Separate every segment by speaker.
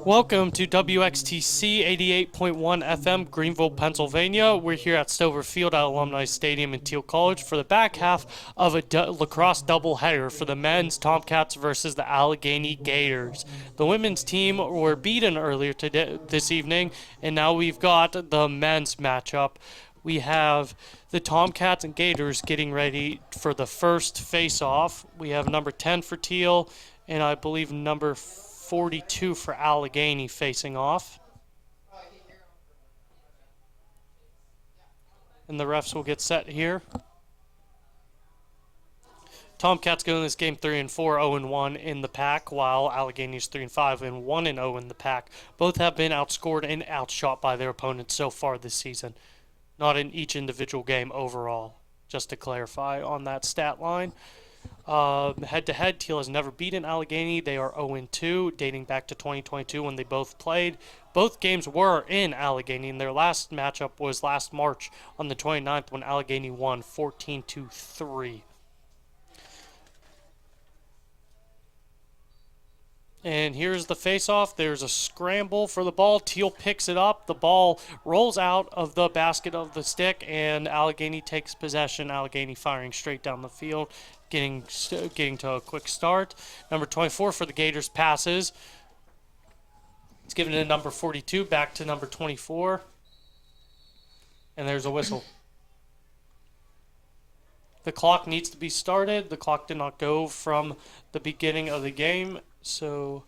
Speaker 1: Welcome to WXTC 88.1 FM, Greenville, Pennsylvania. We're here at Stover Field at Alumni Stadium in Thiel College for the back half of a lacrosse doubleheader for the men's Tomcats versus the Allegheny Gators. The women's team were beaten earlier this evening, and now we've got the men's matchup. We have the Tomcats and Gators getting ready for the first face-off. We have number 10 for Thiel, and I believe number 42 for Allegheny facing off. And the refs will get set here. Tomcats go in this game 3-4, 0-1 in the pack, while Allegheny's 3-5 and 1-0 in the pack. Both have been outscored and outshot by their opponents so far this season. Not in each individual game overall, just to clarify on that stat line. Head-to-head, Thiel has never beaten Allegheny. They are 0-2, dating back to 2022 when they both played. Both games were in Allegheny, and their last matchup was last March on the 29th when Allegheny won 14-3. And here's the face-off. There's a scramble for the ball. Thiel picks it up. The ball rolls out of the basket of the stick, and Allegheny takes possession. Allegheny firing straight down the field, getting to a quick start. Number 24 for the Gators passes. It's given to number 42, back to number 24. And there's a whistle. The clock needs to be started. The clock did not go from the beginning of the game. So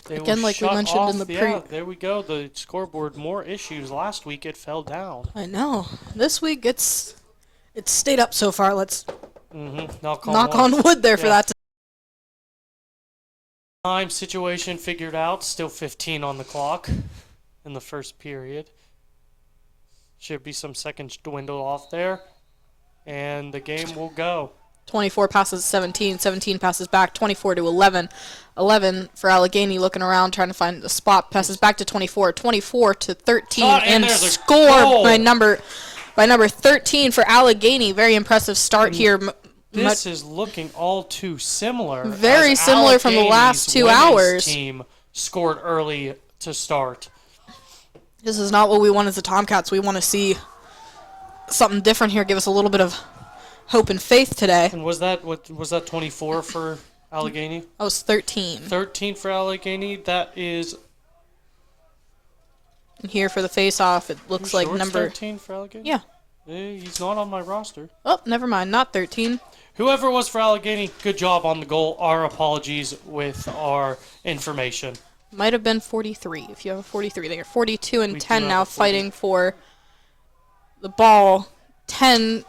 Speaker 1: they
Speaker 2: again, like we mentioned
Speaker 1: off.
Speaker 2: in the
Speaker 1: Yeah, there we go. The scoreboard, more issues. Last week it fell down.
Speaker 2: I know. This week it's stayed up so far. Let's
Speaker 1: knock
Speaker 2: on wood there for that.
Speaker 1: Time situation figured out. Still 15 on the clock in the first period. Should be some seconds dwindle off there, and the game will go.
Speaker 2: 24 passes 17, 17 passes back, 24 to 11. 11 for Allegheny looking around trying to find the spot, passes back to 24, 24 to 13, and score by number 13 for Allegheny. Very impressive start here.
Speaker 1: This is looking all too similar.
Speaker 2: Very similar from the last 2 hours.
Speaker 1: Team scored early to start.
Speaker 2: This is not what we want as the Tomcats. We want to see something different here. Give us a little bit of hope and faith today.
Speaker 1: And was that 24 for Allegheny?
Speaker 2: That was 13.
Speaker 1: 13 for Allegheny. That is.
Speaker 2: And here for the face-off, it looks like number
Speaker 1: 13 for Allegheny.
Speaker 2: Yeah.
Speaker 1: He's not on my roster.
Speaker 2: Oh, never mind. Not 13.
Speaker 1: Whoever was for Allegheny, good job on the goal. Our apologies with our information.
Speaker 2: Might have been 43. If you have a 43, they are 42 and 10 now, fighting for the ball. 10.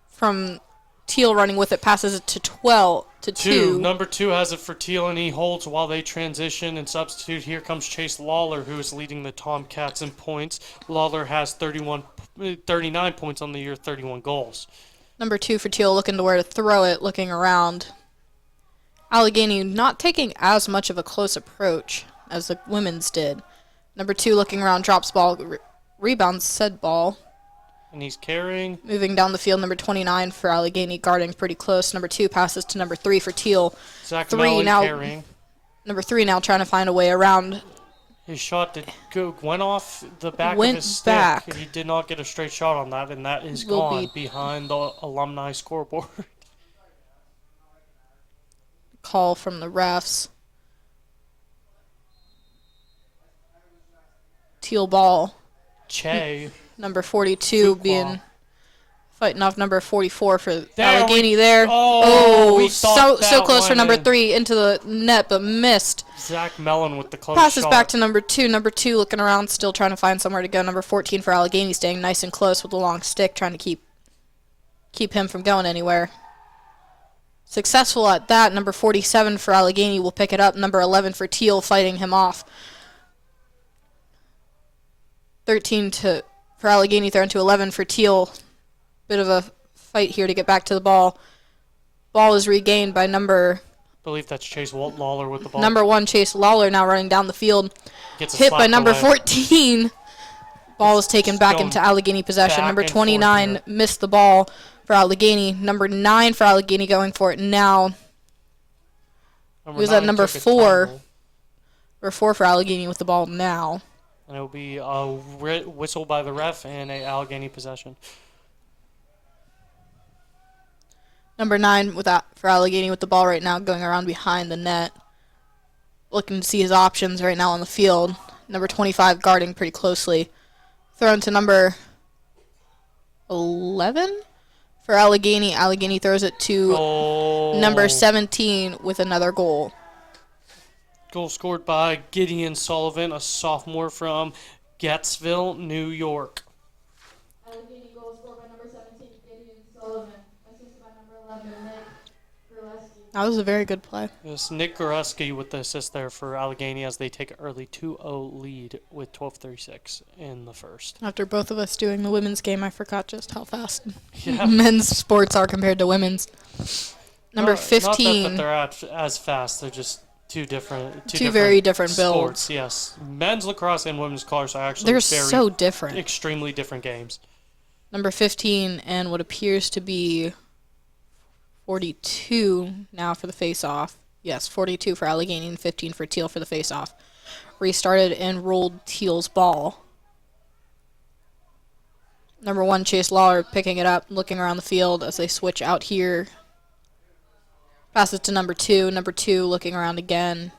Speaker 2: From Thiel running with it, passes it to 12 to 2.
Speaker 1: Number 2 has it for Thiel, and he holds while they transition and substitute. Here comes Chase Lawler, who is leading the Tomcats in points. Lawler has 39 points on the year, 31 goals.
Speaker 2: Number 2 for Thiel, looking to where to throw it, looking around. Allegheny not taking as much of a close approach as the women's did. Number 2 looking around, drops ball, rebounds said ball.
Speaker 1: And he's carrying.
Speaker 2: Moving down the field, number 29 for Allegheny, guarding pretty close. Number 2 passes to number 3 for Thiel.
Speaker 1: Zach Mellon carrying.
Speaker 2: Number 3 now trying to find a way around.
Speaker 1: His shot went off the back of his stick. He did not get a straight shot on that, and that is gone behind the alumni scoreboard.
Speaker 2: Call from the refs. Thiel ball.
Speaker 1: Che.
Speaker 2: Number 42 fighting off number 44 for Allegheny there. So close for number 3 into the net, but missed.
Speaker 1: Zach Mellon with the close
Speaker 2: passes
Speaker 1: shot.
Speaker 2: Back to number 2. Number 2 looking around, still trying to find somewhere to go. Number 14 for Allegheny staying nice and close with the long stick, trying to keep him from going anywhere. Successful at that. Number 47 for Allegheny will pick it up. Number 11 for Thiel fighting him off. 13 for Allegheny, thrown to 11 for Thiel. Bit of a fight here to get back to the ball. Ball is regained by I
Speaker 1: believe that's Chase Lawler with the ball.
Speaker 2: Number 1, Chase Lawler, now running down the field.
Speaker 1: Gets
Speaker 2: hit by number 14. Ball is taken back into Allegheny possession. Number 29 missed the ball for Allegheny. Number 9 for Allegheny going for it now. Who's at number 4? Or 4 for Allegheny with the ball now.
Speaker 1: And it will be a whistle by the ref and a Allegheny possession.
Speaker 2: Number 9 for Allegheny with the ball right now, going around behind the net. Looking to see his options right now on the field. Number 25 guarding pretty closely. Thrown to number 11 for Allegheny. Allegheny throws it to number 17 with another goal.
Speaker 1: Goal scored by Gideon Sullivan, a sophomore from Gatesville, New York.
Speaker 2: Allegheny goal scored by number 17, Gideon Sullivan. Assisted by number 11, Nick Gurleski. That was a very good play.
Speaker 1: Yes, Nick Gurleski with the assist there for Allegheny as they take an early 2-0 lead with 12:36 in the first.
Speaker 2: After both of us doing the women's game, I forgot just how fast
Speaker 1: Yeah.
Speaker 2: men's sports are compared to women's. Number 15.
Speaker 1: Not that they're as fast. They're just two
Speaker 2: very different
Speaker 1: sports.
Speaker 2: builds.
Speaker 1: Yes, men's lacrosse and women's lacrosse are actually
Speaker 2: They're
Speaker 1: very
Speaker 2: so different.
Speaker 1: extremely different games.
Speaker 2: Number 15 and what appears to be 42 now for the face-off. Yes, 42 for Allegheny and 15 for Thiel for the face-off. Restarted and rolled Thiel's ball. Number 1, Chase Lawler picking it up, looking around the field as they switch out here. Passes to number 2. Number 2 looking around again.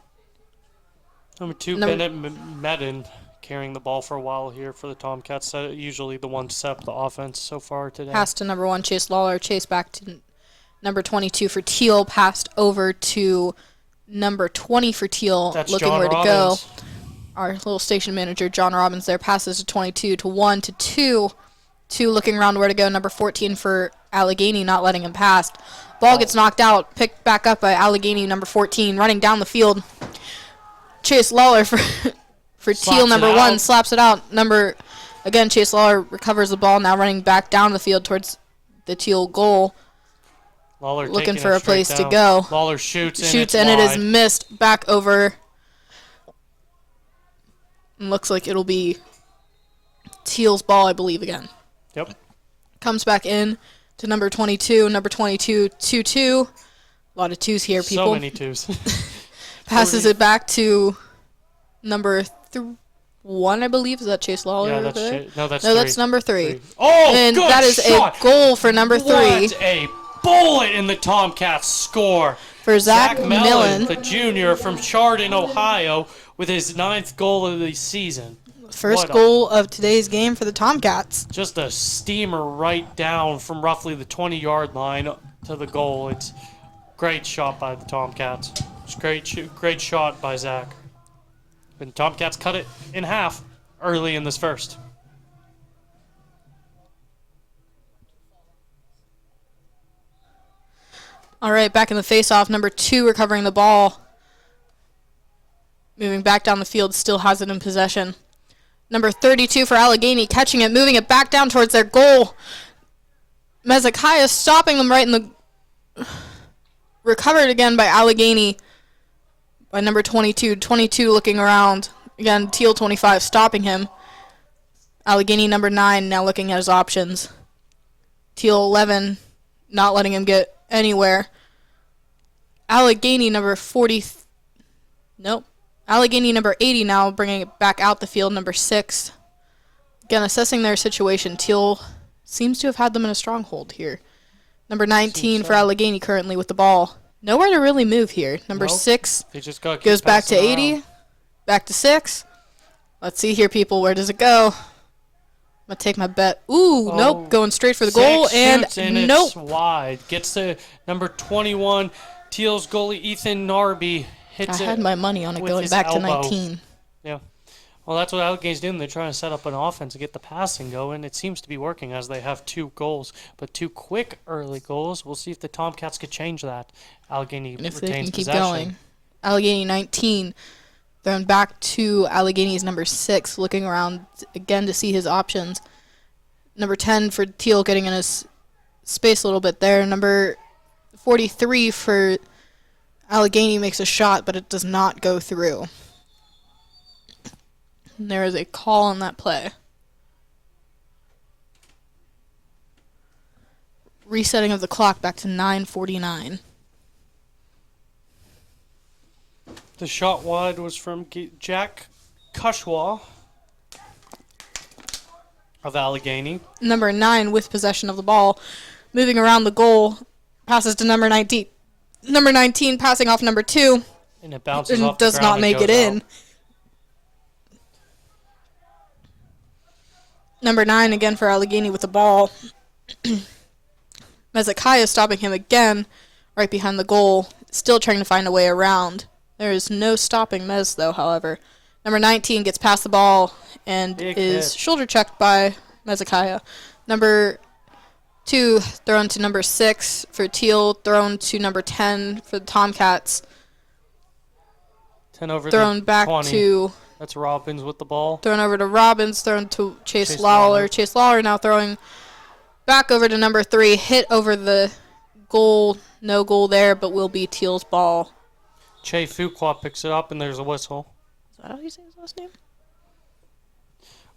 Speaker 1: Number 2, Bennett Medin carrying the ball for a while here for the Tomcats. Usually the one to set up the offense so far today.
Speaker 2: Pass to number 1, Chase Lawler. Chase back to number 22 for Thiel. Passed over to number 20 for Thiel.
Speaker 1: That's
Speaker 2: looking
Speaker 1: John
Speaker 2: where
Speaker 1: Robbins.
Speaker 2: to go. Our little station manager, John Robbins, there. Passes to 22 to 1 to 2. 2 looking around where to go. Number 14 for Allegheny, not letting him pass. Ball gets knocked out, picked back up by Allegheny, number 14, running down the field. Chase Lawler for Thiel, number 1, slaps it out. Chase Lawler recovers the ball, now running back down the field towards the Thiel goal.
Speaker 1: Lawler
Speaker 2: looking for a place to go.
Speaker 1: Lawler shoots
Speaker 2: and it is missed back over. And looks like it'll be Thiel's ball, I believe, again.
Speaker 1: Yep.
Speaker 2: Comes back in to number 22. Number 22, 2-2. A lot of 2s here, people.
Speaker 1: So many 2s.
Speaker 2: Passes it back to number 1, I believe. Is that Chase Lawler?
Speaker 1: Yeah,
Speaker 2: that's
Speaker 1: that's
Speaker 2: number 3.
Speaker 1: Oh,
Speaker 2: and
Speaker 1: good
Speaker 2: that is
Speaker 1: shot.
Speaker 2: a goal for number 3.
Speaker 1: What a bullet in the Tomcats score.
Speaker 2: For Zach Millen,
Speaker 1: the junior from Chardon, Ohio, with his 9th goal of the season.
Speaker 2: First goal of today's game for the Tomcats.
Speaker 1: Just a steamer right down from roughly the 20-yard line to the goal. It's great shot by the Tomcats. It's great shot by Zach. And Tomcats cut it in half early in this first.
Speaker 2: All right, back in the face-off. Number 2 recovering the ball. Moving back down the field, still has it in possession. Number 32 for Allegheny, catching it, moving it back down towards their goal. Mezekiah stopping them right in the... Recovered again by Allegheny. By number 22. 22 looking around. Again, Thiel 25 stopping him. Allegheny number 9 now looking at his options. Thiel 11 not letting him get anywhere. Allegheny number 40... Nope. Allegheny number 80 now bringing it back out the field, number 6. Again, assessing their situation. Thiel seems to have had them in a stronghold here. Number 19 for Allegheny currently with the ball. Nowhere to really move here. Number 6
Speaker 1: they just got
Speaker 2: goes back to 80. Back to 6. Let's see here, people. Where does it go? I'm going to take my bet. Ooh, nope. Going straight for the goal. And nope.
Speaker 1: It's wide. Gets to number 21. Thiel's goalie, Ethan Narby.
Speaker 2: I had my money on it going back to 19.
Speaker 1: Yeah. Well, that's what Allegheny's doing. They're trying to set up an offense to get the passing going. It seems to be working as they have 2 goals, but 2 quick early goals. We'll see if the Tomcats could change that. Allegheny
Speaker 2: and if
Speaker 1: retains
Speaker 2: they can keep
Speaker 1: possession.
Speaker 2: Going. Allegheny 19. Thrown back to Allegheny's number 6, looking around again to see his options. Number 10 for Thiel getting in his space a little bit there. Number 43 for Allegheny makes a shot, but it does not go through. And there is a call on that play. Resetting of the clock back to 9:49.
Speaker 1: The shot wide was from Jack Kushwa of Allegheny.
Speaker 2: Number 9 with possession of the ball. Moving around the goal. Passes to number 19. Number 19 passing off number 2.
Speaker 1: And it bounces
Speaker 2: And
Speaker 1: off the
Speaker 2: does
Speaker 1: ground
Speaker 2: not
Speaker 1: and
Speaker 2: make
Speaker 1: goes
Speaker 2: it in.
Speaker 1: out.
Speaker 2: Number 9 again for Allegheny with the ball. Mezakaya stopping him again right behind the goal. Still trying to find a way around. There is no stopping Mez, though, however. Number 19 gets past the ball and is shoulder checked by Mezakaya. Number 2 thrown to number 6 for Thiel. Thrown to number 10 for the Tomcats.
Speaker 1: 10 over
Speaker 2: Thrown
Speaker 1: the
Speaker 2: back
Speaker 1: 20.
Speaker 2: to...
Speaker 1: That's Robbins with the ball.
Speaker 2: Thrown over to Robbins. Thrown to Chase Lawler. Chase Lawler now throwing back over to number 3. Hit over the goal. No goal there, but will be Thiel's ball.
Speaker 1: Che Fuqua picks it up, and there's a whistle.
Speaker 2: Is that how you say his last name?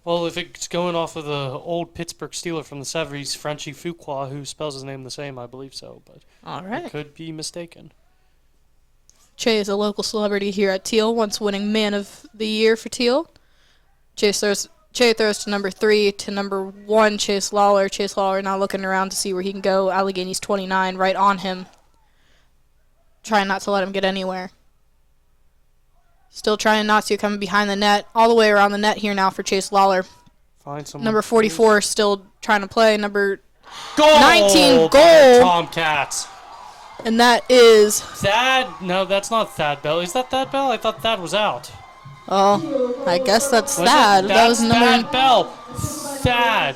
Speaker 1: Well, if it's going off of the old Pittsburgh Steeler from the 70s, Frenchie Fuqua, who spells his name the same, I believe so, but
Speaker 2: All
Speaker 1: I
Speaker 2: right.
Speaker 1: could be mistaken.
Speaker 2: Che is a local celebrity here at Thiel, once winning Man of the Year for Thiel. Che throws to number 3 to number 1, Chase Lawler. Chase Lawler now looking around to see where he can go. Allegheny's 29 right on him. Trying not to let him get anywhere. Still trying not to, coming behind the net. All the way around the net here now for Chase Lawler.
Speaker 1: Find someone.
Speaker 2: Number 44 still trying to play. Number
Speaker 1: goal
Speaker 2: 19
Speaker 1: by
Speaker 2: goal.
Speaker 1: Tomcats.
Speaker 2: And that is...
Speaker 1: Thad? No, that's not Thad Bell. Is that Thad Bell? I thought Thad was out.
Speaker 2: Oh, I guess that's
Speaker 1: Was
Speaker 2: Thad.
Speaker 1: it?
Speaker 2: That was
Speaker 1: That's
Speaker 2: number...
Speaker 1: Thad Bell. Thad.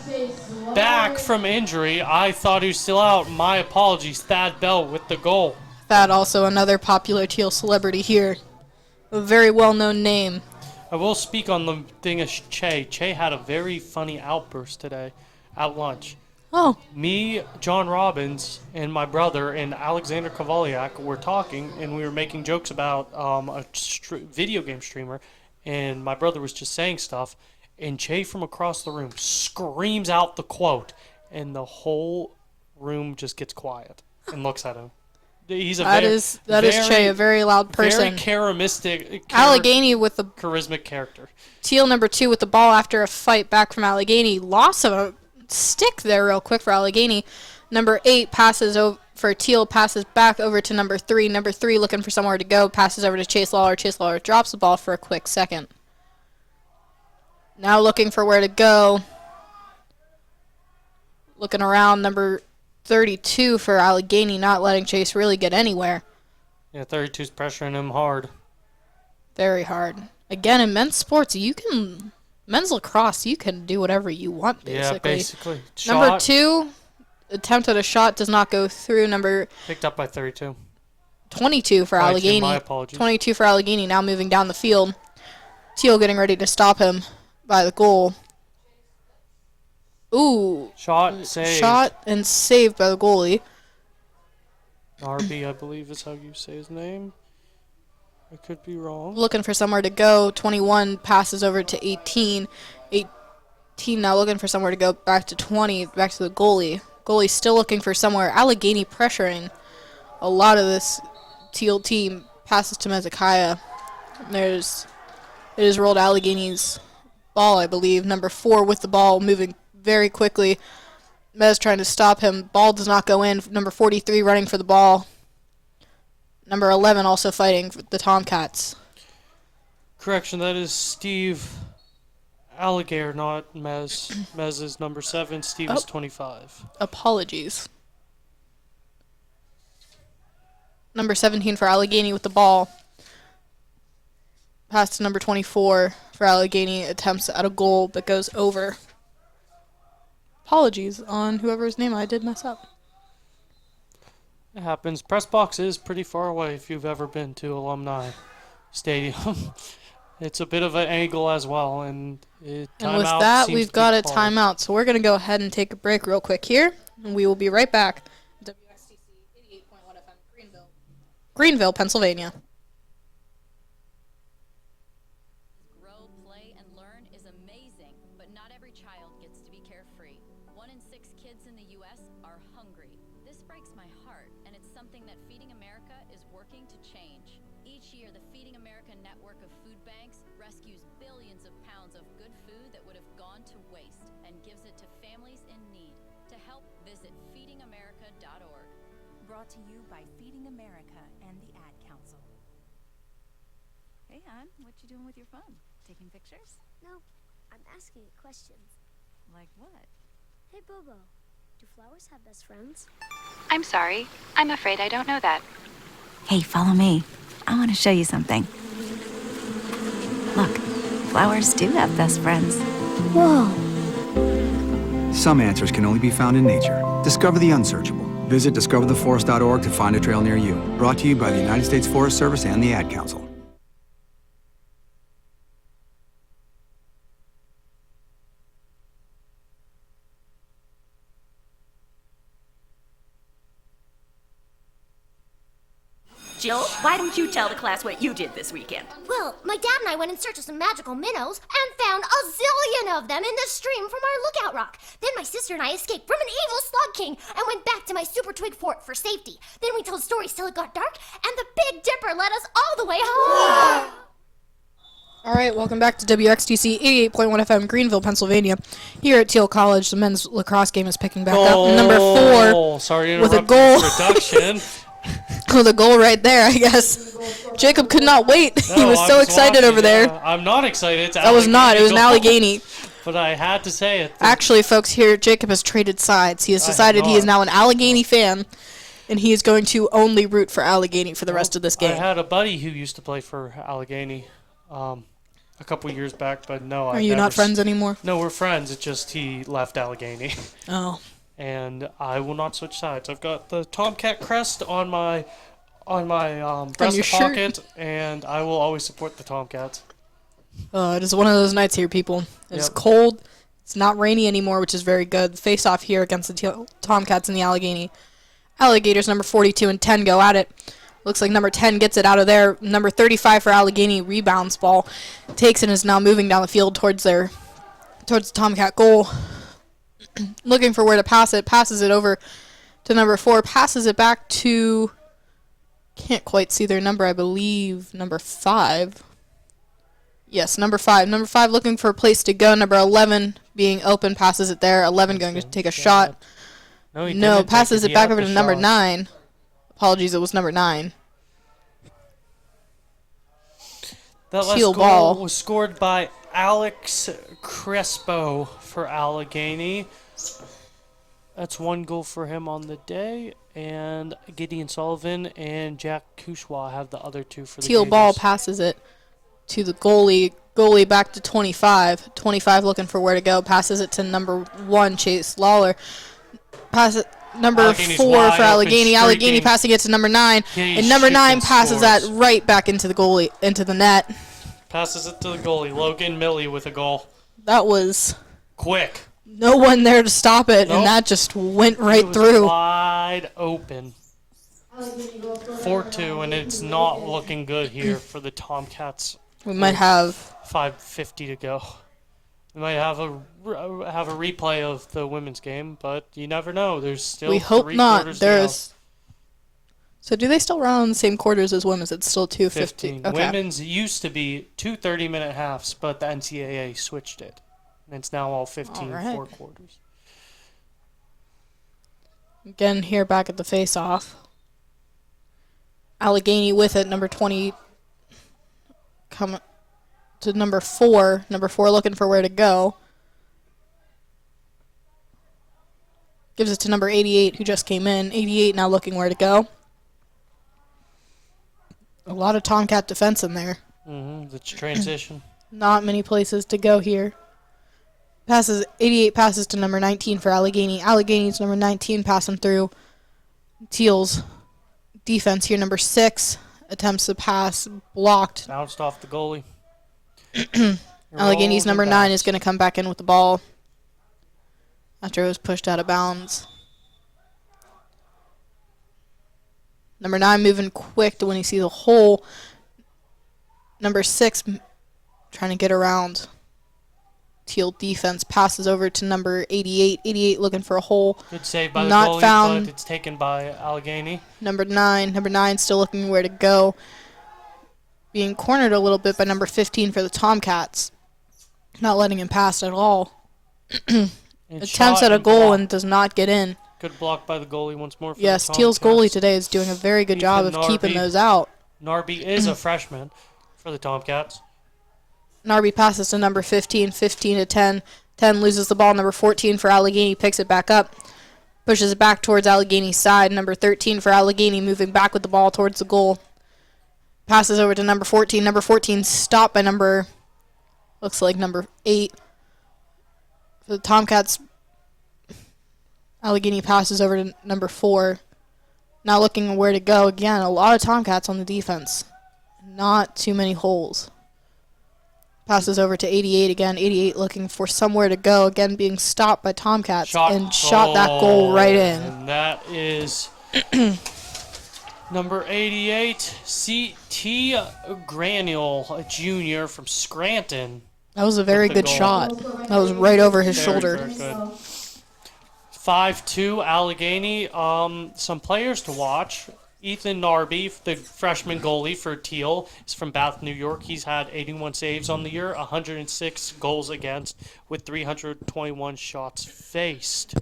Speaker 1: Back from injury. I thought he was still out. My apologies. Thad Bell with the goal.
Speaker 2: Thad, also another popular Thiel celebrity here. A very well-known name.
Speaker 1: I will speak on the thing of Che. Che had a very funny outburst today at lunch.
Speaker 2: Oh,
Speaker 1: Me, John Robbins, and my brother and Alexander Kavaliak were talking, and we were making jokes about a video game streamer, and my brother was just saying stuff, and Che from across the room screams out the quote, and the whole room just gets quiet and looks at him. He's a
Speaker 2: that is Che, a very loud person.
Speaker 1: Very charismatic,
Speaker 2: Allegheny with the
Speaker 1: charismatic character.
Speaker 2: Thiel number 2 with the ball after a fight back from Allegheny. Loss of a stick there real quick for Allegheny. Number 8 passes over for Thiel, passes back over to number 3. Number 3 looking for somewhere to go, passes over to Chase Lawler. Chase Lawler drops the ball for a quick second. Now looking for where to go. Looking around, number 32 for Allegheny, not letting Chase really get anywhere.
Speaker 1: Yeah, 32's pressuring him hard.
Speaker 2: Very hard. Again, in men's sports, men's lacrosse, you can do whatever you want, basically.
Speaker 1: Yeah, basically.
Speaker 2: Number
Speaker 1: Shot
Speaker 2: 2, attempt at a shot does not go through. Number
Speaker 1: picked up by 32.
Speaker 2: 22 for
Speaker 1: 22,
Speaker 2: Allegheny.
Speaker 1: my apologies.
Speaker 2: 22 for Allegheny, now moving down the field. Thiel getting ready to stop him by the goal. Ooh.
Speaker 1: Shot, saved.
Speaker 2: Shot and saved by the goalie.
Speaker 1: Narby, I believe is how you say his name. I could be wrong.
Speaker 2: Looking for somewhere to go. 21 passes over to 18. 18 now looking for somewhere to go. Back to 20. Back to the goalie. Goalie still looking for somewhere. Allegheny pressuring a lot of this Thiel team. Passes to Mezakaya. It is rolled Allegheny's ball, I believe. Number 4 with the ball, moving very quickly. Mez trying to stop him. Ball does not go in. Number 43 running for the ball. Number 11 also fighting for the Tomcats.
Speaker 1: Correction, that is Steve Alligator, not Mez. Mez is number 7. Steve is 25.
Speaker 2: Apologies. Number 17 for Allegheny with the ball. Pass to number 24 for Allegheny. Attempts at a goal but goes over. Apologies on whoever's name I did mess up.
Speaker 1: It happens. Press box is pretty far away if you've ever been to Alumni Stadium. It's a bit of an angle as well, and
Speaker 2: with that, we've got a timeout. So we're going to go ahead and take a break real quick here, and we will be right back. WXTC 88.1 FM, Greenville, Pennsylvania.
Speaker 3: Grow, play, and learn is amazing, but Not every child gets to be carefree. 1 in 6 kids in the U.S. are hungry. This breaks my heart, and it's something that Feeding America is working to change. Each year, the Feeding America network of food banks rescues billions of pounds of good food that would have gone to waste and gives it to families in need. To help, visit feedingamerica.org.
Speaker 4: Brought to you by Feeding America and the Ad Council. Hey, hon, what you doing with your phone? Taking pictures?
Speaker 5: No, I'm asking it questions.
Speaker 4: Like what?
Speaker 5: Hey, Bobo, do flowers have best friends?
Speaker 6: I'm sorry. I'm afraid I don't know that.
Speaker 4: Hey, follow me. I want to show you something. Look, flowers do have best friends.
Speaker 5: Whoa.
Speaker 7: Some answers can only be found in nature. Discover the unsearchable. Visit discovertheforest.org to find a trail near you. Brought to you by the United States Forest Service and the Ad Council.
Speaker 8: Jill, why don't you tell the class what you did this weekend?
Speaker 5: Well, my dad and I went in search of some magical minnows and found a zillion of them in the stream from our lookout rock. Then my sister and I escaped from an evil slug king and went back to my super twig fort for safety. Then we told stories till it got dark, and the Big Dipper led us all the way home.
Speaker 2: All right, welcome back to WXTC 88.1 FM, Greenville, Pennsylvania. Here at Thiel College, the men's lacrosse game is picking back up. Number 4
Speaker 1: Sorry to
Speaker 2: with a
Speaker 1: interrupt
Speaker 2: goal.
Speaker 1: the introduction.
Speaker 2: With a goal right there, I guess. Jacob could not wait. He was so excited over there.
Speaker 1: I'm not excited. It's
Speaker 2: That was not. It was an Allegheny.
Speaker 1: But I had to say it.
Speaker 2: Actually, folks, here Jacob has traded sides. He has decided he is now an Allegheny fan, and he is going to only root for Allegheny for the rest of this
Speaker 1: I
Speaker 2: game.
Speaker 1: had a buddy who used to play for Allegheny a couple years back, but no.
Speaker 2: Are you not friends anymore?
Speaker 1: No, we're friends. It's just he left Allegheny.
Speaker 2: Oh.
Speaker 1: And I will not switch sides. I've got the Tomcat crest on my breast
Speaker 2: your shirt.
Speaker 1: pocket, and I will always support the Tomcats.
Speaker 2: It is one of those nights here, people. It's
Speaker 1: Yep.
Speaker 2: cold. It's not rainy anymore, which is very good. Face off here against the Tomcats in the Allegheny. Alligators number 42 and 10 go at it. Looks like number 10 gets it out of there. Number 35 for Allegheny rebounds ball. Takes it and is now moving down the field towards the Tomcat goal. Looking for where to pass it. Passes it over to number 4. Passes it back to... Can't quite see their number. I believe number 5. Yes, number 5. Number 5 looking for a place to go. Number 11 being open. Passes it there. 11 going to take a shot. No, passes it back over to number 9. Apologies, it was number 9.
Speaker 1: That last
Speaker 2: Thiel
Speaker 1: goal
Speaker 2: ball.
Speaker 1: was scored by Alex Crespo for Allegheny. That's 1 goal for him on the day. And Gideon Sullivan and Jack Kushwa have the other 2 for the
Speaker 2: Thiel ball
Speaker 1: Gators.
Speaker 2: passes it to the goalie. Goalie back to 25. 25 looking for where to go. Passes it to number 1, Chase Lawler. Pass it number
Speaker 1: Allegheny's
Speaker 2: 4
Speaker 1: wide
Speaker 2: for
Speaker 1: open,
Speaker 2: Allegheny. Allegheny
Speaker 1: streaking.
Speaker 2: passing it to number 9.
Speaker 1: He
Speaker 2: And number 9
Speaker 1: shoots and
Speaker 2: passes that
Speaker 1: scores.
Speaker 2: right back into the goalie, into the net.
Speaker 1: Passes it to the goalie, Logan Millie with a goal.
Speaker 2: That was
Speaker 1: Quick.
Speaker 2: no one there to stop it,
Speaker 1: Nope.
Speaker 2: and that just went
Speaker 1: It
Speaker 2: right
Speaker 1: was
Speaker 2: through.
Speaker 1: wide open. 4-2, and it's not looking good here for the Tomcats.
Speaker 2: We might have
Speaker 1: 5:50 to go. We might have a replay of the women's game, but you never know. There's still
Speaker 2: we hope
Speaker 1: 3
Speaker 2: not.
Speaker 1: quarters to go.
Speaker 2: There's So do they still run on the same quarters as women's? It's still 2:50.
Speaker 1: 15.
Speaker 2: Okay.
Speaker 1: Women's used to be 2 30-minute halves, but the NCAA switched it. And it's now all 15
Speaker 2: Alright.
Speaker 1: 4 quarters.
Speaker 2: Again, here back at the face-off. Allegheny with it, number 20. Come to number 4. Number 4 looking for where to go. Gives it to number 88, who just came in. 88 now looking where to go. A lot of Tomcat defense in there.
Speaker 1: The transition.
Speaker 2: Not many places to go here. 88 passes to number 19 for Allegheny. Allegheny's number 19 passing through. Thiel's defense here, number 6. Attempts to pass, blocked.
Speaker 1: Bounced off the goalie.
Speaker 2: Allegheny's
Speaker 1: Rolled
Speaker 2: number
Speaker 1: and
Speaker 2: 9 is
Speaker 1: bounced.
Speaker 2: going to come back in with the ball after it was pushed out of bounds. Number 9 moving quick to when he sees a hole. Number 6 trying to get around Thiel defense passes over to number 88. 88 looking for a hole.
Speaker 1: Good save by the
Speaker 2: Not
Speaker 1: goalie,
Speaker 2: found.
Speaker 1: but it's taken by Allegheny.
Speaker 2: Number 9. Number 9 still looking where to go. Being cornered a little bit by number 15 for the Tomcats. Not letting him pass at all. Attempts at a goal and does not get in.
Speaker 1: Good block by the goalie once more for
Speaker 2: Yes,
Speaker 1: the
Speaker 2: Thiel's
Speaker 1: Tomcats.
Speaker 2: goalie today is doing a very good job of keeping those out.
Speaker 1: Narby is a freshman for the Tomcats.
Speaker 2: Narby passes to number 15. 15 to 10. 10 loses the ball. Number 14 for Allegheny picks it back up. Pushes it back towards Allegheny's side. Number 13 for Allegheny moving back with the ball towards the goal. Passes over to number 14. Number 14 stopped by looks like number 8. For the Tomcats, Allegheny passes over to number 4. Now looking where to go. Again, a lot of Tomcats on the defense. Not too many holes. Passes over to 88 again. 88 looking for somewhere to go. Again, being stopped by Tomcats. Shot that goal right in.
Speaker 1: And that is number 88, C.T. Granule, a junior from Scranton.
Speaker 2: That was a very good shot. That was right over his shoulder.
Speaker 1: Very good. 5-2 Allegheny. Some players to watch. Ethan Narby, the freshman goalie for Thiel, is from Bath, New York. He's had 81 saves on the year, 106 goals against, with 321 shots faced.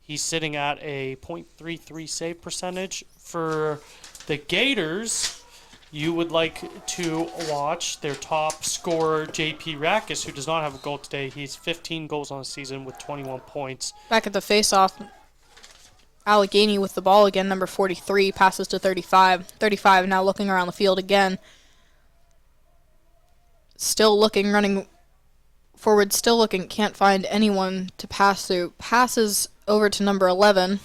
Speaker 1: He's sitting at a .33 save percentage. For the Gators, you would like to watch their top scorer, J.P. Rackus, who does not have a goal today. He's 15 goals on the season with 21 points.
Speaker 2: Back at the face-off, Allegheny with the ball again. Number 43 passes to 35. 35 now looking around the field again. Still looking, running forward, still looking, can't find anyone to pass through. Passes over to number 11.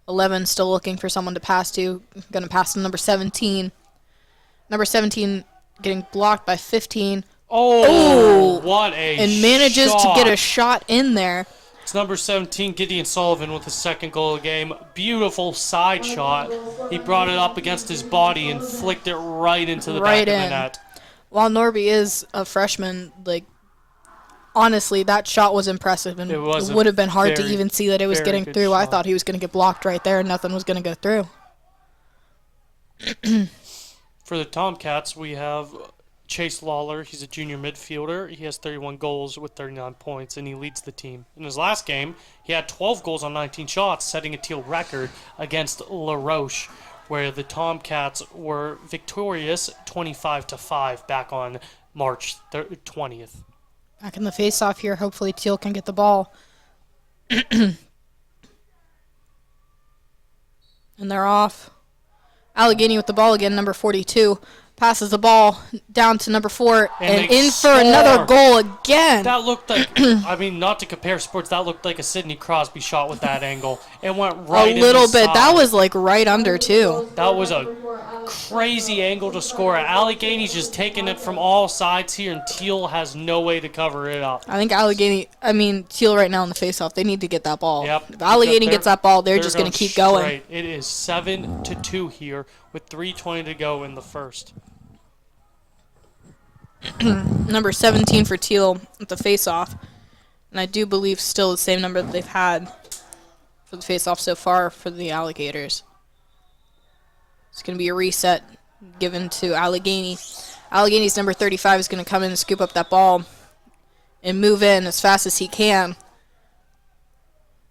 Speaker 2: 11 still looking for someone to pass to. Going to pass to number 17. Number 17 getting blocked by 15.
Speaker 1: Oh, what a
Speaker 2: and manages
Speaker 1: shot.
Speaker 2: to get a shot in there.
Speaker 1: It's number 17, Gideon Sullivan, with his second goal of the game. Beautiful side shot. He brought it up against his body and flicked it right into the back of the net.
Speaker 2: While Norby is a freshman, honestly, that shot was impressive, and it would have been hard to even see that it was getting through.
Speaker 1: Shot.
Speaker 2: I thought he was going to get blocked right there, and nothing was going to go through.
Speaker 1: For the Tomcats, we have Chase Lawler. He's a junior midfielder. He has 31 goals with 39 points, and he leads the team. In his last game, he had 12 goals on 19 shots, setting a Thiel record against La Roche, where the Tomcats were victorious 25-5 back on March 20th.
Speaker 2: Back in the face-off here. Hopefully Thiel can get the ball. And they're off. Allegheny with the ball again, number 42. Passes the ball down to number 4 and in for another goal again.
Speaker 1: That looked like, not to compare sports, that looked like a Sidney Crosby shot with that angle. It went right
Speaker 2: a little
Speaker 1: in the
Speaker 2: bit.
Speaker 1: side.
Speaker 2: That was right under too.
Speaker 1: That was a crazy angle to score. Allegheny's just taking it from all sides here, and Thiel has no way to cover it up.
Speaker 2: I think Thiel right now in the face-off, they need to get that ball.
Speaker 1: Yep.
Speaker 2: If Allegheny gets that ball, they're just going to keep going.
Speaker 1: Right. It is 7-2 here with 3:20 to go in the first.
Speaker 2: Number 17 for Thiel at the face-off. And I do believe still the same number that they've had for the face-off so far for the Alligators. It's going to be a reset given to Allegheny. Allegheny's number 35 is going to come in and scoop up that ball and move in as fast as he can.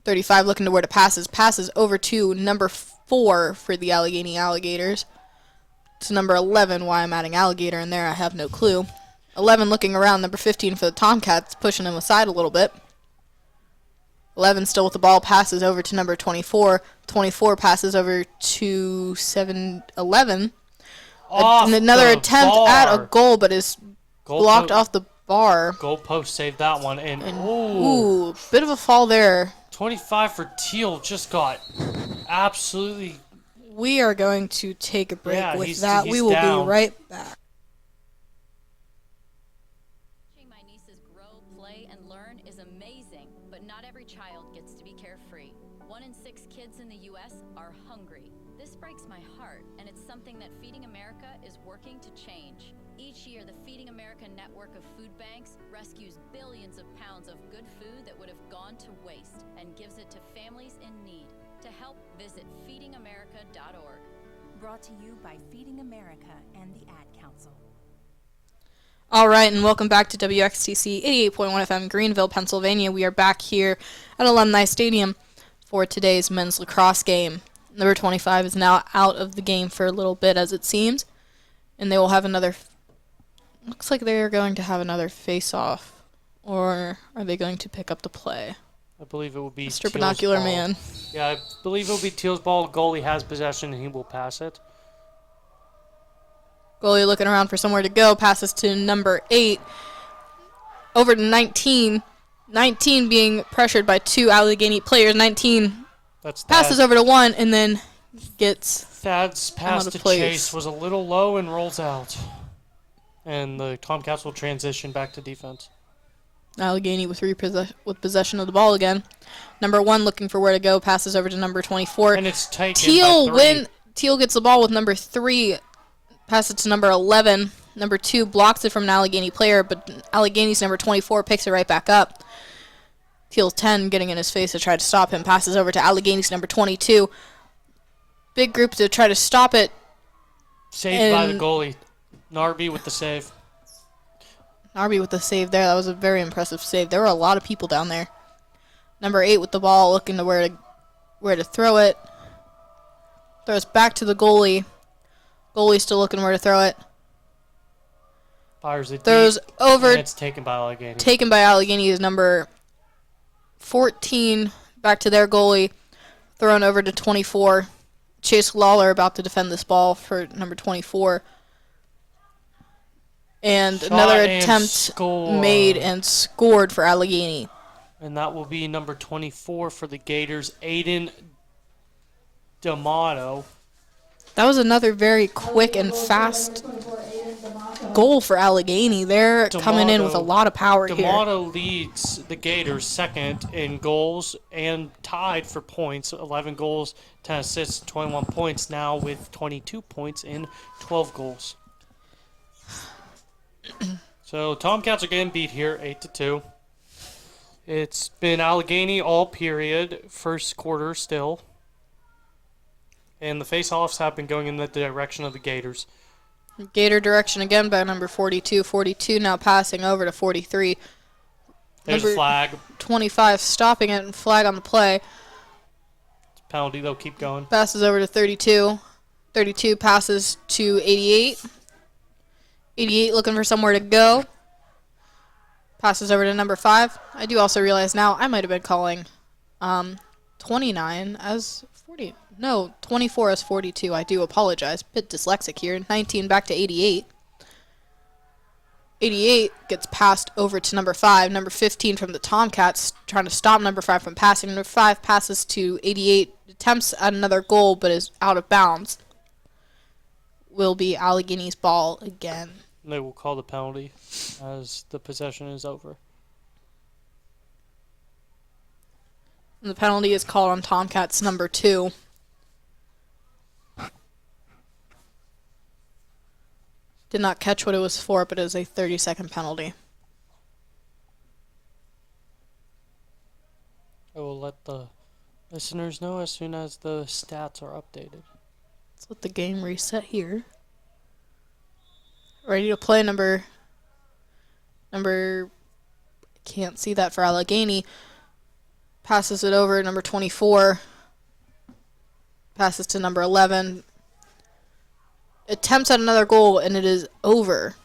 Speaker 2: 35 looking to where it passes. Passes over to number 4 for the Allegheny Alligators. To number 11, why I'm adding Alligator in there, I have no clue. 11 looking around, number 15 for the Tomcats, pushing him aside a little bit. 11 still with the ball, passes over to number 24. 24 passes over to 11. And another attempt at a goal, but is blocked off the bar.
Speaker 1: Goal post saved that one. And
Speaker 2: ooh, bit of a fall there.
Speaker 1: 25 for Thiel just got absolutely...
Speaker 2: We are going to take a break with that.
Speaker 1: He's
Speaker 2: we will
Speaker 1: down.
Speaker 2: be right back.
Speaker 3: Watching my nieces grow, play, and learn is amazing, but not every child gets to be carefree. 1 in 6 kids in the U.S. are hungry. This breaks my heart, and it's something that Feeding America is working to change. Each year, the Feeding America network of food banks rescues billions of pounds of good food that would have gone to waste and gives it to families in need. To help, visit feedingamerica.org.
Speaker 4: Brought to you by Feeding America and the Ad Council.
Speaker 2: All right, and welcome back to WXTC 88.1 FM, Greenville, Pennsylvania. We are back here at Alumni Stadium for today's men's lacrosse game. Number 25 is now out of the game for a little bit, as it seems, and they will have another. Looks like they are going to have another face-off, or are they going to pick up the play?
Speaker 1: I believe it will be
Speaker 2: Mr.
Speaker 1: Thiel's
Speaker 2: Binocular
Speaker 1: ball.
Speaker 2: Man.
Speaker 1: Yeah, I believe it will be Thiel's ball. Goalie has possession, and he will pass it.
Speaker 2: Goalie looking around for somewhere to go, passes to number 8, over to 19. 19 being pressured by 2 Allegheny players. 19
Speaker 1: That's
Speaker 2: passes over to 1, and then gets
Speaker 1: Thad's pass
Speaker 2: out of
Speaker 1: to
Speaker 2: place.
Speaker 1: Chase was a little low and rolls out. And the Tomcats will transition back to defense.
Speaker 2: Allegheny with possession of the ball again. Number 1 looking for where to go, passes over to number 24.
Speaker 1: And it's taken
Speaker 2: Thiel
Speaker 1: by 3.
Speaker 2: Thiel gets the ball with number 3, passes to number 11. Number 2 blocks it from an Allegheny player, but Allegheny's number 24 picks it right back up. Thiel's 10 getting in his face to try to stop him, passes over to Allegheny's number 22. Big group to try to stop it.
Speaker 1: Saved by the goalie. Narby with the save.
Speaker 2: Narby with the save there. That was a very impressive save. There were a lot of people down there. Number 8 with the ball, looking to where to throw it. Throws back to the goalie. Goalie still looking where to throw it.
Speaker 1: Fires it
Speaker 2: Throws
Speaker 1: deep,
Speaker 2: over.
Speaker 1: and it's taken by Allegheny.
Speaker 2: Taken by Allegheny is number 14. Back to their goalie. Thrown over to 24. Chase Lawler about to defend this ball for number 24. And
Speaker 1: Shot
Speaker 2: another
Speaker 1: and
Speaker 2: attempt
Speaker 1: score.
Speaker 2: made and scored for Allegheny.
Speaker 1: And that will be number 24 for the Gators, Aiden D'Amato.
Speaker 2: That was another very quick and fast goal for Allegheny. They're coming in with a lot of power here.
Speaker 1: D'Amato leads the Gators second in goals and tied for points. 11 goals, 10 assists, 21 points now with 22 points in 12 goals. So Tomcats are getting beat here, 8-2. It's been Allegheny all period, first quarter still. And the face-offs have been going in the direction of the Gators.
Speaker 2: Gator direction again by number 42. 42 now passing over to 43.
Speaker 1: There's a flag.
Speaker 2: 25 stopping it and flag on the play.
Speaker 1: Penalty, they'll keep going.
Speaker 2: Passes over to 32. 32 passes to 88. 88 looking for somewhere to go. Passes over to number 5. I do also realize now I might have been calling 29 as 40. No, 24 as 42. I do apologize. Bit dyslexic here. 19 back to 88. 88 gets passed over to number 5. Number 15 from the Tomcats trying to stop number 5 from passing. Number 5 passes to 88. Attempts at another goal but is out of bounds. Will be Allegheny's ball again.
Speaker 1: They will call the penalty as the possession is over.
Speaker 2: And the penalty is called on Tomcats number 2. Did not catch what it was for, but it is a 30-second penalty.
Speaker 1: I will let the listeners know as soon as the stats are updated.
Speaker 2: Let's let the game reset here. Ready to play number can't see that for Allegheny. Passes it over number 24. Passes to number 11. Attempts at another goal and it is over.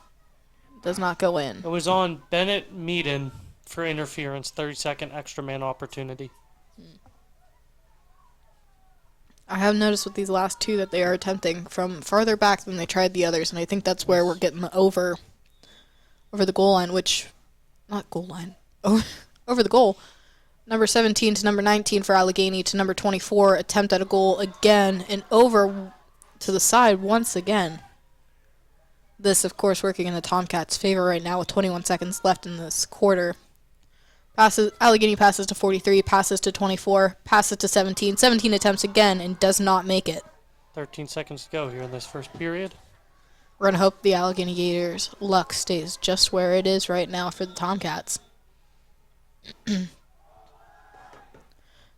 Speaker 2: Does not go in.
Speaker 1: It was on Bennett Meaden for interference, 30-second extra man opportunity.
Speaker 2: I have noticed with these last two that they are attempting from farther back than they tried the others, and I think that's where we're getting over the goal line, over the goal. Number 17 to number 19 for Allegheny to number 24, attempt at a goal again, and over to the side once again. This, of course, working in the Tomcats' favor right now with 21 seconds left in this quarter. Allegheny passes to 43, passes to 24, passes to 17. 17 attempts again and does not make it.
Speaker 1: 13 seconds to go here in this first period.
Speaker 2: We're going to hope the Allegheny Gators' luck stays just where it is right now for the Tomcats.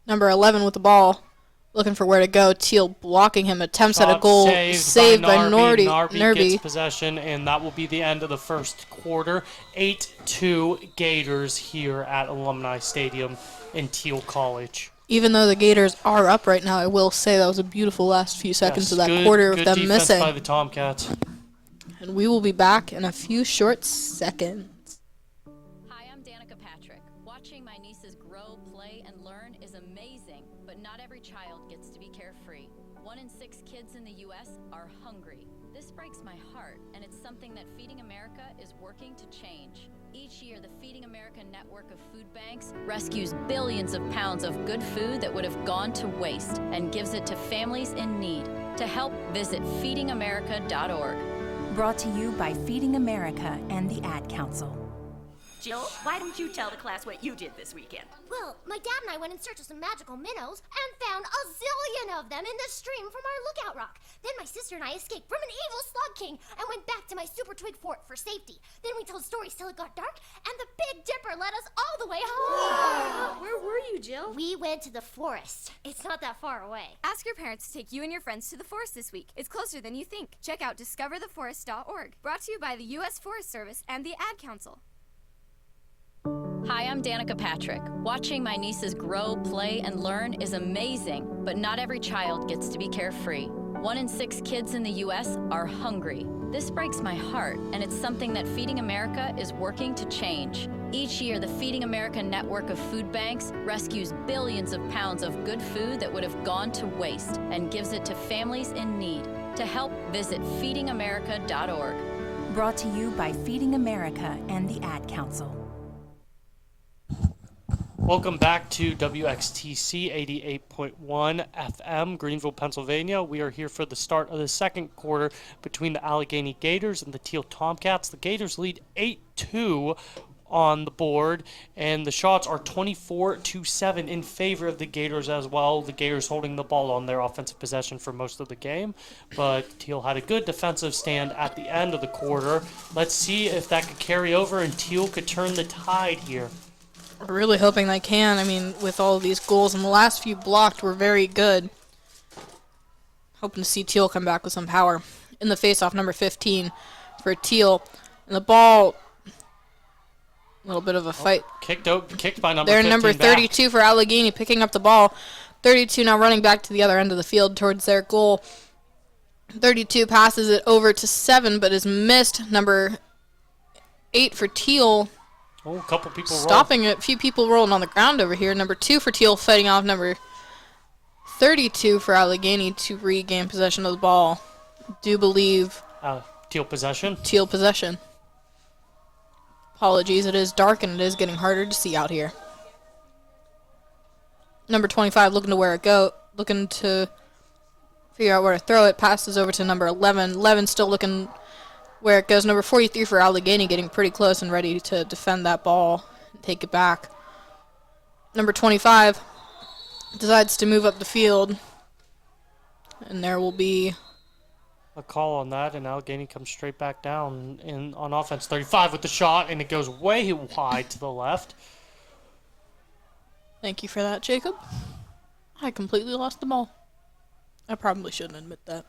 Speaker 2: Number 11 with the ball, looking for where to go. Thiel blocking him, attempts at a goal, saved by Norby.
Speaker 1: Narby gets possession, and that will be the end of the first quarter. 8-2 Gators here at Alumni Stadium in Thiel College.
Speaker 2: Even though the Gators are up right now, I will say that was a beautiful last few seconds of that quarter with them missing.
Speaker 1: Good defense by the Tomcats.
Speaker 2: And we will be back in a few short seconds.
Speaker 3: Hi, I'm Danica Patrick. Watching my nieces grow, play, and learn is amazing, but not every child gets to be carefree. 1 in 6 kids in the U.S. are hungry. This breaks my heart, and it's something that Feeding America is working to change. Each year, the Feeding America network of food banks rescues billions of pounds of good food that would have gone to waste and gives it to families in need. To help, visit feedingamerica.org.
Speaker 4: Brought to you by Feeding America and the Ad Council.
Speaker 8: Jill, why don't you tell the class what you did this weekend?
Speaker 5: Well, my dad and I went in search of some magical minnows and found a zillion of them in the stream from our lookout rock. Then my sister and I escaped from an evil slug king and went back to my super twig fort for safety. Then we told stories till it got dark, and the Big Dipper led us all the way home.
Speaker 9: Where were you, Jill?
Speaker 5: We went to the forest. It's not that far away.
Speaker 9: Ask your parents to take you and your friends to the forest this week. It's closer than you think. Check out discovertheforest.org. Brought to you by the U.S. Forest Service and the Ad Council.
Speaker 3: Hi, I'm Danica Patrick. Watching my nieces grow, play, and learn is amazing, but not every child gets to be carefree. 1 in 6 kids in the U.S. are hungry. This breaks my heart, and it's something that Feeding America is working to change. Each year, the Feeding America network of food banks rescues billions of pounds of good food that would have gone to waste and gives it to families in need. To help, visit feedingamerica.org.
Speaker 4: Brought to you by Feeding America and the Ad Council.
Speaker 1: Welcome back to WXTC 88.1 FM, Greenville, Pennsylvania. We are here for the start of the second quarter between the Allegheny Gators and the Thiel Tomcats. The Gators lead 8-2 on the board, and the shots are 24-7 in favor of the Gators as well. The Gators holding the ball on their offensive possession for most of the game, but Thiel had a good defensive stand at the end of the quarter. Let's see if that could carry over and Thiel could turn the tide here.
Speaker 2: We're really hoping they can. I mean, with all of these goals, and the last few blocked were very good. Hoping to see Thiel come back with some power. In the faceoff, number 15 for Thiel. And the ball, a little bit of a fight.
Speaker 1: Kicked by number 15
Speaker 2: They're number 32
Speaker 1: back.
Speaker 2: for Allegheny, picking up the ball. 32 now running back to the other end of the field towards their goal. 32 passes it over to 7, but is missed. Number 8 for Thiel.
Speaker 1: Oh, a couple people
Speaker 2: stopping it. A few people rolling on the ground over here. Number 2 for Thiel fighting off number 32 for Allegheny to regain possession of the ball. Do believe
Speaker 1: Thiel possession.
Speaker 2: Thiel possession. Apologies, it is dark and it is getting harder to see out here. Number 25 looking to where it go, looking to figure out where to throw it. Passes over to number 11. 11 still looking where it goes. Number 43 for Allegheny getting pretty close and ready to defend that ball and take it back. Number 25 decides to move up the field, and there will be
Speaker 1: a call on that, and Allegheny comes straight back down on offense. 35 with the shot, and it goes way wide to the left.
Speaker 2: Thank you for that, Jacob. I completely lost the ball. I probably shouldn't admit that.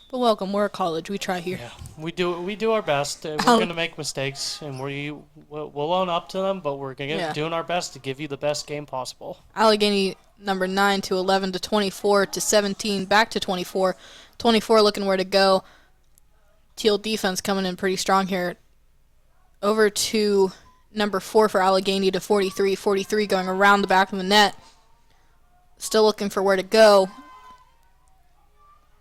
Speaker 2: But welcome, we're a college. We try here.
Speaker 1: Yeah, we do our best. We're going to make mistakes, and we'll own up to them, but we're doing our best to give you the best game possible.
Speaker 2: Allegheny number 9 to 11 to 24 to 17, back to 24. 24 looking where to go. Thiel defense coming in pretty strong here. Over to number 4 for Allegheny to 43. 43 going around the back of the net. Still looking for where to go.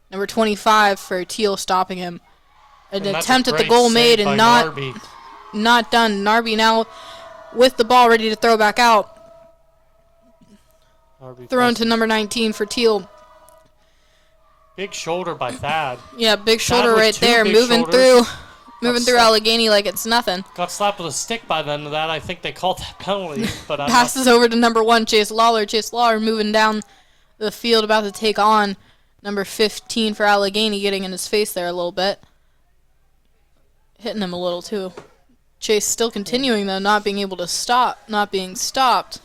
Speaker 2: Number 25 for Thiel stopping him. An attempt at the goal made and not done. Narby now with the ball ready to throw back out. Thrown to number 19 for Thiel.
Speaker 1: Big shoulder by Thad.
Speaker 2: Yeah, big shoulder right there. Moving through Allegheny like it's nothing.
Speaker 1: Got slapped with a stick by the end of that. I think they called that penalty. But
Speaker 2: passes over to number 1, Chase Lawler. Chase Lawler moving down the field, about to take on number 15 for Allegheny, getting in his face there a little bit. hitting him a little too. Chase still continuing though, not being able to stop, not being stopped.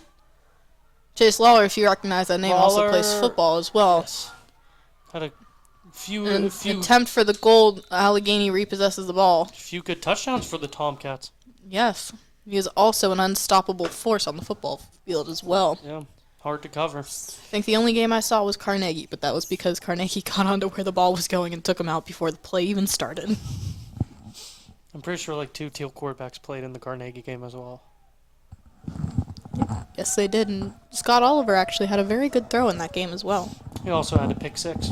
Speaker 2: Chase Lawler, if you recognize that name, also plays football as well.
Speaker 1: Yes. Had a few
Speaker 2: attempt for the goal. Allegheny repossesses the ball.
Speaker 1: Few good touchdowns for the Tomcats.
Speaker 2: Yes, he is also an unstoppable force on the football field as well.
Speaker 1: Yeah, hard to cover.
Speaker 2: I think the only game I saw was Carnegie, but that was because Carnegie got onto where the ball was going and took him out before the play even started.
Speaker 1: I'm pretty sure like 2 Thiel quarterbacks played in the Carnegie game as well.
Speaker 2: Yes, they did, and Scott Oliver actually had a very good throw in that game as well.
Speaker 1: He also had a pick 6.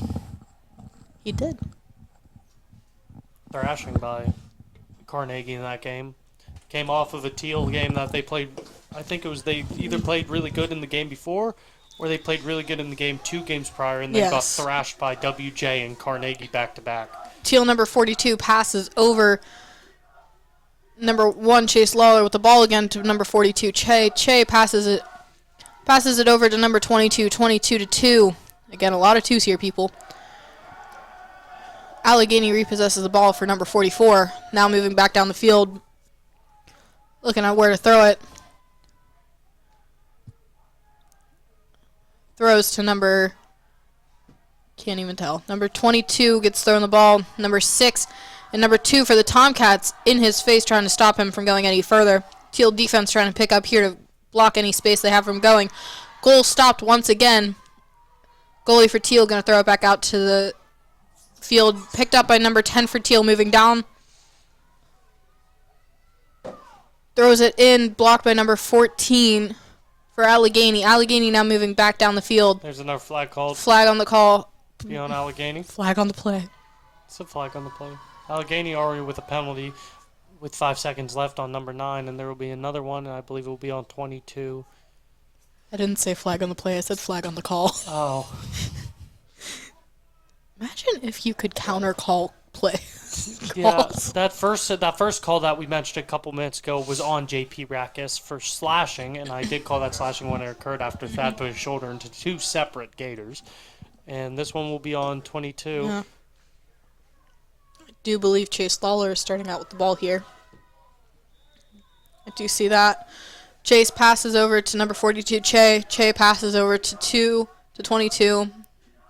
Speaker 2: He did.
Speaker 1: Thrashing by Carnegie in that game. Came off of a Thiel game that they played. I think it was they either played really good in the game before, or they played really good in the game 2 games prior, and then got thrashed by WJ and Carnegie back to back.
Speaker 2: Thiel number 42 passes over number 1 Chase Lawler with the ball again to number 42 Che. Che passes it over to number 22, 22-2. Again, a lot of 2s here, people. Allegheny repossesses the ball for number 44. Now moving back down the field, looking at where to throw it. Throws to number, can't even tell. Number 22 gets thrown the ball. Number 6 and number 2 for the Tomcats in his face, trying to stop him from going any further. Thiel defense trying to pick up here to block any space they have from going. Goal stopped once again. Goalie for Thiel going to throw it back out to the field. Picked up by number 10 for Thiel, moving down. Throws it in, blocked by number 14 for Allegheny. Allegheny now moving back down the field.
Speaker 1: There's another flag called.
Speaker 2: Flag on the call.
Speaker 1: Be on Allegheny.
Speaker 2: Flag on the play.
Speaker 1: It's a flag on the play. Allegheny already with a penalty with 5 seconds left on number 9, and there will be another one, and I believe it will be on 22.
Speaker 2: I didn't say flag on the play, I said flag on the call.
Speaker 1: Oh.
Speaker 2: Imagine if you could counter call play.
Speaker 1: Yeah, that first call that we mentioned a couple minutes ago was on JP Rackus for slashing, and I did call that slashing when it occurred after Thad put his shoulder into 2 separate Gators. And this one will be on 22.
Speaker 2: Yeah. I do believe Chase Lawler is starting out with the ball here. I do see that. Chase passes over to number 42, Che. Che passes over to 22.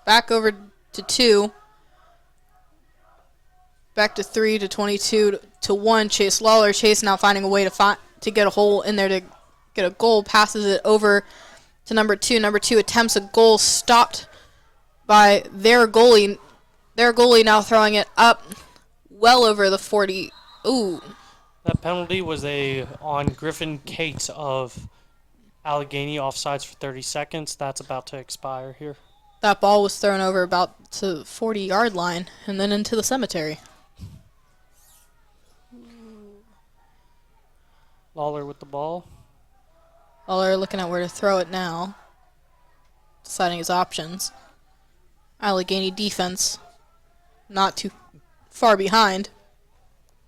Speaker 2: Back over to 2. Back to 3 to 22 to 1. Chase Lawler. Chase now finding a way to get a hole in there to get a goal. Passes it over to number 2. Number 2 attempts a goal, stopped by their goalie. Their goalie now throwing it up well over the 40. Ooh.
Speaker 1: That penalty was on Griffin Cates of Allegheny, offsides for 30 seconds. That's about to expire here.
Speaker 2: That ball was thrown over about to the 40-yard line and then into the cemetery.
Speaker 1: Lawler with the ball.
Speaker 2: Lawler looking at where to throw it now. Deciding his options. Allegheny defense not too far behind.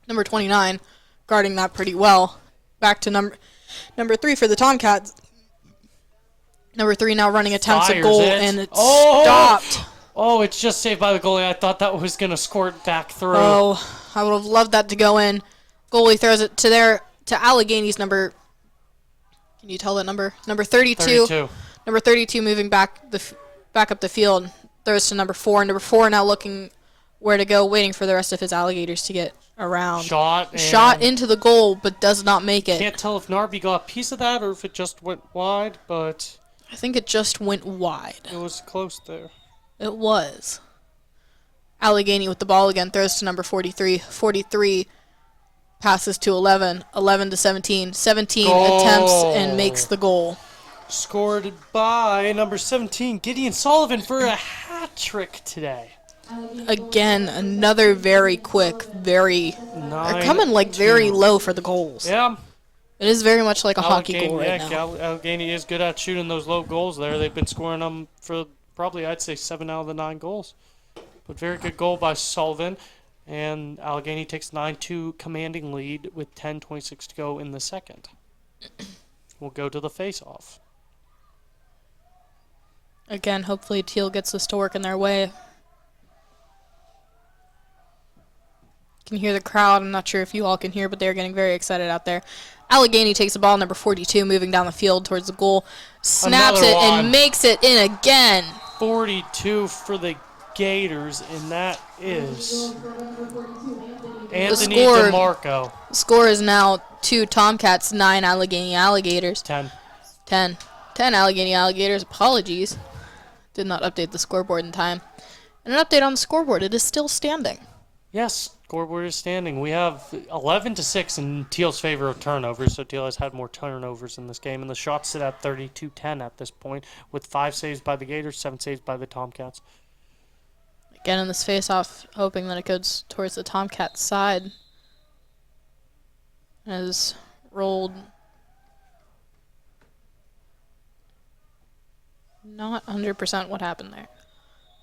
Speaker 2: Number 29 guarding that pretty well. Back to number 3 for the Tomcats. Number 3 now running attempts at goal, and it's stopped.
Speaker 1: Oh, it's just saved by the goalie. I thought that was going to squirt back through.
Speaker 2: Oh, I would have loved that to go in. Goalie throws it to Allegheny's number. Can you tell that number? Number 32.
Speaker 1: 32.
Speaker 2: Number 32 moving back up the field. Throws to number 4. Number 4 now looking where to go, waiting for the rest of his alligators to get around. Shot into the goal, but does not make it.
Speaker 1: Can't tell if Narby got a piece of that or if it just went wide, but
Speaker 2: I think it just went wide.
Speaker 1: It was close there.
Speaker 2: It was. Allegheny with the ball again, throws to number 43. 43 passes to 11. 11 to 17. 17 attempts and makes the goal.
Speaker 1: Scored by number 17, Gideon Sullivan, for a hat trick today.
Speaker 2: Again, another very quick, they're coming like very low for the goals.
Speaker 1: Yeah.
Speaker 2: It is very much like a hockey goal right now.
Speaker 1: Allegheny is good at shooting those low goals there. They've been scoring them for probably, I'd say, 7 out of the 9 goals. But very good goal by Sullivan. And Allegheny takes 9-2 commanding lead with 10:26 to go in the second. We'll go to the face-off.
Speaker 2: Again, hopefully Thiel gets this to work in their way. can hear the crowd. I'm not sure if you all can hear, but they're getting very excited out there. Allegheny takes the ball, number 42, moving down the field towards the goal. Snaps
Speaker 1: Another
Speaker 2: it
Speaker 1: one.
Speaker 2: and makes it in again.
Speaker 1: 42 for the Gators, and that is Anthony DeMarco.
Speaker 2: The score is now 2 Tomcats, 9 Allegheny Alligators.
Speaker 1: 10.
Speaker 2: 10 Allegheny Alligators. Apologies. Did not update the scoreboard in time. And an update on the scoreboard. It is still standing.
Speaker 1: Yes, scoreboard is standing. We have 11-6 in Thiel's favor of turnovers, so Thiel has had more turnovers in this game, and the shots sit at 32-10 at this point, with 5 saves by the Gators, 7 saves by the Tomcats.
Speaker 2: Again in this face-off, hoping that it goes towards the Tomcats side. Has rolled not 100% what happened there.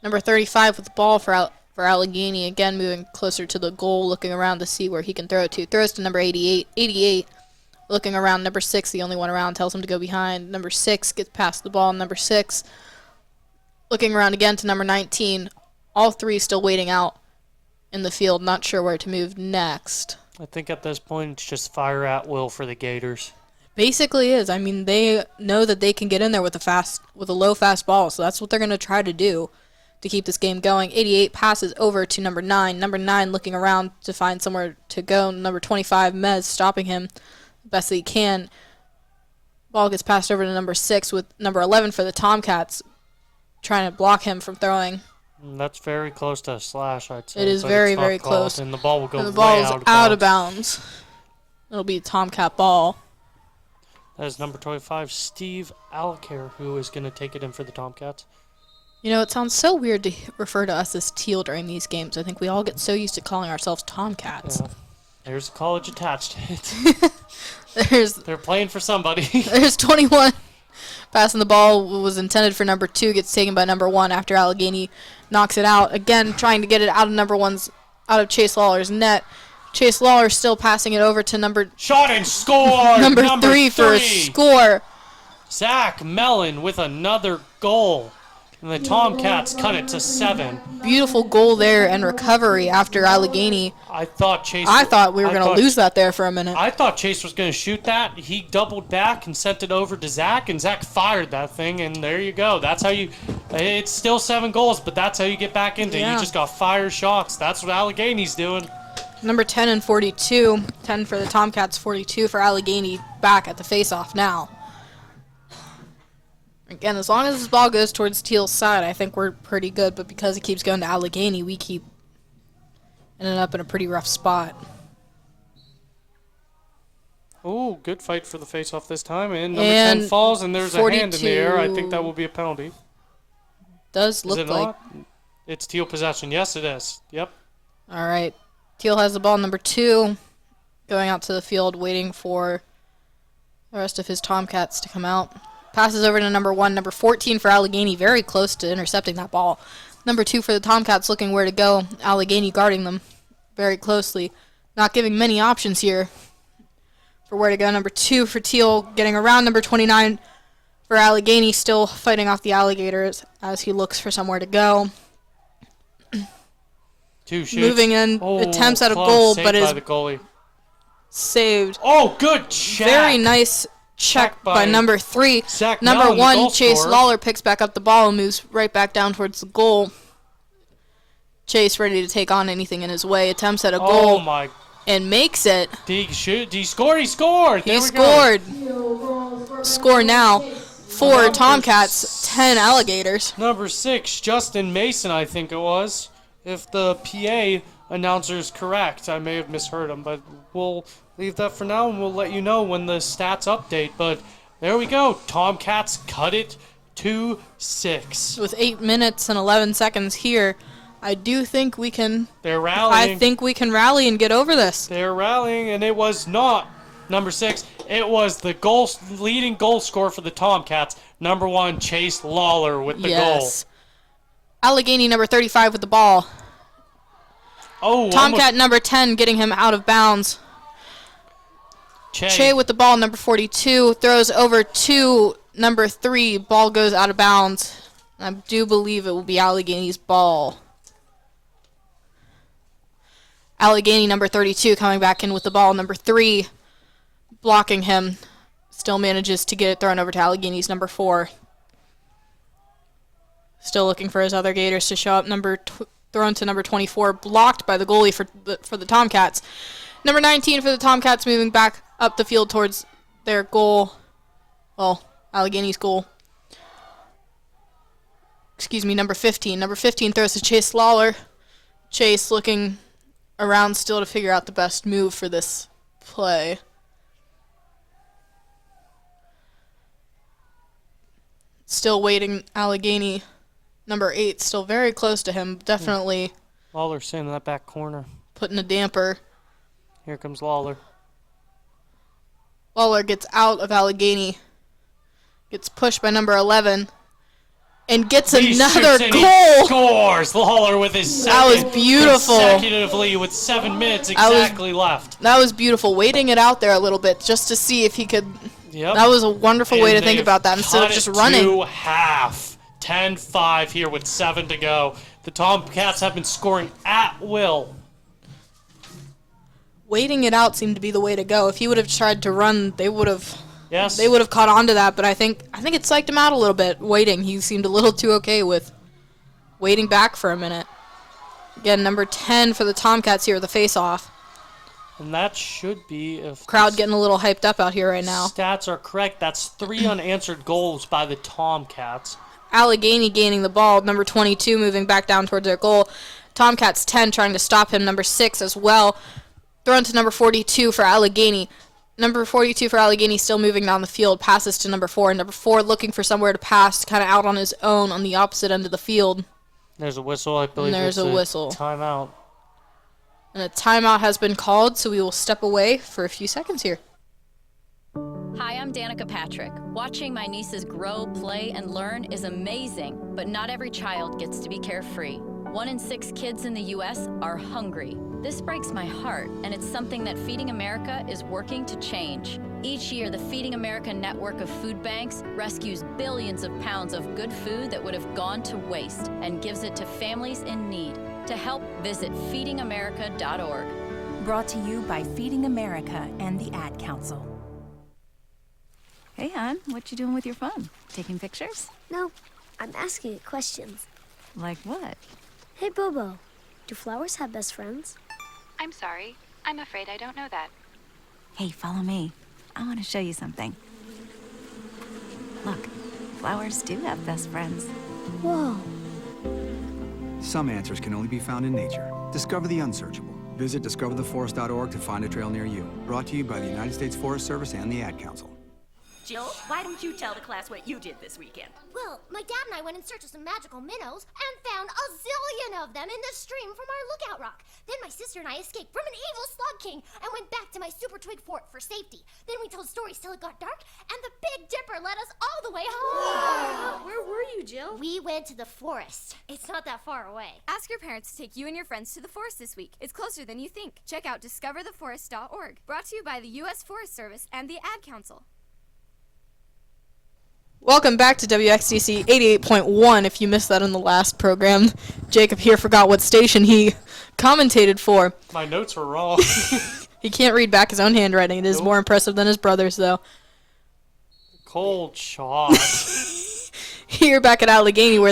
Speaker 2: Number 35 with the ball for Allegheny, again moving closer to the goal, looking around to see where he can throw it to. Throws to number 88. 88 looking around. Number 6, the only one around, tells him to go behind. Number 6 gets past the ball. Number 6 looking around again to number 19. All three still waiting out in the field, not sure where to move next.
Speaker 1: I think at this point it's just fire at will for the Gators.
Speaker 2: Basically is. I mean, they know that they can get in there with a low fast ball, so that's what they're going to try to do to keep this game going. 88 passes over to number 9. Number 9 looking around to find somewhere to go. Number 25, Mez, stopping him the best that he can. Ball gets passed over to number 6 with number 11 for the Tomcats, trying to block him from throwing.
Speaker 1: That's very close to a slash, I'd say.
Speaker 2: It is very, very close.
Speaker 1: And the ball will go
Speaker 2: and the ball is
Speaker 1: out
Speaker 2: of bounds. It'll be a Tomcat ball.
Speaker 1: That is number 25, Steve Alcare, who is going to take it in for the Tomcats.
Speaker 2: You know, it sounds so weird to refer to us as Thiel during these games. I think we all get so used to calling ourselves Tomcats.
Speaker 1: Yeah. There's a college attached to it. They're playing for somebody.
Speaker 2: There's 21. Passing the ball was intended for number 2, gets taken by number 1 after Allegheny knocks it out. Again, trying to get it out of Chase Lawler's net. Chase Lawler still passing it over to number...
Speaker 1: Shot and score!
Speaker 2: number 3 for a score.
Speaker 1: Zach Mellon with another goal. And the Tomcats cut it to 7.
Speaker 2: Beautiful goal there and recovery after Allegheny.
Speaker 1: I thought
Speaker 2: we were going to lose that there for a minute.
Speaker 1: I thought Chase was going to shoot that. He doubled back and sent it over to Zach, and Zach fired that thing, and there you go. That's how you... It's still 7 goals, but that's how you get back into it. You just got fire shots. That's what Allegheny's doing.
Speaker 2: Number 10 and 42. 10 for the Tomcats, 42 for Allegheny, back at the face-off now. Again, as long as this ball goes towards Thiel's side, I think we're pretty good. But because it keeps going to Allegheny, we keep ending up in a pretty rough spot.
Speaker 1: Oh, good fight for the face-off this time. And number 10 falls, and there's 42. A hand in the air. I think that will be a penalty.
Speaker 2: Does look like.
Speaker 1: Not? It's Thiel possession. Yes, it is. Yep.
Speaker 2: All right. Thiel has the ball, number 2, going out to the field, waiting for the rest of his Tomcats to come out. Passes over to number 1, number 14 for Allegheny, very close to intercepting that ball. Number 2 for the Tomcats, looking where to go. Allegheny guarding them very closely. Not giving many options here for where to go. Number 2 for Thiel, getting around number 29 for Allegheny, still fighting off the Alligators as he looks for somewhere to go.
Speaker 1: 2 shoots.
Speaker 2: Moving in, attempts at a goal, but is saved.
Speaker 1: Oh, good check.
Speaker 2: Very nice check by number 3.
Speaker 1: Zach
Speaker 2: number
Speaker 1: Mellon,
Speaker 2: 1, Chase Lawler, picks back up the ball and moves right back down towards the goal. Chase ready to take on anything in his way. Attempts at a goal and makes it.
Speaker 1: Did he score? He scored.
Speaker 2: He scored. Score now. 4 Tomcats, 10 Alligators.
Speaker 1: Number 6, Justin Mason, I think it was. If the PA announcer is correct. I may have misheard him, but we'll leave that for now, and we'll let you know when the stats update. But there we go. Tomcats cut it to 6.
Speaker 2: With 8 minutes and 11 seconds here, I do think we can...
Speaker 1: They're rallying.
Speaker 2: I think we can rally and get over this.
Speaker 1: They're rallying, and it was not number 6. It was the leading goal scorer for the Tomcats, number 1, Chase Lawler with the goal.
Speaker 2: Allegheny, number 35 with the ball.
Speaker 1: Oh,
Speaker 2: Tomcat number 10 getting him out of bounds. Che with the ball, number 42, throws over to number 3. Ball goes out of bounds. I do believe it will be Allegheny's ball. Allegheny, number 32, coming back in with the ball. Number 3 blocking him. Still manages to get it thrown over to Allegheny's number 4. Still looking for his other Gators to show up. Thrown to number 24, blocked by the goalie for the Tomcats. Number 19 for the Tomcats, moving back up the field towards their goal. Well, Allegheny's goal. Excuse me, number 15. Number 15 throws to Chase Lawler. Chase looking around still to figure out the best move for this play. Still waiting, Allegheny. Number 8, still very close to him. Definitely
Speaker 1: Lawler sitting in that back corner.
Speaker 2: putting a damper.
Speaker 1: Here comes Lawler.
Speaker 2: Lawler gets out of Allegheny. Gets pushed by number 11. And gets another goal.
Speaker 1: Scores! Lawler with his second.
Speaker 2: That was beautiful.
Speaker 1: Consecutively with 7 minutes exactly left.
Speaker 2: That was beautiful. Waiting it out there a little bit just to see if he could.
Speaker 1: Yep.
Speaker 2: That was a wonderful way to think
Speaker 1: they've
Speaker 2: about that instead of
Speaker 1: cut
Speaker 2: just
Speaker 1: it
Speaker 2: running.
Speaker 1: to half. 10-5 here with 7 to go. The Tomcats have been scoring at will.
Speaker 2: Waiting it out seemed to be the way to go. If he would have tried to run, they would have
Speaker 1: Yes.
Speaker 2: caught on to that, but I think it psyched him out a little bit waiting. He seemed a little too okay with waiting back for a minute. Again, number 10 for the Tomcats here, the face-off.
Speaker 1: And that should be, if
Speaker 2: Crowd getting a little hyped up out here right now.
Speaker 1: stats are correct, that's 3 unanswered goals by the Tomcats.
Speaker 2: Allegheny gaining the ball. Number 22 moving back down towards their goal. Tomcats 10 trying to stop him. Number 6 as well. Thrown to number 42 for Allegheny. Number 42 for Allegheny still moving down the field. Passes to number 4. Number 4 looking for somewhere to pass, kind of out on his own on the opposite end of the field.
Speaker 1: There's a whistle, I believe.
Speaker 2: There's
Speaker 1: it's
Speaker 2: a whistle.
Speaker 1: Timeout.
Speaker 2: And a timeout has been called, so we will step away for a few seconds here.
Speaker 3: Hi, I'm Danica Patrick. Watching my nieces grow, play, and learn is amazing, but not every child gets to be carefree. 1 in 6 kids in the U.S. are hungry. This breaks my heart, and it's something that Feeding America is working to change. Each year, the Feeding America network of food banks rescues billions of pounds of good food that would have gone to waste and gives it to families in need. To help, visit feedingamerica.org.
Speaker 4: Brought to you by Feeding America and the Ad Council.
Speaker 6: Hey, hon, what you doing with your phone? Taking pictures?
Speaker 5: No, I'm asking it questions.
Speaker 6: Like what?
Speaker 5: Hey, Bobo, do flowers have best friends?
Speaker 6: I'm sorry. I'm afraid I don't know that.
Speaker 8: Hey, follow me. I want to show you something. Look, flowers do have best friends.
Speaker 5: Whoa.
Speaker 7: Some answers can only be found in nature. Discover the unsearchable. Visit discovertheforest.org to find a trail near you. Brought to you by the United States Forest Service and the Ad Council.
Speaker 8: Jill, why don't you tell the class what you did this weekend?
Speaker 5: Well, my dad and I went in search of some magical minnows and found a zillion of them in the stream from our lookout rock. Then my sister and I escaped from an evil slug king and went back to my super twig fort for safety. Then we told stories till it got dark, and the Big Dipper led us all the way home.
Speaker 9: Where were you, Jill?
Speaker 5: We went to the forest. It's not that far away.
Speaker 9: Ask your parents to take you and your friends to the forest this week. It's closer than you think. Check out discovertheforest.org. Brought to you by the U.S. Forest Service and the Ad Council.
Speaker 2: Welcome back to WXDC 88.1. If you missed that in the last program, Jacob here forgot what station he commentated for.
Speaker 1: My notes were wrong.
Speaker 2: He can't read back his own handwriting. It is more impressive than his brother's, though.
Speaker 1: Cold shot.
Speaker 2: Here back at Allegheny,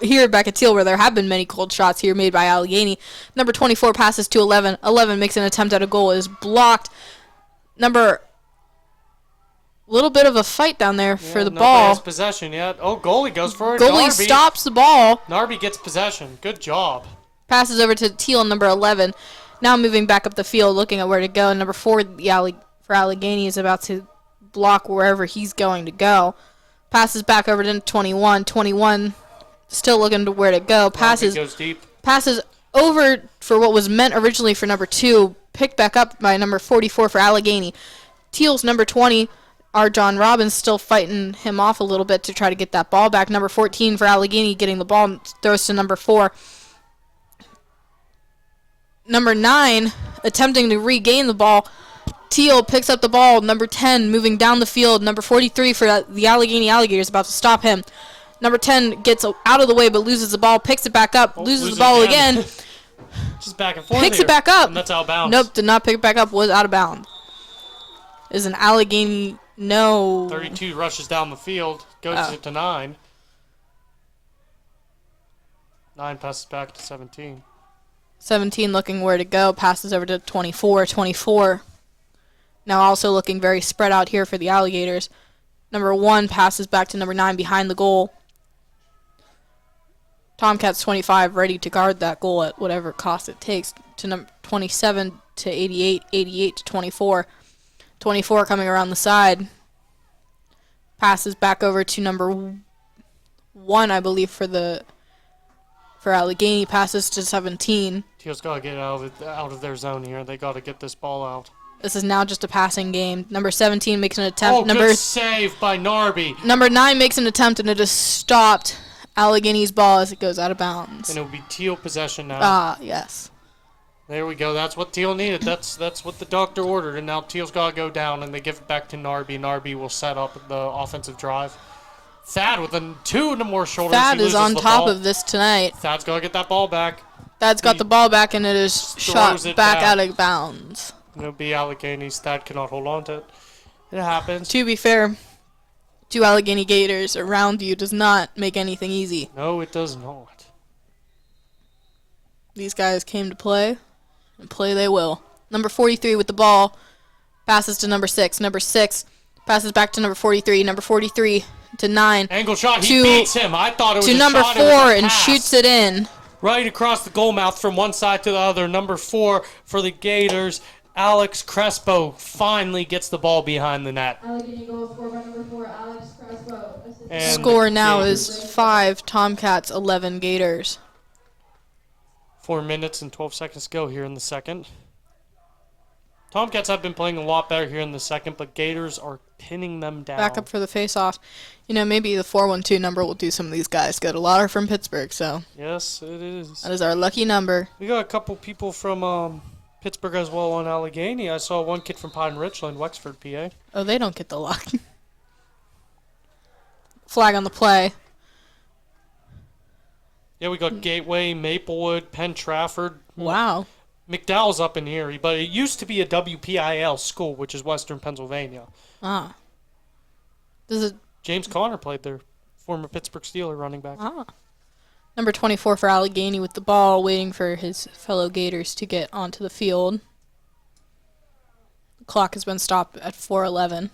Speaker 2: here back at Thiel, where there have been many cold shots here made by Allegheny. Number 24 passes to 11. 11 makes an attempt at a goal, is blocked. Little bit of a fight down there for the
Speaker 1: Nobody
Speaker 2: ball.
Speaker 1: has possession yet. Oh, goalie goes for it.
Speaker 2: Goalie
Speaker 1: Narby.
Speaker 2: stops the ball.
Speaker 1: Narby gets possession. Good job.
Speaker 2: Passes over to Thiel, number 11. Now moving back up the field, looking at where to go. Number 4 for Allegheny is about to block wherever he's going to go. Passes back over to 21. 21 still looking to where to go.
Speaker 1: Narby goes deep.
Speaker 2: Passes over for what was meant originally for number 2. Picked back up by number 44 for Allegheny. Thiel's number 20. Our John Robbins still fighting him off a little bit to try to get that ball back. Number 14 for Allegheny getting the ball, throws to number 4. Number 9 attempting to regain the ball. Thiel picks up the ball. Number 10 moving down the field. Number 43 for the Allegheny Alligators about to stop him. Number 10 gets out of the way but loses the ball, picks it back up, loses the ball again.
Speaker 1: Just back and forth.
Speaker 2: Picks
Speaker 1: here.
Speaker 2: it back up.
Speaker 1: And that's out of bounds.
Speaker 2: Nope, did not pick it back up. Was out of bounds. Is an Allegheny. No.
Speaker 1: 32 rushes down the field. Goes it to 9. 9 passes back to 17.
Speaker 2: 17 looking where to go. Passes over to 24. 24. Now also looking very spread out here for the Alligators. Number 1 passes back to number 9 behind the goal. Tomcats 25 ready to guard that goal at whatever cost it takes. To number 27 to 88. 88 to 24. 24 coming around the side. Passes back over to number 1, I believe, for Allegheny. Passes to 17.
Speaker 1: Teal's got to get out of their zone here. They got to get this ball out.
Speaker 2: This is now just a passing game. Number 17 makes an attempt.
Speaker 1: Oh, good save by Narby.
Speaker 2: Number 9 makes an attempt, and it is stopped. Allegheny's ball as it goes out of bounds.
Speaker 1: And it will be Teal possession now.
Speaker 2: Ah, yes.
Speaker 1: There we go. That's what Teal needed. That's what the doctor ordered. And now Teal's got to go down, and they give it back to Narby. Narby will set up the offensive drive. Thad with 2 more shoulders.
Speaker 2: Thad is on top of this tonight.
Speaker 1: Thad's got to get that ball back.
Speaker 2: Thad's got the ball back, and it is shot back out of bounds.
Speaker 1: It'll be Allegheny's. Thad cannot hold on to it. It happens.
Speaker 2: To be fair, 2 Allegheny Gators around you does not make anything easy.
Speaker 1: No, it does not.
Speaker 2: These guys came to play, and play they will. Number 43 with the ball passes to number 6. Number 6 passes back to number 43. Number 43 to 9.
Speaker 1: Angle shot. He beats him. I thought it was
Speaker 2: to
Speaker 1: a
Speaker 2: number
Speaker 1: shot.
Speaker 2: 4 and shoots it in.
Speaker 1: Right across the goal mouth from one side to the other. Number 4 for the Gators. Alex Crespo finally gets the ball behind the net.
Speaker 10: Allegheny goal scored by number 4, Alex Crespo.
Speaker 1: And
Speaker 2: score now is 5 Tomcats, 11 Gators.
Speaker 1: 4 minutes and 12 seconds to go here in the second. Tomcats have been playing a lot better here in the second, but Gators are pinning them down.
Speaker 2: Back up for the face-off. You know, maybe the 412 number will do some of these guys good. A lot are from Pittsburgh, so.
Speaker 1: Yes, it is.
Speaker 2: That is our lucky number.
Speaker 1: We got a couple people from Pittsburgh as well on Allegheny. I saw one kid from Pine Richland, Wexford, PA.
Speaker 2: Oh, they don't get the luck. Flag on the play.
Speaker 1: Yeah, we got Gateway, Maplewood, Penn Trafford.
Speaker 2: Wow.
Speaker 1: McDowell's up in here, but it used to be a WPIL school, which is Western Pennsylvania.
Speaker 2: Ah. Does it?
Speaker 1: James Conner played there, former Pittsburgh Steeler running back.
Speaker 2: Ah. Number 24 for Allegheny with the ball, waiting for his fellow Gators to get onto the field. The clock has been stopped at 4:11.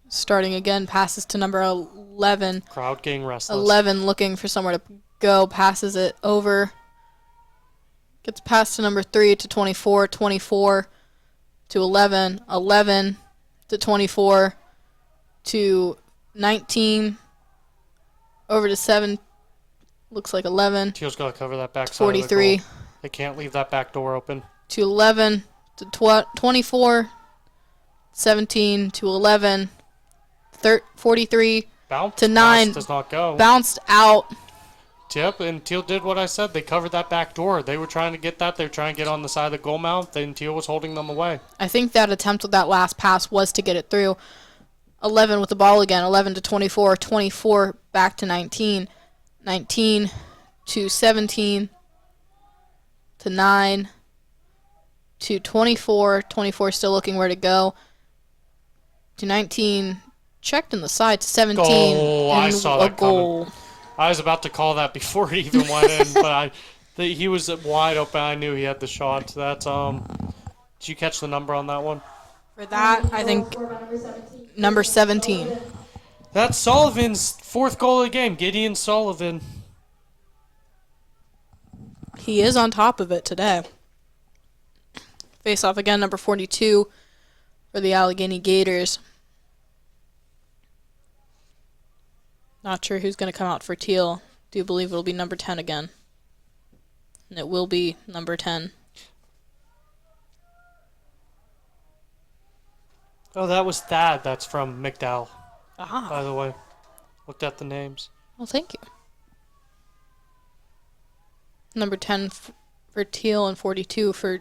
Speaker 2: Starting again, passes to number 11.
Speaker 1: Crowd getting restless.
Speaker 2: 11 looking for somewhere to go, passes it over. Gets passed to number 3 to 24, 24 to 11, 11 to 24 to 19, over to 7, looks like 11.
Speaker 1: Teal's got to cover that back side
Speaker 2: 43.
Speaker 1: of the goal. They can't leave that back door open.
Speaker 2: To 11 to 24, 17 to 11, 43
Speaker 1: Bounce
Speaker 2: to 9.
Speaker 1: Does not go.
Speaker 2: Bounced out.
Speaker 1: Yep, and Teal did what I said. They covered that back door. They were trying to get that. They were trying to get on the side of the goal mouth, and Teal was holding them away.
Speaker 2: I think that attempt with that last pass was to get it through. 11 with the ball again. 11 to 24. 24 back to 19. 19 to 17 to 9 to 24. 24 still looking where to go. To 19. Checked in the side to 17.
Speaker 1: Goal. I saw that
Speaker 2: goal.
Speaker 1: coming. I was about to call that before it even went in, but he was wide open. I knew he had the shot. That's did you catch the number on that one?
Speaker 2: For that, I think number 17.
Speaker 1: That's Sullivan's 4th goal of the game. Gideon Sullivan.
Speaker 2: He is on top of it today. Face off again, number 42 for the Allegheny Gators. Not sure who's going to come out for Teal. Do believe it'll be number 10 again. And it will be number 10.
Speaker 1: Oh, that was Thad. That's from McDowell.
Speaker 2: Aha.
Speaker 1: By the way. Looked at the names.
Speaker 2: Well, thank you. Number 10 for Teal and 42 for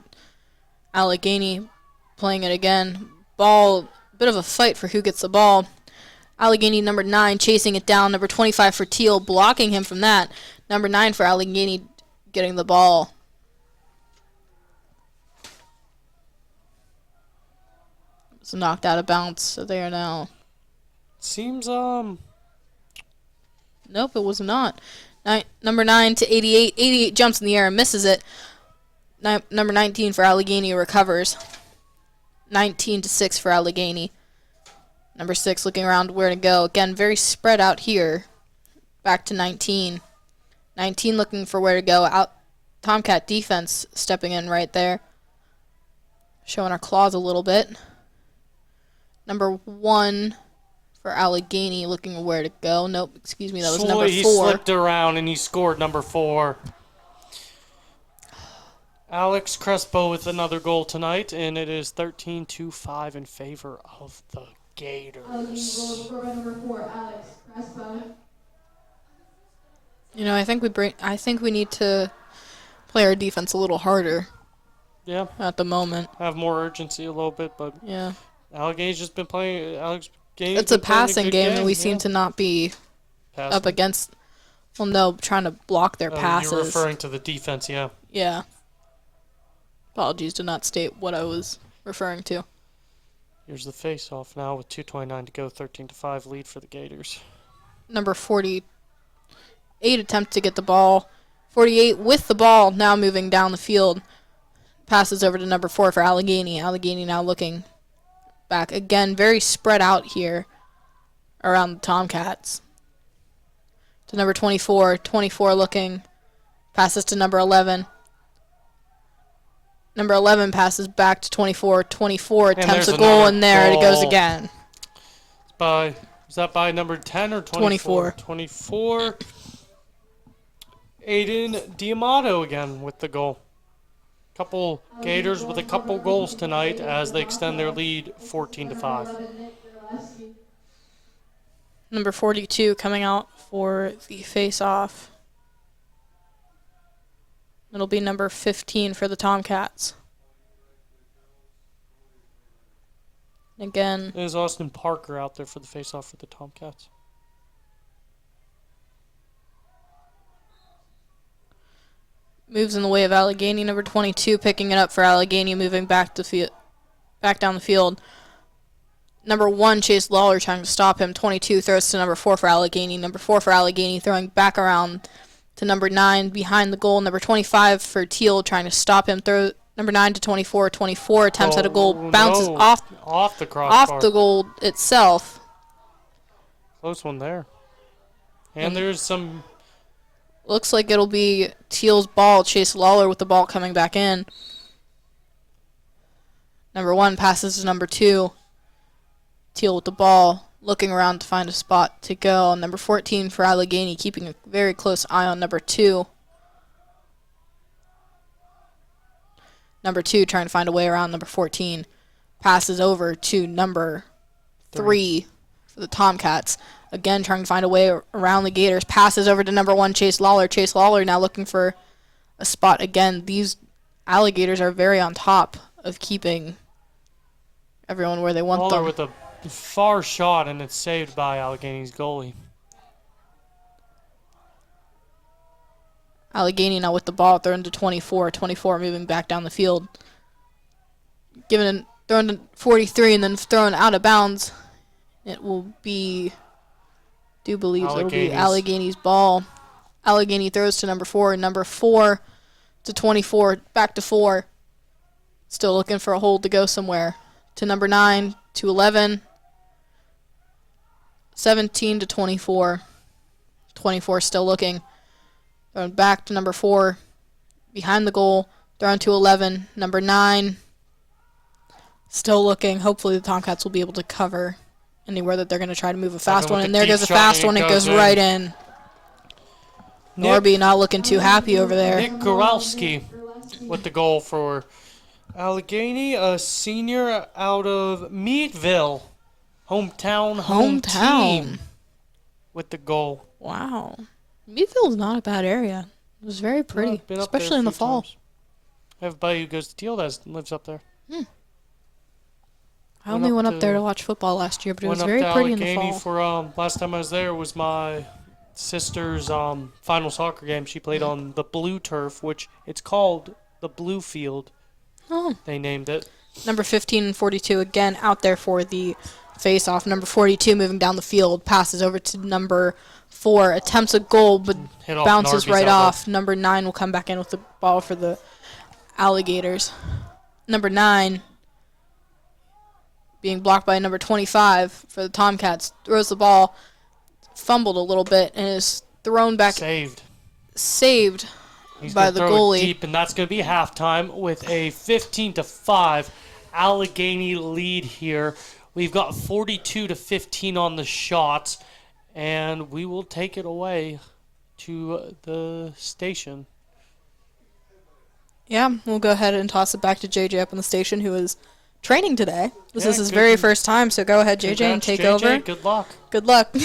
Speaker 2: Allegheny. Playing it again. Ball, bit of a fight for who gets the ball. Allegheny, number 9, chasing it down. Number 25 for Thiel, blocking him from that. Number 9 for Allegheny, getting the ball. It's knocked out of bounds, so they are now.
Speaker 1: Seems,
Speaker 2: Nope, it was not. Number 9 to 88. 88 jumps in the air and misses it. Number 19 for Allegheny recovers. 19 to 6 for Allegheny. Number 6 looking around where to go. Again, very spread out here. Back to 19. 19 looking for where to go. Out. Tomcat defense stepping in right there. Showing our claws a little bit. Number 1 for Allegheny looking where to go. Nope, excuse me, that was number 4.
Speaker 1: He slipped around and he scored number 4. Alex Crespo with another goal tonight, and it is 13-5 in favor of the Gators.
Speaker 10: Allegheny goal scored by number 4, Alex Crespo.
Speaker 2: You know, I think we need to play our defense a little harder.
Speaker 1: Yeah.
Speaker 2: At the moment.
Speaker 1: Have more urgency a little bit, but
Speaker 2: yeah.
Speaker 1: Allegheny's just been playing.
Speaker 2: It's a passing game, and we seem to not be up against. Well, no, trying to block their passes.
Speaker 1: You're referring to the defense, yeah.
Speaker 2: Yeah. Apologies, did not state what I was referring to.
Speaker 1: Here's the face-off now with 2:29 to go. 13-5 lead for the Gators.
Speaker 2: Number 48 attempt to get the ball. 48 with the ball, now moving down the field. Passes over to number 4 for Allegheny. Allegheny now looking back. Again, very spread out here around the Tomcats. To number 24. 24 looking. Passes to number 11. Number 11 passes back to 24. 24 attempts a goal, and there it goes again.
Speaker 1: Is that by number 10 or 24? 24. Aiden Diamato again with the goal. Couple Gators with a couple goals tonight as they extend their lead 14-5.
Speaker 2: Number 42 coming out for the face-off. It'll be number 15 for the Tomcats. Again,
Speaker 1: there's Austin Parker out there for the face-off for the Tomcats.
Speaker 2: Moves in the way of Allegheny. Number 22 picking it up for Allegheny, moving back down the field. Number 1, Chase Lawler, trying to stop him. 22 throws to number 4 for Allegheny. Number 4 for Allegheny, throwing back around to number 9 behind the goal. Number 25 for Thiel, trying to stop him. Throw number 9 to 24. 24 attempts at a goal, bounces off
Speaker 1: the crossbar.
Speaker 2: Off the goal itself.
Speaker 1: Close one there. And there's some.
Speaker 2: Looks like it'll be Thiel's ball. Chase Lawler with the ball coming back in. Number 1 passes to number 2. Thiel with the ball, looking around to find a spot to go. Number 14 for Allegheny, keeping a very close eye on number 2. Number 2 trying to find a way around number 14. Passes over to number 3 for the Tomcats. Again, trying to find a way around the Gators. Passes over to number 1, Chase Lawler. Chase Lawler now looking for a spot. Again, these Alligators are very on top of keeping everyone where they want
Speaker 1: Lawler
Speaker 2: them.
Speaker 1: With a far shot, and it's saved by Allegheny's goalie.
Speaker 2: Allegheny now with the ball, thrown to 24. 24 moving back down the field. Thrown to 43 and then thrown out of bounds. It will be, it'll be Allegheny's ball. Allegheny throws to number 4. Number 4 to 24. Back to 4. Still looking for a hold to go somewhere. To number 9 to 11. 17 to 24. 24 still looking. Thrown back to number 4. Behind the goal. Thrown to 11. Number 9. Still looking. Hopefully the Tomcats will be able to cover anywhere that they're going to try to move a fast one. And there goes a fast one. It goes right in. Norby not looking too happy over there.
Speaker 1: Nick Goralski with the goal for Allegheny, a senior out of Meadville. Hometown team with the goal.
Speaker 2: Wow. Meadville's not a bad area. It was very pretty, especially in the fall.
Speaker 1: I have a buddy who goes to Thiel that lives up there.
Speaker 2: I I only went up there to watch football last year, but it was very pretty in the
Speaker 1: Allegheny
Speaker 2: fall.
Speaker 1: for last time I was there was my sister's final soccer game. She played on the blue turf, which it's called the blue field.
Speaker 2: Oh.
Speaker 1: They named it.
Speaker 2: Number 15 and 42 again out there for the face-off. Number 42 moving down the field, passes over to number 4, attempts a goal but bounces right off. Number 9 will come back in with the ball for the Alligators. Number 9 being blocked by number 25 for the Tomcats. Throws the ball, fumbled a little bit, and is thrown back. Saved
Speaker 1: He's
Speaker 2: by the
Speaker 1: throw
Speaker 2: goalie.
Speaker 1: It deep, and that's going to be halftime with a 15-5 Allegheny lead here. We've got 42-15 on the shots, and we will take it away to the station.
Speaker 2: Yeah, we'll go ahead and toss it back to JJ up on the station, who is training today. This is his very first time, so go ahead, JJ, and take over.
Speaker 1: Good luck.
Speaker 2: Good luck.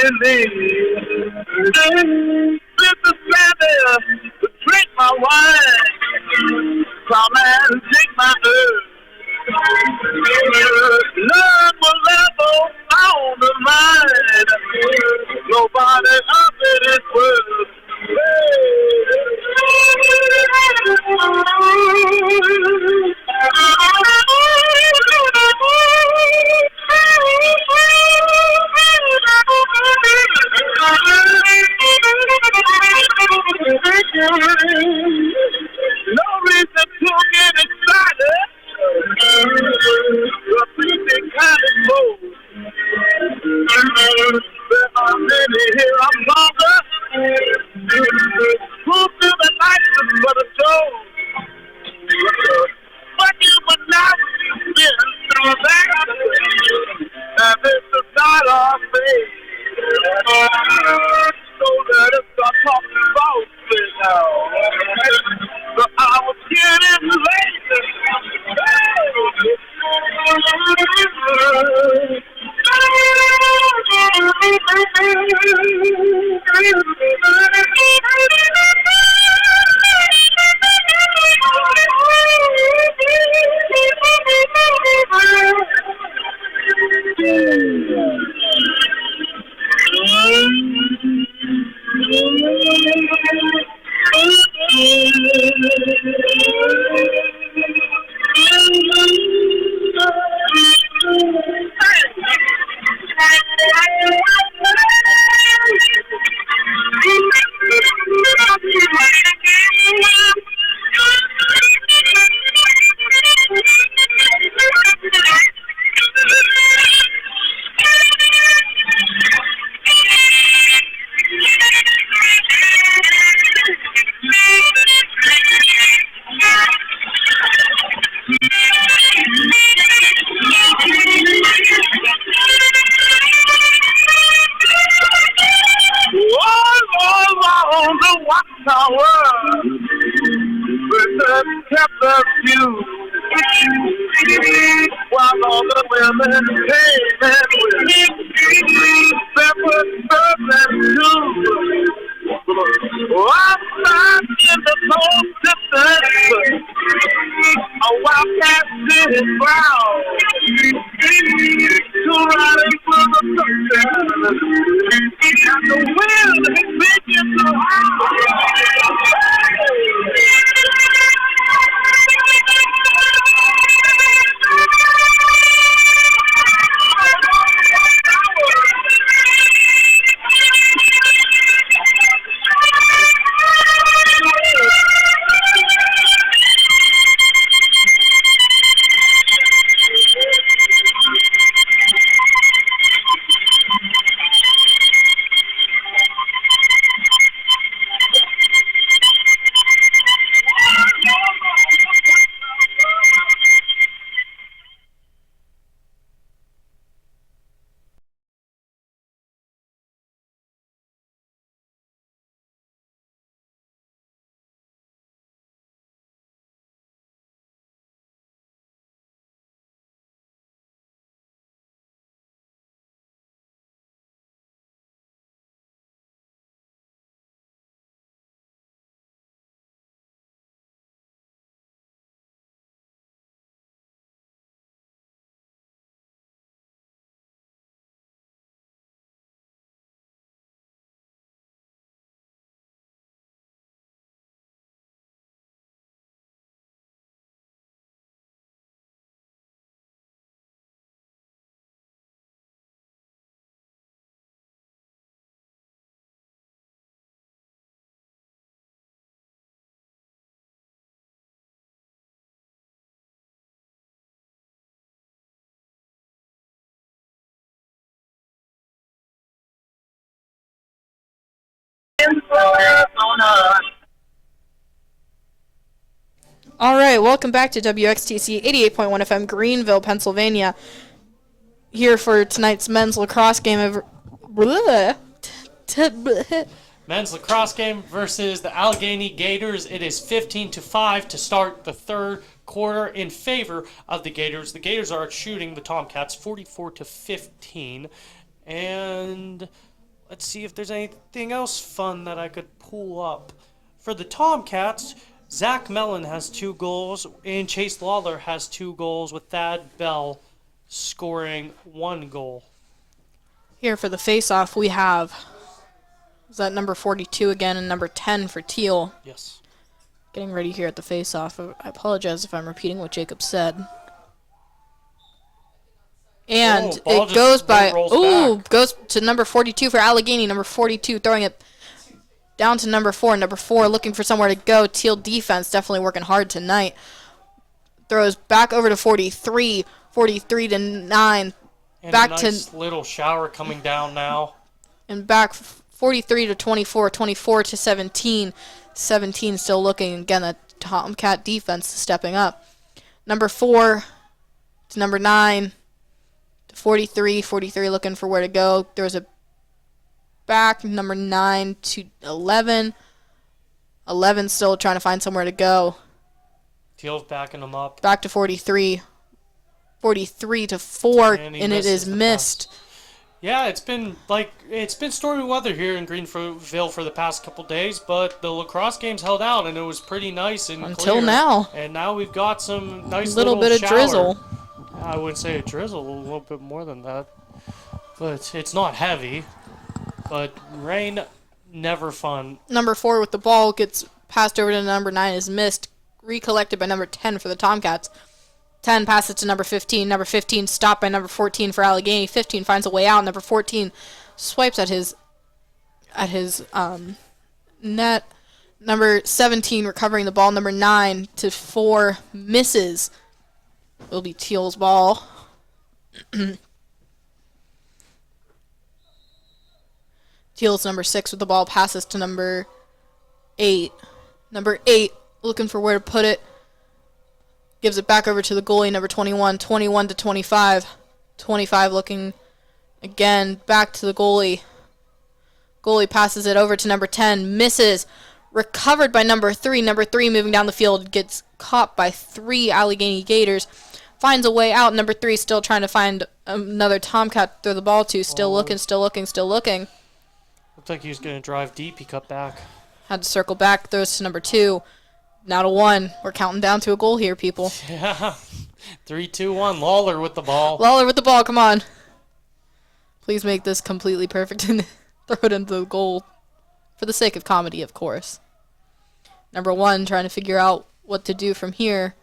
Speaker 11: believe. Mr. Sanders, drink my wine. Come and take my earth. None will ever on the mind. Nobody up in this world. No reason to get excited. The people kind of cold. There are many here among us who feel the license for the show. But you would not been through that. And this is not our fate. So let us start talking falsely now. So I was getting late. Kept us few while all the women came and went. Separate birds and two. Outside in the cold distance, a wildcat did his brow. To riding for the sunshine, and the wind began to howl.
Speaker 2: All right, welcome back to WXTC 88.1 FM, Greenville, Pennsylvania. Here for tonight's men's lacrosse game of
Speaker 1: Men's lacrosse game versus the Allegheny Gators. It is 15-5 to start the third quarter in favor of the Gators. The Gators are shooting the Tomcats 44-15, and Let's see if there's anything else fun that I could pull up. For the Tomcats, Zach Mellon has 2 goals, and Chase Lawler has 2 goals, with Thad Bell scoring 1 goal.
Speaker 2: Here for the face-off, we have, is that number 42 again, and number 10 for Thiel.
Speaker 1: Yes.
Speaker 2: Getting ready here at the face-off. I apologize if I'm repeating what Jacob said. And it goes by, goes to number 42 for Allegheny. Number 42 throwing it down to number 4. Number 4 looking for somewhere to go. Thiel defense definitely working hard tonight. Throws back over to 43. 43 to 9.
Speaker 1: And
Speaker 2: back
Speaker 1: a nice little shower coming down now.
Speaker 2: And back 43 to 24. 24 to 17. 17 still looking. Again, the Tomcat defense stepping up. Number 4 to number 9. 43 looking for where to go. There's a back, number 9 to 11. 11 still trying to find somewhere to go.
Speaker 1: Thiel's backing him up.
Speaker 2: Back to 43. 43 to 4, and it is missed.
Speaker 1: Yeah, it's been stormy weather here in Greenville for the past couple days, but the lacrosse games held out, and it was pretty nice and
Speaker 2: until
Speaker 1: clear.
Speaker 2: Now.
Speaker 1: And now we've got some nice
Speaker 2: little bit
Speaker 1: shower.
Speaker 2: Of drizzle.
Speaker 1: I wouldn't say a drizzle, a little bit more than that. But it's not heavy. But rain, never fun.
Speaker 2: Number 4 with the ball gets passed over to number 9, is missed. Recollected by number 10 for the Tomcats. 10 passes to number 15. Number 15 stopped by number 14 for Allegheny. 15 finds a way out. Number 14 swipes at his net. Number 17 recovering the ball. Number 9 to 4 misses. Will be Thiel's ball. Thiel's number 6 with the ball, passes to number 8. Number 8 looking for where to put it. Gives it back over to the goalie, number 21. 21 to 25. 25 looking again back to the goalie. Goalie passes it over to number 10. Misses. Recovered by number 3. Number 3 moving down the field. Gets caught by 3 Allegheny Gators. Finds a way out. Number 3 still trying to find another Tomcat to throw the ball to. Still looking.
Speaker 1: Looked like he was going to drive deep. He cut back.
Speaker 2: Had to circle back. Throws to number 2. Now to 1. We're counting down to a goal here, people.
Speaker 1: Yeah. 3, 2, 1. Lawler with the ball.
Speaker 2: Lawler with the ball. Come on. Please make this completely perfect and throw it into the goal. For the sake of comedy, of course. Number 1 trying to figure out what to do from here.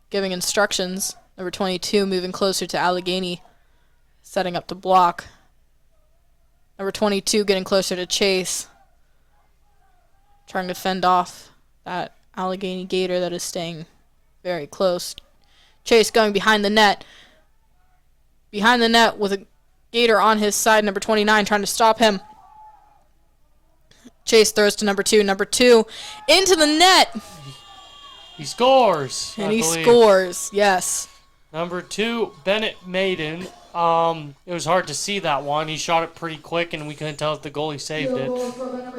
Speaker 2: Giving instructions. Number 22 moving closer to Allegheny. Setting up to block. Number 22 getting closer to Chase. Trying to fend off that Allegheny Gator that is staying very close. Chase going behind the net. Behind the net with a Gator on his side. Number 29 trying to stop him. Chase throws to number 2. Number 2 into the net.
Speaker 1: He scores.
Speaker 2: And he scores, yes.
Speaker 1: Number 2, Bennett Maiden. It was hard to see that one. He shot it pretty quick, and we couldn't tell if the goalie saved it.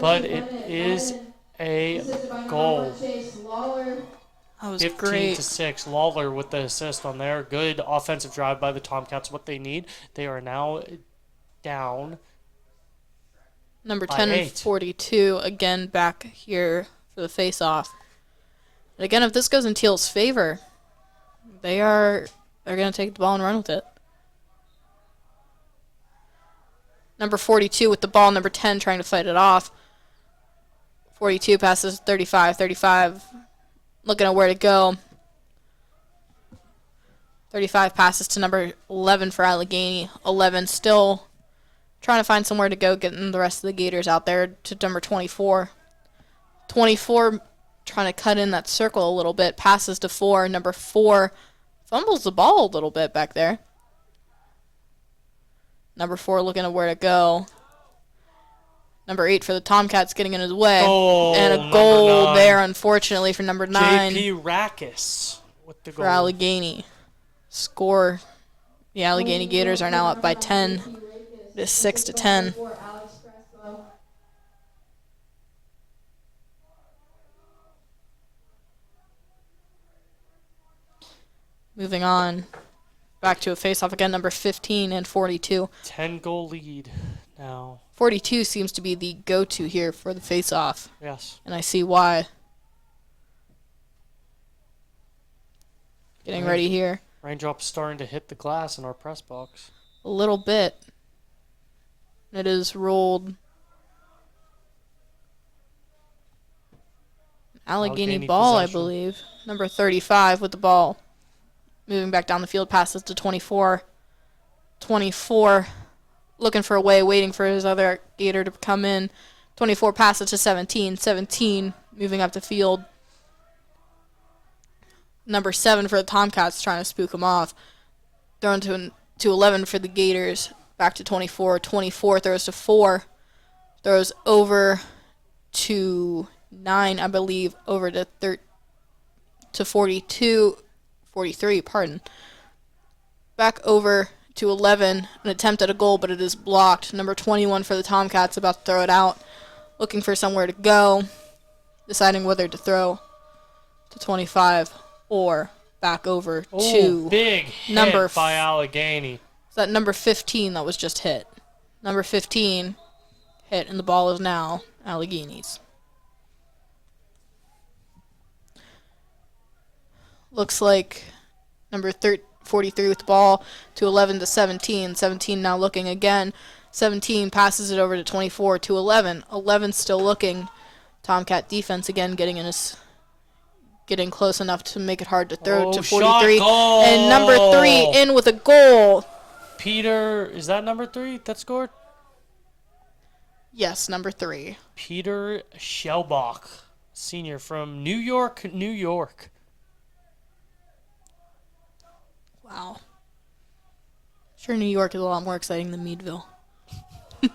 Speaker 1: But it is a goal.
Speaker 2: That was
Speaker 1: 15
Speaker 2: great.
Speaker 1: to 6. Lawler with the assist on there. Good offensive drive by the Tomcats. What they need. They are now down.
Speaker 2: Number 10 and 42 again back here for the face-off. And again, if this goes in Thiel's favor, they're going to take the ball and run with it. Number 42 with the ball. Number 10 trying to fight it off. 42 passes 35. 35 looking at where to go. 35 passes to number 11 for Allegheny. 11 still trying to find somewhere to go, getting the rest of the Gators out there to number 24. 24 trying to cut in that circle a little bit. Passes to 4. Number 4 fumbles the ball a little bit back there. Number 4 looking at where to go. Number 8 for the Tomcats getting in his way. And a goal there, unfortunately, for number 9.
Speaker 1: J.P. Rackus with the goal.
Speaker 2: For Allegheny. Score. The Allegheny Gators are now up by 10. It is 6 to 10. Moving on. Back to a face-off again, number 15 and 42.
Speaker 1: 10-goal lead. now.
Speaker 2: 42 seems to be the go-to here for the face-off.
Speaker 1: Yes.
Speaker 2: And I see why. Getting ready here.
Speaker 1: Raindrops starting to hit the glass in our press box.
Speaker 2: A little bit. It is rolled. Allegheny ball,
Speaker 1: possession.
Speaker 2: I believe. Number 35 with the ball. Moving back down the field, passes to 24. 24 looking for a way, waiting for his other Gator to come in. 24 passes to 17. 17 moving up the field. Number 7 for the Tomcats trying to spook him off. Thrown to 11 for the Gators. Back to 24. 24 throws to 4. Throws over to 9, I believe, over to 42. 43, pardon. Back over to 11, an attempt at a goal, but it is blocked. Number 21 for the Tomcats, about to throw it out. Looking for somewhere to go. Deciding whether to throw to 25 or back over to
Speaker 1: big hit
Speaker 2: number
Speaker 1: by Allegheny.
Speaker 2: Is that number 15 that was just hit? Number 15 hit, and the ball is now Allegheny's. Looks like number 43 with the ball to 11 to 17. 17 now looking again. 17 passes it over to 24 to 11. 11 still looking. Tomcat defense again getting close enough to make it hard to throw to 43. And number 3 in with a goal.
Speaker 1: Peter, is that number 3 that scored?
Speaker 2: Yes, number 3.
Speaker 1: Peter Shellbach, senior from New York, New York.
Speaker 2: Wow. Sure, New York is a lot more exciting than Meadville.
Speaker 1: It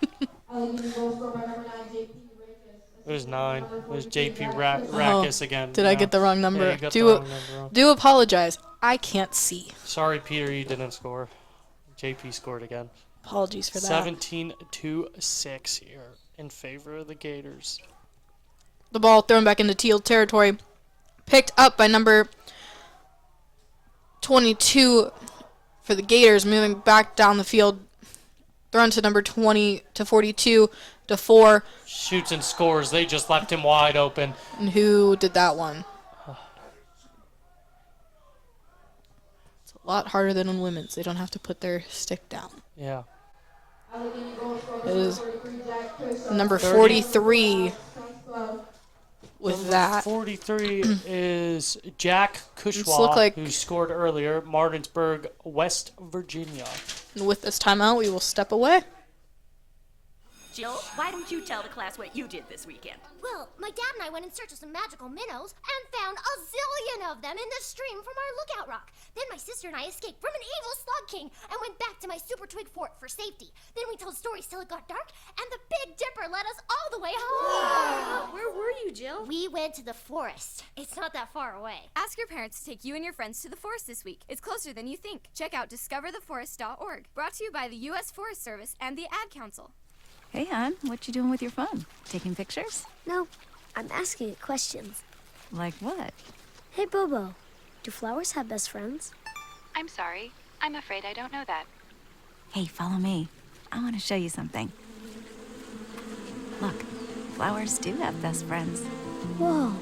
Speaker 1: was 9. It was JP Rackus again.
Speaker 2: Did I get the wrong number?
Speaker 1: Yeah, you got the wrong number wrong.
Speaker 2: Do apologize. I can't see.
Speaker 1: Sorry, Peter, you didn't score. JP scored again.
Speaker 2: Apologies for that.
Speaker 1: 17-6 here in favor of the Gators.
Speaker 2: The ball thrown back into Thiel territory. Picked up by number 22 for the Gators, moving back down the field. Thrown to number 20 to 42 to 4.
Speaker 1: Shoots and scores. They just left him wide open.
Speaker 2: And who did that one? It's a lot harder than in women's. They don't have to put their stick down.
Speaker 1: Yeah.
Speaker 2: It is number 43 with that.
Speaker 1: 43 is Jack Kushwa, who scored earlier, Martinsburg, West Virginia.
Speaker 2: And with this timeout, we will step away.
Speaker 8: Jill, why don't you tell the class what you did this weekend?
Speaker 5: Well, my dad and I went in search of some magical minnows and found a zillion of them in the stream from our lookout rock. Then my sister and I escaped from an evil slug king and went back to my super twig fort for safety. Then we told stories till it got dark, and the Big Dipper led us all the way home.
Speaker 9: Where were you, Jill?
Speaker 5: We went to the forest. It's not that far away.
Speaker 9: Ask your parents to take you and your friends to the forest this week. It's closer than you think. Check out discovertheforest.org. Brought to you by the U.S. Forest Service and the Ad Council.
Speaker 6: Hey, hon, what you doing with your phone? Taking pictures?
Speaker 5: No, I'm asking it questions.
Speaker 6: Like what?
Speaker 5: Hey, Bobo, do flowers have best friends?
Speaker 6: I'm sorry. I'm afraid I don't know that. Hey, follow me. I want to show you something. Look, flowers do have best friends.
Speaker 5: Whoa.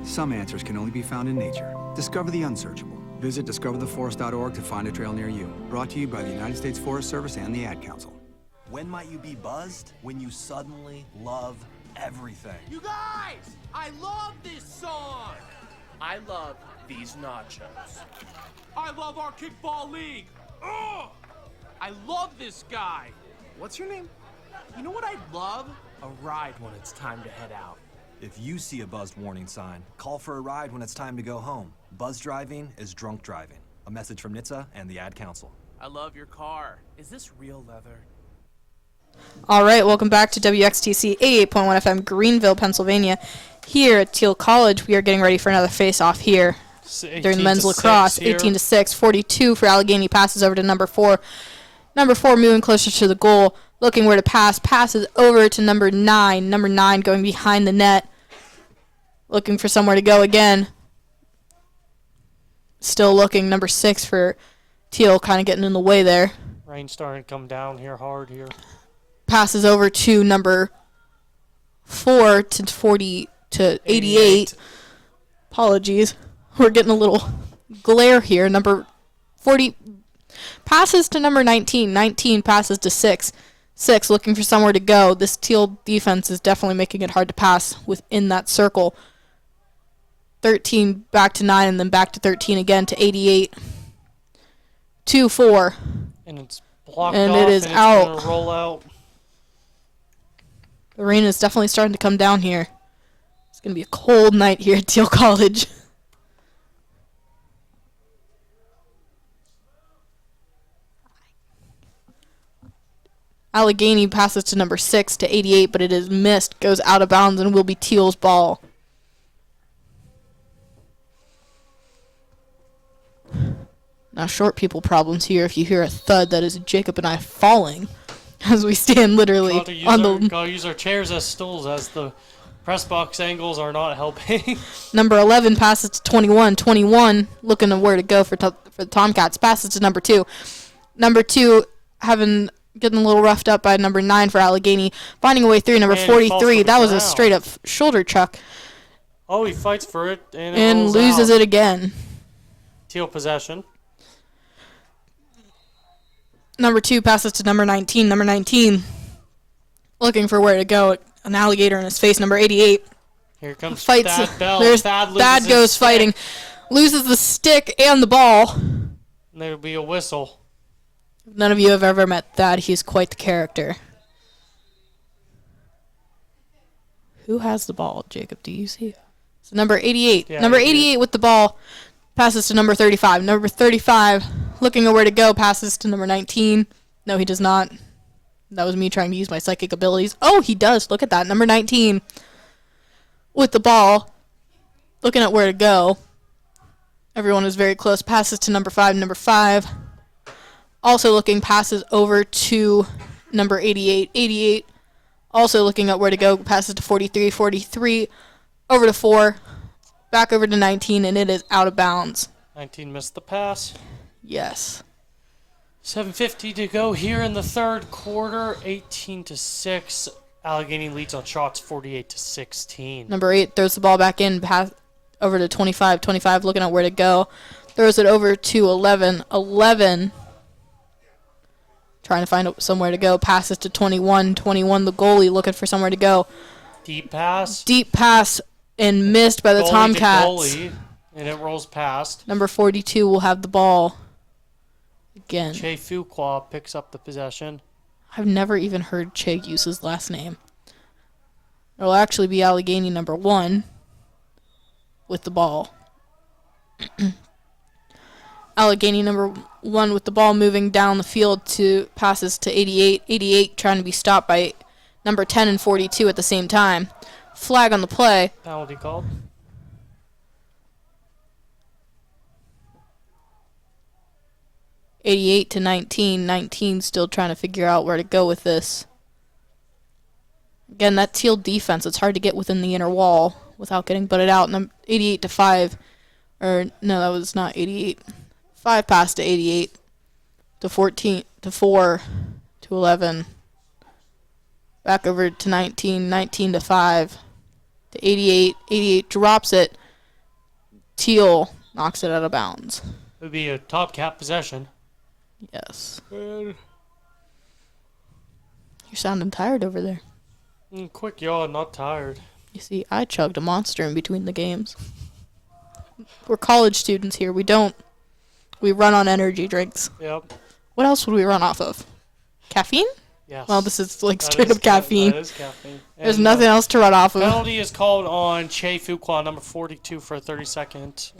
Speaker 7: Some answers can only be found in nature. Discover the unsearchable. Visit discovertheforest.org to find a trail near you. Brought to you by the United States Forest Service and the Ad Council.
Speaker 12: When might you be buzzed? When you suddenly love everything.
Speaker 13: You guys! I love this song! I love these nachos. I love our kickball league! Ugh! I love this guy! What's your name? You know what I'd love? A ride when it's time to head out.
Speaker 12: If you see a buzzed warning sign, call for a ride when it's time to go home. Buzz driving is drunk driving. A message from NHTSA and the Ad Council.
Speaker 13: I love your car. Is this real leather?
Speaker 2: All right, welcome back to WXTC 88.1 FM, Greenville, Pennsylvania. Here at Thiel College, we are getting ready for another face-off here during the men's lacrosse. 18-6, 42 for Allegheny. Passes over to number 4. Number 4 moving closer to the goal, looking where to pass. Passes over to number 9. Number 9 going behind the net, looking for somewhere to go again. Still looking. Number 6 for Thiel, kind of getting in the way there.
Speaker 1: Rain starting to come down here hard here.
Speaker 2: Passes over to number 4 to 40 to 88. Apologies. We're getting a little glare here. Number 40 passes to number 19. 19 passes to 6. 6 looking for somewhere to go. This Thiel defense is definitely making it hard to pass within that circle. 13 back to 9 and then back to 13 again to 88. 2-4.
Speaker 1: And it's blocked
Speaker 2: and
Speaker 1: off
Speaker 2: it is
Speaker 1: and
Speaker 2: out.
Speaker 1: It's gonna roll out.
Speaker 2: The rain is definitely starting to come down here. It's going to be a cold night here at Thiel College. Allegheny passes to number 6 to 88, but it is missed, goes out of bounds, and will be Thiel's ball. Now, short people problems here. If you hear a thud, that is Jacob and I falling as we stand literally on the...
Speaker 1: Gotta use our chairs as stools as the press box angles are not helping.
Speaker 2: Number 11 passes to 21. 21 looking at where to go for the Tomcats. Passes to number 2. Number 2 getting a little roughed up by number 9 for Allegheny. Finding a way through number 43. That was a straight up shoulder chuck.
Speaker 1: Oh, he fights for it
Speaker 2: and loses it again.
Speaker 1: Thiel possession.
Speaker 2: Number 2 passes to number 19. Number 19 looking for where to go. An alligator in his face. Number 88
Speaker 1: here comes
Speaker 2: fights.
Speaker 1: Thad Bell.
Speaker 2: Thad goes fighting. Loses the stick and the ball.
Speaker 1: And there'll be a whistle.
Speaker 2: None of you have ever met Thad. He's quite the character. Who has the ball, Jacob? Do you see? So number 88.
Speaker 1: Yeah,
Speaker 2: number 88 with the ball passes to number 35. Number 35 looking at where to go, passes to number 19. No, he does not. That was me trying to use my psychic abilities. Oh, he does. Look at that. Number 19 with the ball, looking at where to go. Everyone is very close. Passes to number 5. Number 5 also looking, passes over to number 88. 88 also looking at where to go, passes to 43. 43 over to 4. Back over to 19, and it is out of bounds.
Speaker 1: 19 missed the pass.
Speaker 2: Yes.
Speaker 1: 7:50 to go here in the third quarter. 18-6. Allegheny leads on shots 48-16.
Speaker 2: Number 8 throws the ball back in, pass over to 25. 25 looking at where to go. Throws it over to 11. 11 trying to find somewhere to go. Passes to 21. 21 the goalie looking for somewhere to go.
Speaker 1: Deep pass.
Speaker 2: Deep pass and missed by the
Speaker 1: Goalie
Speaker 2: Tomcats.
Speaker 1: Goalie, and it rolls past.
Speaker 2: Number 42 will have the ball again.
Speaker 1: Che Fuqua picks up the possession.
Speaker 2: I've never even heard Che use his last name. It'll actually be Allegheny number 1 with the ball. Allegheny number 1 with the ball moving down the field to passes to 88. 88 trying to be stopped by number 10 and 42 at the same time. Flag on the play.
Speaker 1: Penalty called.
Speaker 2: $88 to 19. 19 still trying to figure out where to go with this. Again, that Thiel defense, it's hard to get within the inner wall without getting butted out. 88 to 5. Or, no, that was not 88. 5 pass to 88 to 14 to 4 to 11. Back over to 19. 19 to 5 to 88. 88 drops it. Thiel knocks it out of bounds.
Speaker 1: It would be a top cap possession.
Speaker 2: Yes. You're sounding tired over there.
Speaker 1: Quick yaw, not tired.
Speaker 2: You see, I chugged a Monster in between the games. We're college students here. We run on energy drinks.
Speaker 1: Yep.
Speaker 2: What else would we run off of? Caffeine?
Speaker 1: Yes.
Speaker 2: Well, this is like straight up caffeine.
Speaker 1: That is caffeine.
Speaker 2: There's nothing else to run off of.
Speaker 1: Penalty is called on Che Fuqua, number 42, for a 30-second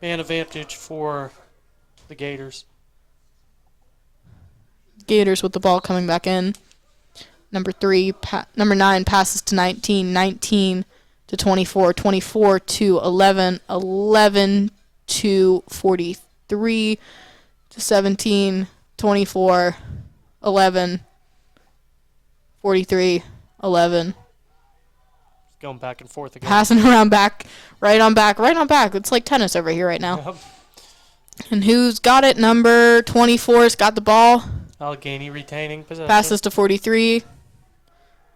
Speaker 1: man advantage for the Gators.
Speaker 2: Gators with the ball coming back in. Number 9 passes to 19. 19 to 24. 24 to 11. 11 to 43 to 17. 24. 11. 43. 11.
Speaker 1: Going back and forth again.
Speaker 2: Passing around back. Right on back. Right on back. It's like tennis over here right now.
Speaker 1: Yep.
Speaker 2: And who's got it? Number 24's got the ball.
Speaker 1: Allegheny retaining possession.
Speaker 2: Passes to 43.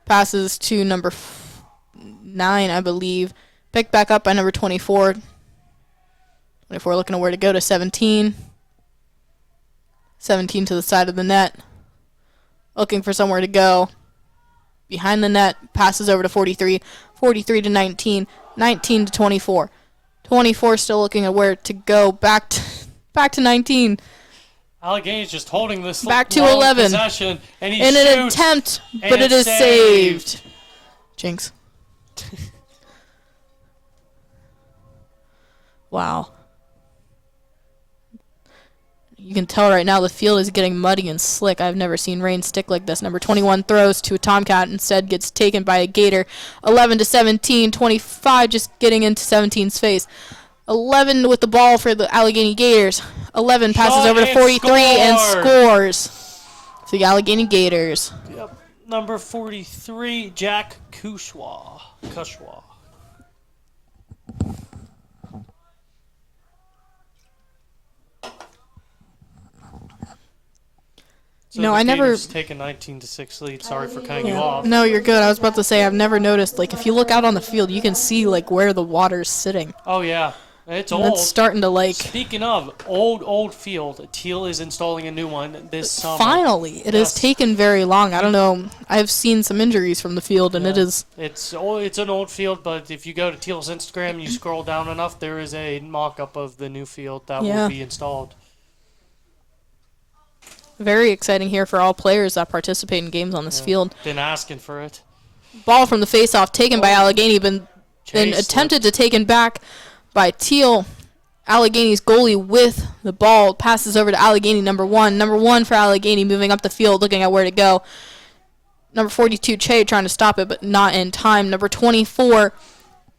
Speaker 2: Passes to number 9, I believe. Picked back up by number 24. 24 looking at where to go to 17. 17 to the side of the net. Looking for somewhere to go. Behind the net. Passes over to 43. 43 to 19. 19 to 24. 24 still looking at where to go. Back to 19.
Speaker 1: Allegheny's just holding this
Speaker 2: Back to
Speaker 1: long
Speaker 2: 11.
Speaker 1: possession, and he
Speaker 2: in
Speaker 1: shoots,
Speaker 2: an attempt,
Speaker 1: and
Speaker 2: but it
Speaker 1: it's
Speaker 2: is saved. Jinx. Wow. You can tell right now the field is getting muddy and slick. I've never seen rain stick like this. Number 21 throws to a Tomcat, instead gets taken by a Gator. 11 to 17, 25 just getting into 17's face. 11 with the ball for the Allegheny Gators. 11 passes
Speaker 1: Shot
Speaker 2: over to
Speaker 1: and
Speaker 2: 43 and
Speaker 1: score.
Speaker 2: scores. For the Allegheny Gators.
Speaker 1: Yep. Number 43, Jack Kushwa. So
Speaker 2: No,
Speaker 1: the
Speaker 2: I never
Speaker 1: Gators take a 19-6 lead. Sorry for cutting you off.
Speaker 2: No, you're good. I was about to say I've never noticed, like, if you look out on the field, you can see like where the water's sitting.
Speaker 1: Oh yeah, it's
Speaker 2: And
Speaker 1: old.
Speaker 2: it's starting to like.
Speaker 1: Speaking of old field, Thiel is installing a new one this summer.
Speaker 2: Finally, it has taken very long. I don't know. I've seen some injuries from the field, and it is.
Speaker 1: It's an old field, but if you go to Thiel's Instagram and you scroll down enough, there is a mock-up of the new field that will be installed.
Speaker 2: Very exciting here for all players that participate in games on this field.
Speaker 1: Been asking for it.
Speaker 2: Ball from the face-off taken by Allegheny, been attempted to taken back by Thiel. Allegheny's goalie with the ball passes over to Allegheny, number 1. Number 1 for Allegheny, moving up the field, looking at where to go. Number 42, Che, trying to stop it, but not in time. Number 24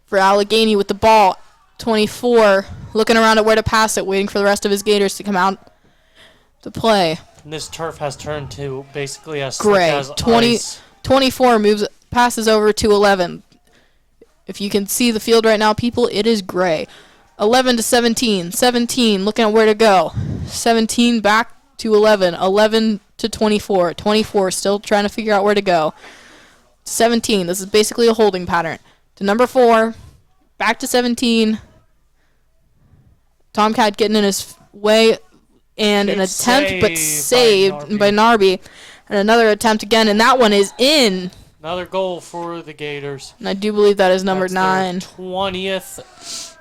Speaker 2: for Allegheny with the ball. 24 looking around at where to pass it, waiting for the rest of his Gators to come out to play.
Speaker 1: And this turf has turned to basically as
Speaker 2: Gray.
Speaker 1: slick as ice.
Speaker 2: 24 passes over to 11. If you can see the field right now, people, it is gray. 11 to 17. 17 looking at where to go. 17 back to 11. 11 to 24. 24 still trying to figure out where to go. 17. This is basically a holding pattern. To number 4. Back to 17. Tomcat getting in his way. And an attempt, but saved by Narby. And another attempt again, and that one is in.
Speaker 1: Another goal for the Gators.
Speaker 2: And I do believe that is number 9.
Speaker 1: 20th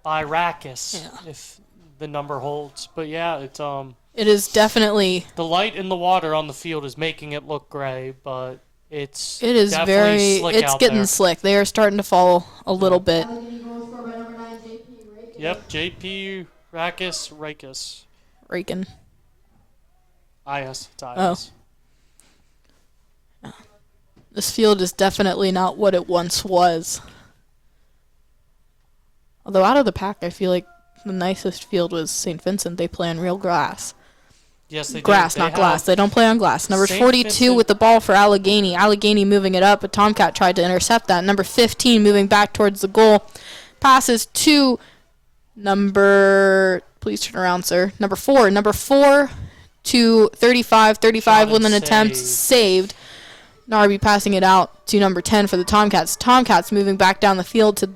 Speaker 1: by Rackus, if the number holds. But yeah, it's
Speaker 2: It is definitely.
Speaker 1: The light in the water on the field is making it look gray, but it
Speaker 2: is
Speaker 1: definitely slick
Speaker 2: it's
Speaker 1: out
Speaker 2: getting
Speaker 1: there.
Speaker 2: slick. They are starting to fall a little bit.
Speaker 1: Yep, JP Rackus.
Speaker 2: Rakin.
Speaker 1: IS. It's IS.
Speaker 2: Oh. This field is definitely not what it once was. Although out of the pack, I feel like the nicest field was St. Vincent. They play on real grass.
Speaker 1: Yes, they
Speaker 2: Grass,
Speaker 1: do.
Speaker 2: not glass. They don't play on glass. Number
Speaker 1: St.
Speaker 2: 42
Speaker 1: Vincent.
Speaker 2: with the ball for Allegheny. Allegheny moving it up, but Tomcat tried to intercept that. Number 15 moving back towards the goal. Passes to number... Please turn around, sir. Number 4. Number 4 to 35. 35 with an attempt. Saved. Narby passing it out to number 10 for the Tomcats. Tomcats moving back down the field to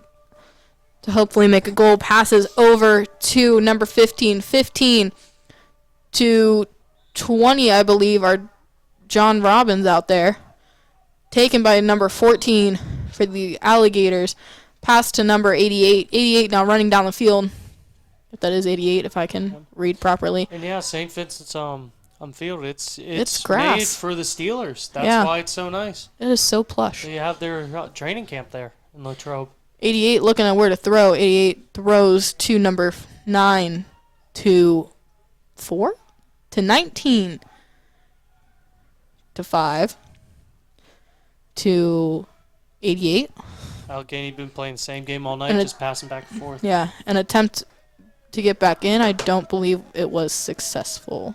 Speaker 2: hopefully make a goal. Passes over to number 15. 15 to 20, I believe, are John Robbins out there. Taken by number 14 for the Alligators. Pass to number 88. 88 now running down the field. If that is 88, if I can read properly.
Speaker 1: And yeah, St. Vincent's field, it's
Speaker 2: grass.
Speaker 1: made for the Steelers. That's why it's so nice.
Speaker 2: It is so plush.
Speaker 1: They have their training camp there in Latrobe.
Speaker 2: 88 looking at where to throw. 88 throws to number 9 to 4 to 19 to 5 to 88.
Speaker 1: Allegheny been playing the same game all night, just passing back and forth.
Speaker 2: Yeah, an attempt to get back in. I don't believe it was successful.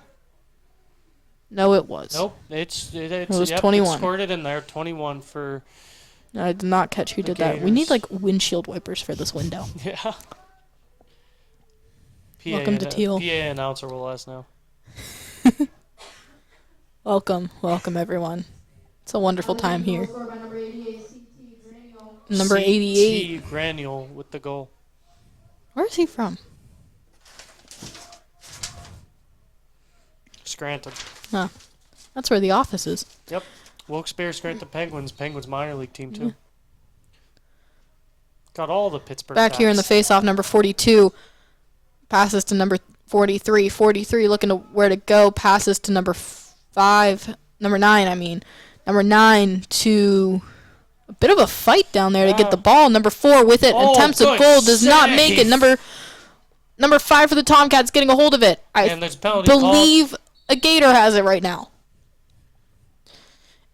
Speaker 2: No, it was.
Speaker 1: Nope, it
Speaker 2: was
Speaker 1: yep,
Speaker 2: 21.
Speaker 1: It scored it in there, 21 for.
Speaker 2: I did not catch who did that. We need like windshield wipers for this window.
Speaker 1: Yeah.
Speaker 2: Welcome to Thiel.
Speaker 1: PA announcer will let us know.
Speaker 2: Welcome everyone. It's a wonderful time here. Number 88.
Speaker 1: CT Granule with the goal.
Speaker 2: Where is he from?
Speaker 1: Scranton.
Speaker 2: Huh. That's where the office is.
Speaker 1: Yep. Wilkes-Barre Scranton Penguins. Penguins minor league team, too. Got all the Pittsburgh
Speaker 2: Back here in the face-off, number 42. Passes to number 43. 43 looking to where to go. Passes to number 5. Number 9, I mean. Number 9 to a bit of a fight down there to get the ball. Number 4 with it. Attempts a goal. Does not make it. Number 5 for the Tomcats getting a hold of it. I believe a Gator has it right now.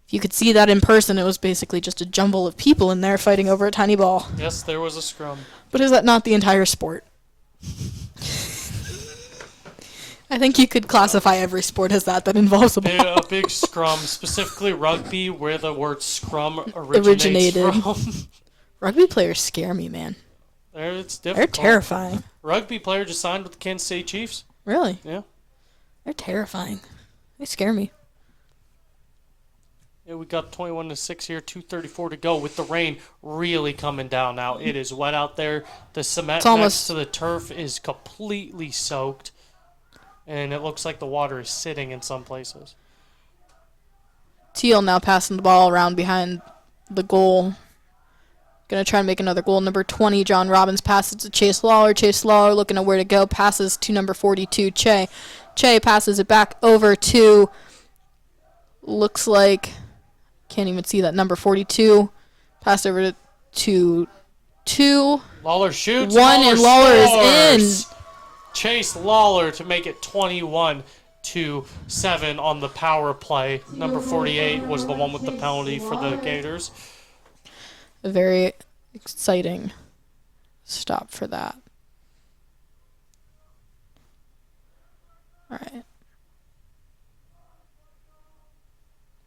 Speaker 2: If you could see that in person, it was basically just a jumble of people in there fighting over a tiny ball.
Speaker 1: Yes, there was a scrum.
Speaker 2: But is that not the entire sport? I think you could classify every sport as that involves a ball.
Speaker 1: A big scrum, specifically rugby, where the word scrum originated. From.
Speaker 2: Rugby players scare me, man.
Speaker 1: It's difficult.
Speaker 2: They're terrifying.
Speaker 1: Rugby player just signed with the Kansas City Chiefs.
Speaker 2: Really?
Speaker 1: Yeah.
Speaker 2: They're terrifying. They scare me.
Speaker 1: Yeah, we got 21-6 here, 2:34 to go with the rain really coming down now. It is wet out there. The cement next to the turf is completely soaked, and it looks like the water is sitting in some places.
Speaker 2: Thiel now passing the ball around behind the goal. Going to try and make another goal. Number 20, John Robbins passes to Chase Lawler. Chase Lawler looking at where to go. Passes to number 42, Che. Che passes it back over to, looks like, can't even see that, number 42. Passed over to 2.
Speaker 1: Lawler shoots.
Speaker 2: 1, and Lawler is in.
Speaker 1: Chase Lawler to make it 21-7 on the power play. Number 48 was the one with the penalty for the Gators.
Speaker 2: A very exciting stop for that. All right.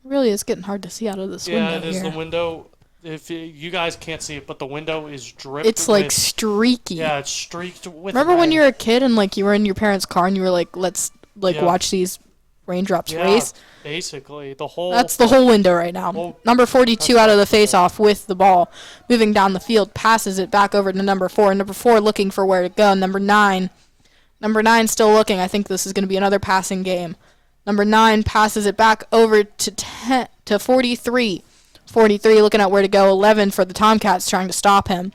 Speaker 2: Really, it's getting hard to see out of this window.
Speaker 1: Yeah, it is
Speaker 2: here.
Speaker 1: the window. If you guys can't see it, but the window is dripped.
Speaker 2: It's like streaky.
Speaker 1: Yeah, it's streaked with.
Speaker 2: Remember when you were a kid and like you were in your parents' car and you were like, let's watch these raindrops race?
Speaker 1: Basically, the whole.
Speaker 2: That's the whole window right now. Number 42 out of the face-off with the ball, moving down the field, passes it back over to number 4. Number 4 looking for where to go. Number 9 still looking. I think this is going to be another passing game. Number 9 passes it back over to 43. 43 looking at where to go. 11 for the Tomcats trying to stop him.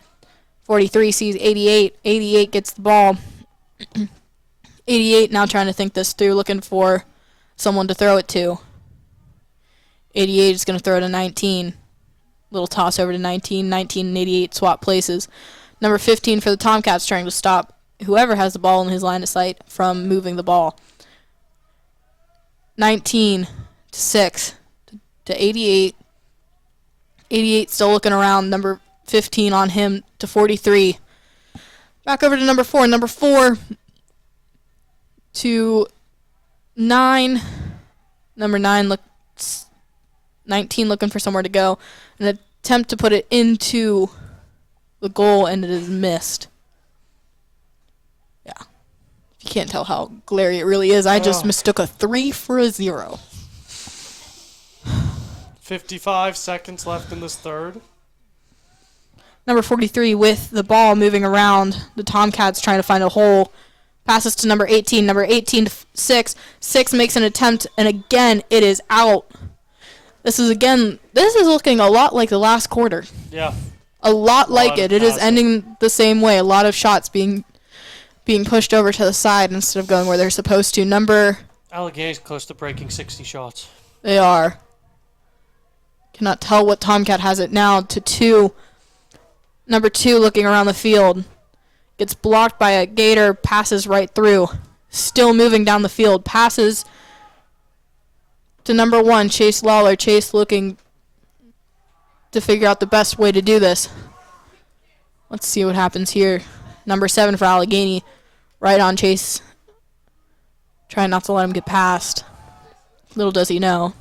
Speaker 2: 43 sees 88. 88 gets the ball. 88 now trying to think this through, looking for someone to throw it to. 88 is going to throw it to 19. Little toss over to 19. 19 and 88 swap places. Number 15 for the Tomcats trying to stop whoever has the ball in his line of sight from moving the ball. 19 to 6 to 88. 88 still looking around. Number 15 on him to 43. Back over to number 4. Number 4 to 9. Number 9 looks 19 looking for somewhere to go. An attempt to put it into the goal, and it is missed. Yeah. If you can't tell how glary it really is, I just mistook a 3 for a 0.
Speaker 1: 55 seconds left in this third.
Speaker 2: Number 43 with the ball moving around. The Tomcats trying to find a hole. Passes to number 18. Number 18 to 6. 6 makes an attempt, and again, it is out. This is looking a lot like the last quarter.
Speaker 1: Yeah.
Speaker 2: A lot like it. It is ending the same way. A lot of shots being pushed over to the side instead of going where they're supposed to.
Speaker 1: Allegheny's close to breaking 60 shots.
Speaker 2: They are. Cannot tell what Tomcat has it now to 2. Number 2 looking around the field. Gets blocked by a Gator. Passes right through. Still moving down the field. Passes to number 1, Chase Lawler. Chase looking to figure out the best way to do this. Let's see what happens here. Number 7 for Allegheny. Right on Chase. Trying not to let him get past. Little does he know.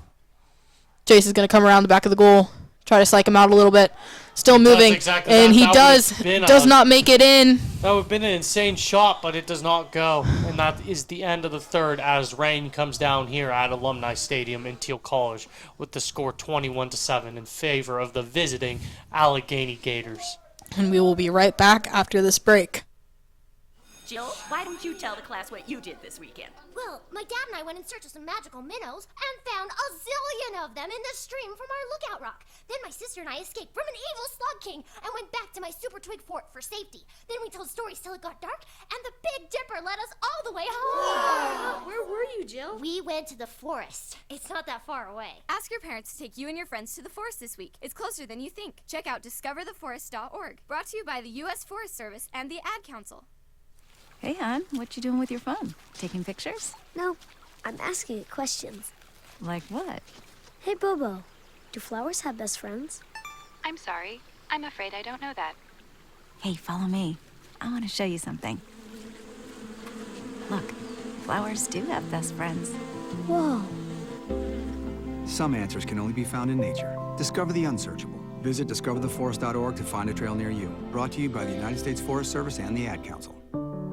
Speaker 2: Chase is going to come around the back of the goal. Try to psych him out a little bit. Still moving,
Speaker 1: exactly
Speaker 2: and
Speaker 1: that.
Speaker 2: he
Speaker 1: That
Speaker 2: does
Speaker 1: would've been
Speaker 2: does
Speaker 1: a-
Speaker 2: not make it in.
Speaker 1: That would have been an insane shot, but it does not go. And that is the end of the third as rain comes down here at Alumni Stadium in Thiel College with the score 21-7 in favor of the visiting Allegheny Gators.
Speaker 2: And we will be right back after this break.
Speaker 8: Jill, why don't you tell the class what you did this weekend?
Speaker 5: Well, my dad and I went in search of some magical minnows and found a zillion of them in the stream from our lookout rock. Then my sister and I escaped from an evil slug king and went back to my super twig fort for safety. Then we told stories till it got dark, and the Big Dipper led us all the way home.
Speaker 9: Where were you, Jill?
Speaker 5: We went to the forest. It's not that far away.
Speaker 9: Ask your parents to take you and your friends to the forest this week. It's closer than you think. Check out discovertheforest.org. Brought to you by the U.S. Forest Service and the Ad Council.
Speaker 6: Hey, hon, what you doing with your phone? Taking pictures?
Speaker 5: No, I'm asking it questions.
Speaker 6: Like what?
Speaker 5: Hey, Bobo, do flowers have best friends?
Speaker 6: I'm sorry. I'm afraid I don't know that. Hey, follow me. I want to show you something. Look, flowers do have best friends.
Speaker 5: Whoa.
Speaker 7: Some answers can only be found in nature. Discover the unsearchable. Visit discovertheforest.org to find a trail near you. Brought to you by the United States Forest Service and the Ad Council.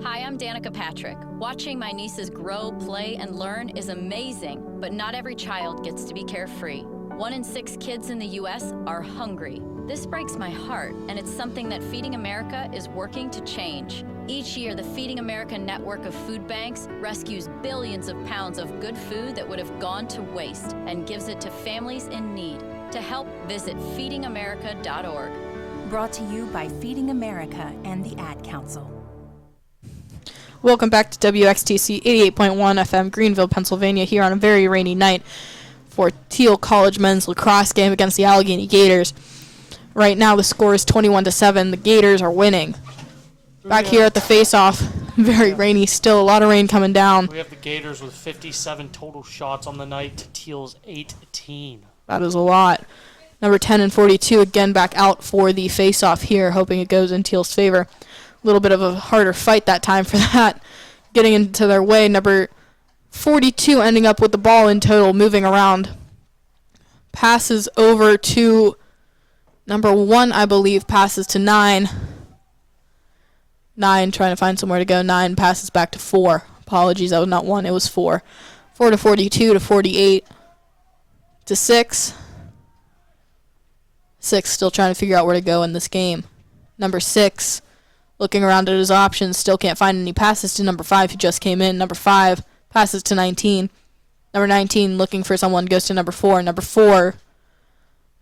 Speaker 3: Hi, I'm Danica Patrick. Watching my nieces grow, play, and learn is amazing, but not every child gets to be carefree. 1 in 6 kids in the U.S. are hungry. This breaks my heart, and it's something that Feeding America is working to change. Each year, the Feeding America network of food banks rescues billions of pounds of good food that would have gone to waste and gives it to families in need. To help, visit feedingamerica.org.
Speaker 4: Brought to you by Feeding America and the Ad Council.
Speaker 2: Welcome back to WXTC 88.1 FM, Greenville, Pennsylvania, here on a very rainy night for Thiel College men's lacrosse game against the Allegheny Gators. Right now, the score is 21-7. The Gators are winning. Back here at the face-off, very rainy still, a lot of rain coming down.
Speaker 1: We have the Gators with 57 total shots on the night to Thiel's 18.
Speaker 2: That is a lot. Number 10 and 42 again back out for the face-off here, hoping it goes in Thiel's favor. A little bit of a harder fight that time for that. Getting into their way, number 42 ending up with the ball in total, moving around. Passes over to number 1, I believe, passes to 9. 9 trying to find somewhere to go. 9 passes back to 4. Apologies, that was not 1, it was 4. 4 to 42 to 48 to 6. 6 still trying to figure out where to go in this game. Number 6 looking around at his options, still can't find any passes to number 5 who just came in. Number 5 passes to 19. Number 19 looking for someone, goes to number 4. Number 4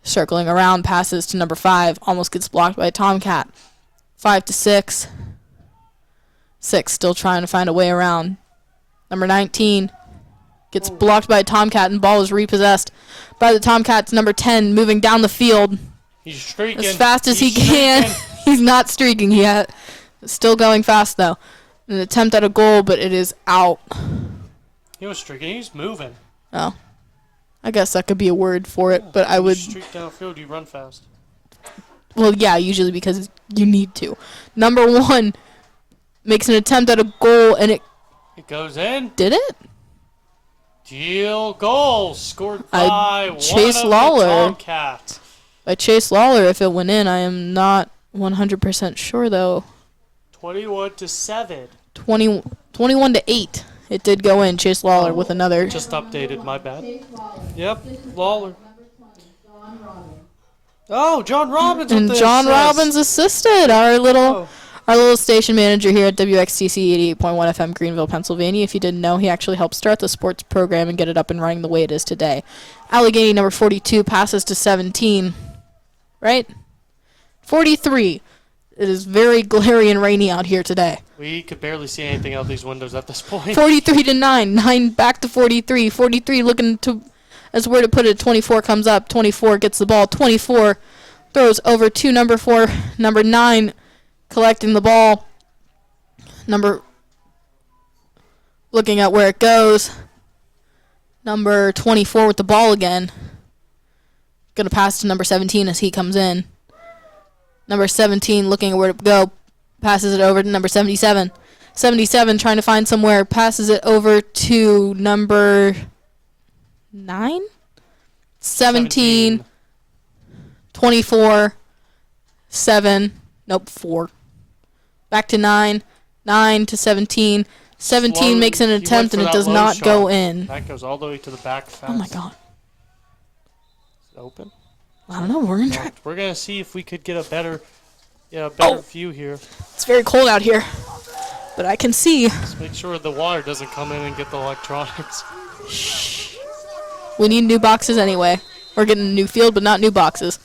Speaker 2: circling around, passes to number 5, almost gets blocked by a Tomcat. 5 to 6. 6 still trying to find a way around. Number 19 gets blocked by a Tomcat and ball is repossessed by the Tomcats. Number 10 moving down the field
Speaker 1: He's streaking.
Speaker 2: as fast as he can. He's not streaking yet. Still going fast, though. An attempt at a goal, but it is out.
Speaker 1: He was streaking. He's moving.
Speaker 2: Oh. I guess that could be a word for it, but I
Speaker 1: You
Speaker 2: would...
Speaker 1: streak downfield, you run fast.
Speaker 2: Well, yeah, usually because you need to. Number 1 makes an attempt at a goal, and it...
Speaker 1: It goes in.
Speaker 2: Did it?
Speaker 1: Deal goal scored by one
Speaker 2: Chase
Speaker 1: of the
Speaker 2: Lawler.
Speaker 1: Tomcats.
Speaker 2: By Chase Lawler, if it went in. I am not 100% sure, though.
Speaker 1: 21-7.
Speaker 2: 21 to 8. It did go in. Chase Lawler with another.
Speaker 1: Just updated, my bad. Yep, Lawler. Oh, John Robbins with
Speaker 2: And
Speaker 1: the
Speaker 2: John
Speaker 1: assist.
Speaker 2: Robbins assisted our little station manager here at WXTC 88.1 FM Greenville, Pennsylvania. If you didn't know, he actually helped start the sports program and get it up and running the way it is today. Allegheny number 42 passes to 17. Right? 43. It is very glary and rainy out here today.
Speaker 1: We could barely see anything out these windows at this point.
Speaker 2: 43 to 9. 9 back to 43. 43 looking to, as where to put it. 24 comes up. 24 gets the ball. 24 throws over to number 4. Number 9 collecting the ball. Looking at where it goes. Number 24 with the ball again. Going to pass to number 17 as he comes in. Number 17 looking at where to go. Passes it over to number 77. 77 trying to find somewhere. Passes it over to number 9? 17. 24. 7. Nope, 4. Back to 9. 9 to 17. 17 makes an attempt and it does not go in.
Speaker 1: That goes all the way to the back fence.
Speaker 2: Oh my god.
Speaker 1: Is it open?
Speaker 2: I don't know. We're gonna try.
Speaker 1: We're gonna see if we could get a better view here.
Speaker 2: It's very cold out here, but I can see.
Speaker 1: Just make sure the water doesn't come in and get the electronics.
Speaker 2: Shh. We need new boxes anyway. We're getting a new field, but not new boxes.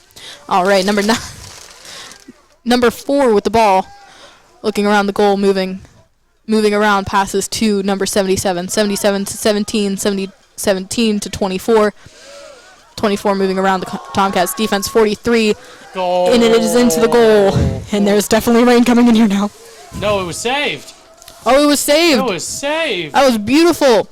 Speaker 2: All right, number 9. Number 4 with the ball, looking around the goal, moving around, passes to number 77. 77 to 17. 17 to 24. 24 moving around the Tomcats defense. 43.
Speaker 1: Goal.
Speaker 2: And it is into the goal. And there's definitely rain coming in here now.
Speaker 1: No, it was saved.
Speaker 2: Oh, it was saved.
Speaker 1: It was saved.
Speaker 2: That was beautiful.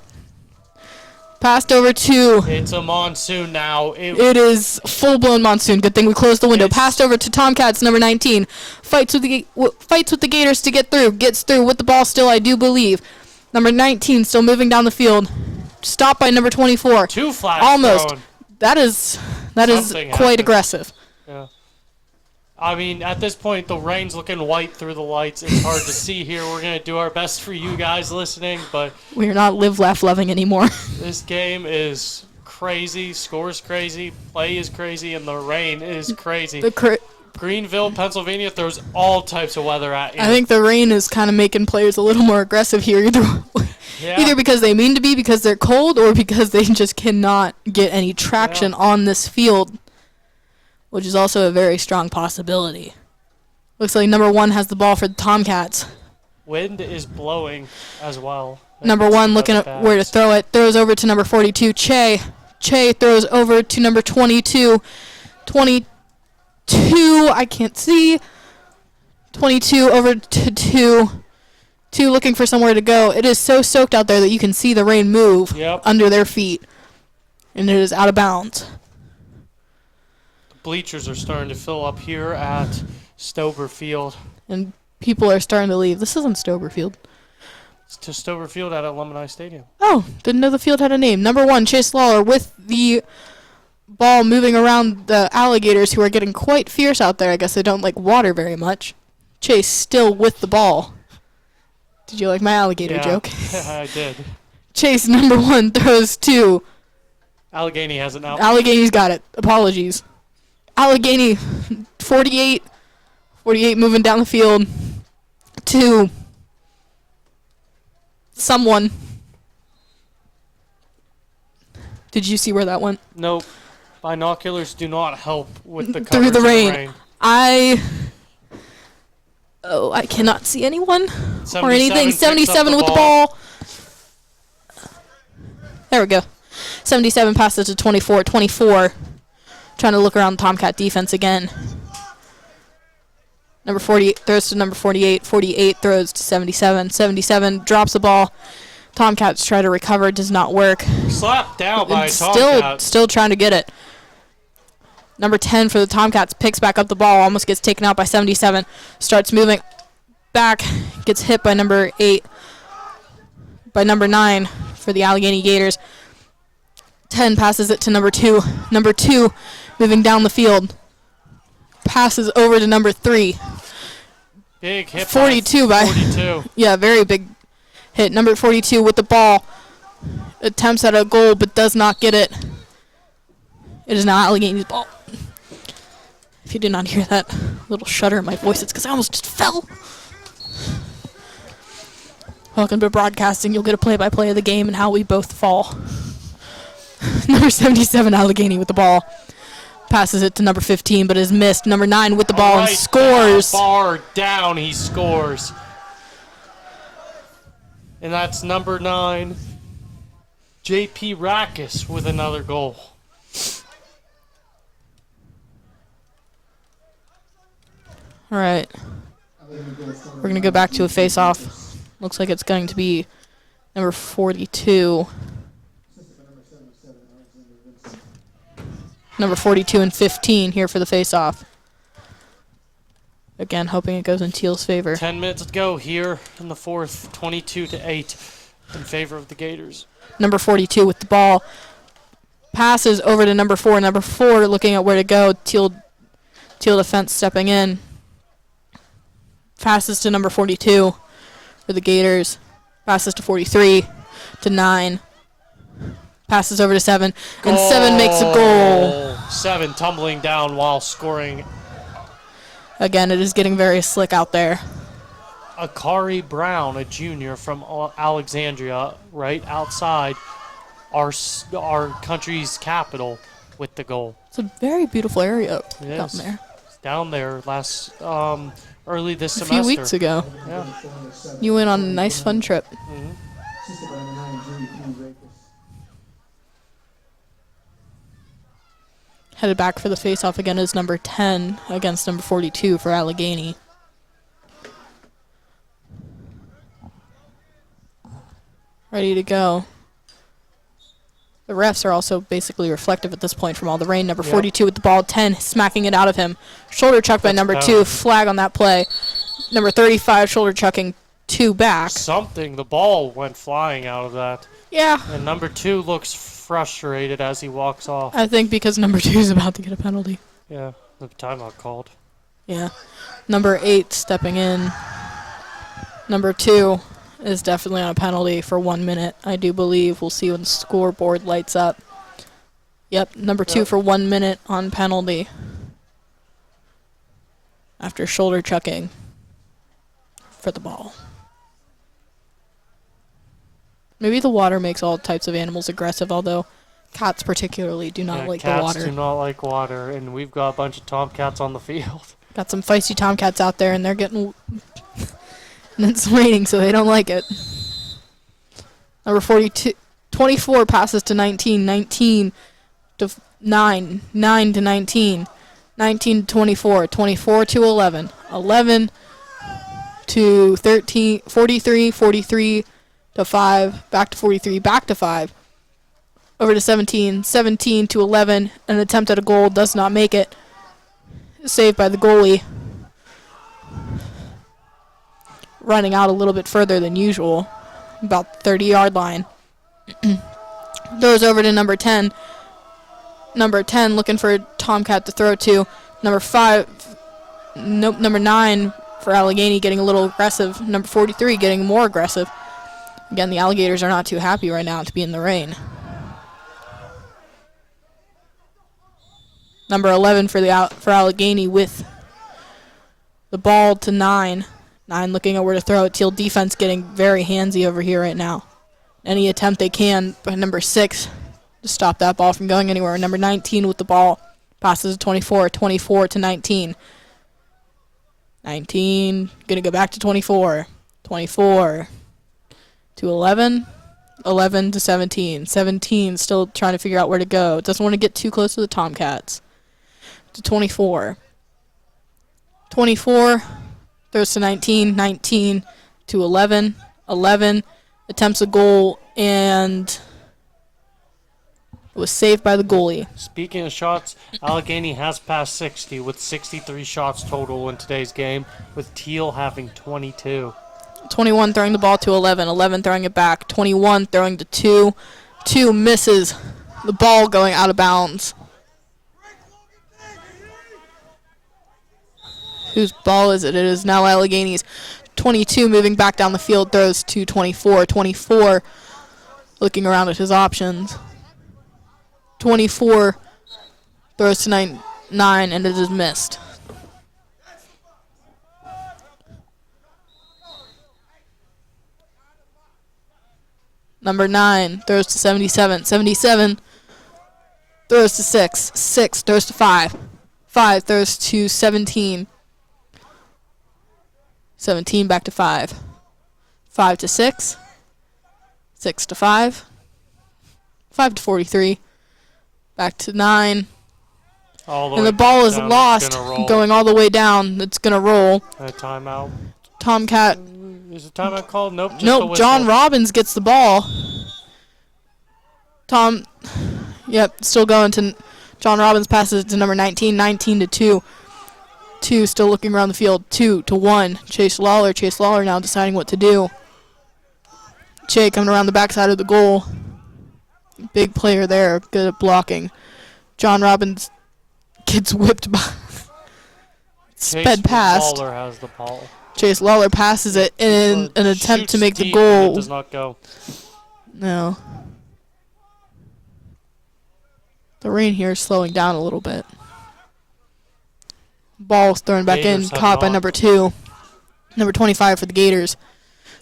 Speaker 2: Passed over to...
Speaker 1: It's a monsoon now.
Speaker 2: It is full-blown monsoon. Good thing we closed the window. Passed over to Tomcats, number 19. Fights with the Gators to get through. Gets through with the ball still, I do believe. Number 19 still moving down the field. Stopped by number 24.
Speaker 1: 2 flags
Speaker 2: almost.
Speaker 1: thrown.
Speaker 2: That is quite aggressive.
Speaker 1: Yeah. I mean, at this point, the rain's looking white through the lights. It's hard to see here. We're going to do our best for you guys listening, but...
Speaker 2: We're not live, laugh, loving anymore.
Speaker 1: This game is crazy. Score's crazy. Play is crazy, and the rain is crazy. Greenville, Pennsylvania throws all types of weather at you.
Speaker 2: I think the rain is kind of making players a little more aggressive here. Either because they mean to be because they're cold or because they just cannot get any traction on this field, which is also a very strong possibility. Looks like number 1 has the ball for the Tomcats.
Speaker 1: Wind is blowing as well.
Speaker 2: Number 1 looking at where to throw it. Throws over to number 42, Che. Che throws over to number 22. 22, I can't see. 22 over to 2. 2 looking for somewhere to go. It is so soaked out there that you can see the rain move under their feet. And it is out of bounds.
Speaker 1: The bleachers are starting to fill up here at Stober Field.
Speaker 2: And people are starting to leave. This isn't Stober Field.
Speaker 1: It's to Stober Field at Alumni Stadium.
Speaker 2: Oh, didn't know the field had a name. Number 1, Chase Lawler with the ball moving around the Alligators, who are getting quite fierce out there. I guess they don't like water very much. Chase still with the ball. Did you like my alligator joke?
Speaker 1: I did.
Speaker 2: Chase, number 1, throws to...
Speaker 1: Allegheny has it now.
Speaker 2: Allegheny's got it. Apologies. Allegheny, 48. 48 moving down the field to someone. Did you see where that went?
Speaker 1: Nope. Binoculars do not help with the
Speaker 2: through the
Speaker 1: rain.
Speaker 2: I cannot see anyone or anything. 77 with the ball. There we go. 77 passes to 24. 24 trying to look around the Tomcat defense again. Number 48 throws to number 48. 48 throws to 77. 77 drops the ball. Tomcats try to recover. Does not work.
Speaker 1: Slapped down by Tomcat.
Speaker 2: Still trying to get it. Number 10 for the Tomcats picks back up the ball. Almost gets taken out by 77. Starts moving back. Gets hit by number 8. By number 9 for the Allegheny Gators. 10 passes it to number 2. Number 2 moving down the field. Passes over to number 3.
Speaker 1: Big hit
Speaker 2: 42 by
Speaker 1: 42.
Speaker 2: Yeah, very big hit. Number 42 with the ball. Attempts at a goal but does not get it. It is now Allegheny's ball. If you did not hear that little shudder in my voice, it's because I almost just fell. Welcome to broadcasting. You'll get a play-by-play of the game and how we both fall. Number 77, Allegheny with the ball. Passes it to number 15, but is missed. Number 9 with the ball and scores.
Speaker 1: Far down, he scores. And that's number 9, J.P. Rackus with another goal.
Speaker 2: All right. We're going to go back to a face-off. Looks like it's going to be number 42. Number 42 and 15 here for the face-off. Again, hoping it goes in Thiel's favor.
Speaker 1: 10 minutes to go here in the fourth, 22-8 in favor of the Gators.
Speaker 2: Number 42 with the ball. Passes over to number 4. Number 4 looking at where to go. Thiel defense stepping in. Passes to number 42 for the Gators. Passes to 43 to 9. Passes over to 7. And 7 makes a goal.
Speaker 1: 7 tumbling down while scoring.
Speaker 2: Again, it is getting very slick out there.
Speaker 1: Akari Brown, a junior from Alexandria, right outside our country's capital with the goal.
Speaker 2: It's a very beautiful area down
Speaker 1: is.
Speaker 2: there.
Speaker 1: It's down there last early this
Speaker 2: A
Speaker 1: semester.
Speaker 2: few weeks ago.
Speaker 1: Yeah.
Speaker 2: You went on a nice fun trip.
Speaker 1: Mm-hmm.
Speaker 2: Headed back for the face-off again is number 10 against number 42 for Allegheny. Ready to go. The refs are also basically reflective at this point from all the rain. Number 42 with the ball, 10 smacking it out of him. Shoulder chuck by number 2, flag on that play. Number 35 shoulder chucking 2 back.
Speaker 1: The ball went flying out of that.
Speaker 2: Yeah.
Speaker 1: And number 2 looks frustrated as he walks off.
Speaker 2: I think because number 2 is about to get a penalty.
Speaker 1: Yeah, the timeout called.
Speaker 2: Yeah. Number 8 stepping in. Number 2 is definitely on a penalty for 1 minute, I do believe. We'll see when the scoreboard lights up. Yep, number 2 for 1 minute on penalty. After shoulder chucking for the ball. Maybe the water makes all types of animals aggressive, although cats particularly do not like the water.
Speaker 1: Cats do not like water, and we've got a bunch of tomcats on the field.
Speaker 2: Got some feisty tomcats out there, and they're getting... and it's raining, so they don't like it. Number 24 passes to 19, 19 to 9, 9 to 19, 19 to 24, 24 to 11, 11 to 13, 43, 43 to 5, back to 43, back to 5, over to 17, 17 to 11, an attempt at a goal, does not make it. Saved by the goalie. Running out a little bit further than usual, about 30-yard line. Throws over to number 10. Number 10 looking for a Tomcat to throw to. Number 5, nope, number 9 for Allegheny getting a little aggressive. Number 43 getting more aggressive. Again, the Alligators are not too happy right now to be in the rain. Number 11 for Allegheny with the ball to 9. 9 looking at where to throw it. Thiel defense getting very handsy over here right now. Any attempt they can by number 6 to stop that ball from going anywhere. Number 19 with the ball. Passes to 24. 24 to 19. 19 going to go back to 24. 24 to 11. 11 to 17. 17 still trying to figure out where to go. Doesn't want to get too close to the Tomcats. To 24. 24 throws to 19. 19 to 11. 11 attempts a goal and it was saved by the goalie.
Speaker 1: Speaking of shots, Allegheny has passed 60 with 63 shots total in today's game, with Thiel having 22.
Speaker 2: 21 throwing the ball to 11. 11 throwing it back. 21 throwing to 2. 2 misses. The ball going out of bounds. Whose ball is it? It is now Allegheny's. 22 moving back down the field, throws to 24. 24 looking around at his options. 24 throws to 9, and it is missed. Number 9 throws to 77. 77 throws to 6. 6 throws to 5. 5 throws to 17. 17 back to 5. 5 to 6. 6 to 5. 5 to 43. Back to 9. And the ball is lost, going all the way down. It's going to roll.
Speaker 1: A timeout.
Speaker 2: Tomcat.
Speaker 1: Is a timeout called? Nope. Just a
Speaker 2: nope.
Speaker 1: whistle.
Speaker 2: John Robbins gets the ball. Yep, still going to John Robbins, passes it to number 19. 19 to 2. 2 still looking around the field. 2 to 1. Chase Lawler. Chase Lawler now deciding what to do. Che coming around the backside of the goal. Big player there. Good at blocking. John Robbins gets whipped by. Sped past.
Speaker 1: Lawler has the ball.
Speaker 2: Chase Lawler passes it in an attempt to make the goal.
Speaker 1: It does not go.
Speaker 2: No. The rain here is slowing down a little bit. Ball's thrown back
Speaker 1: Gators
Speaker 2: in, caught by number 2. Number 25 for the Gators,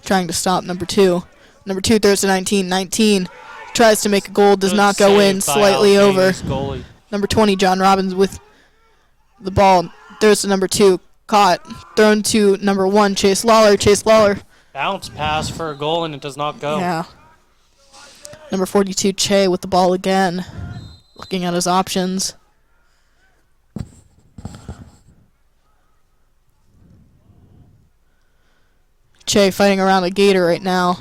Speaker 2: trying to stop number 2. Number 2 throws to 19. 19 tries to make a goal, does not go in, slightly over.
Speaker 1: Goalie.
Speaker 2: Number 20, John Robbins with the ball, throws to number 2, caught, thrown to number 1, Chase Lawler. Chase Lawler.
Speaker 1: Bounce pass for a goal, and it does not go.
Speaker 2: Yeah. Number 42, Che with the ball again, looking at his options. Che fighting around a Gator right now.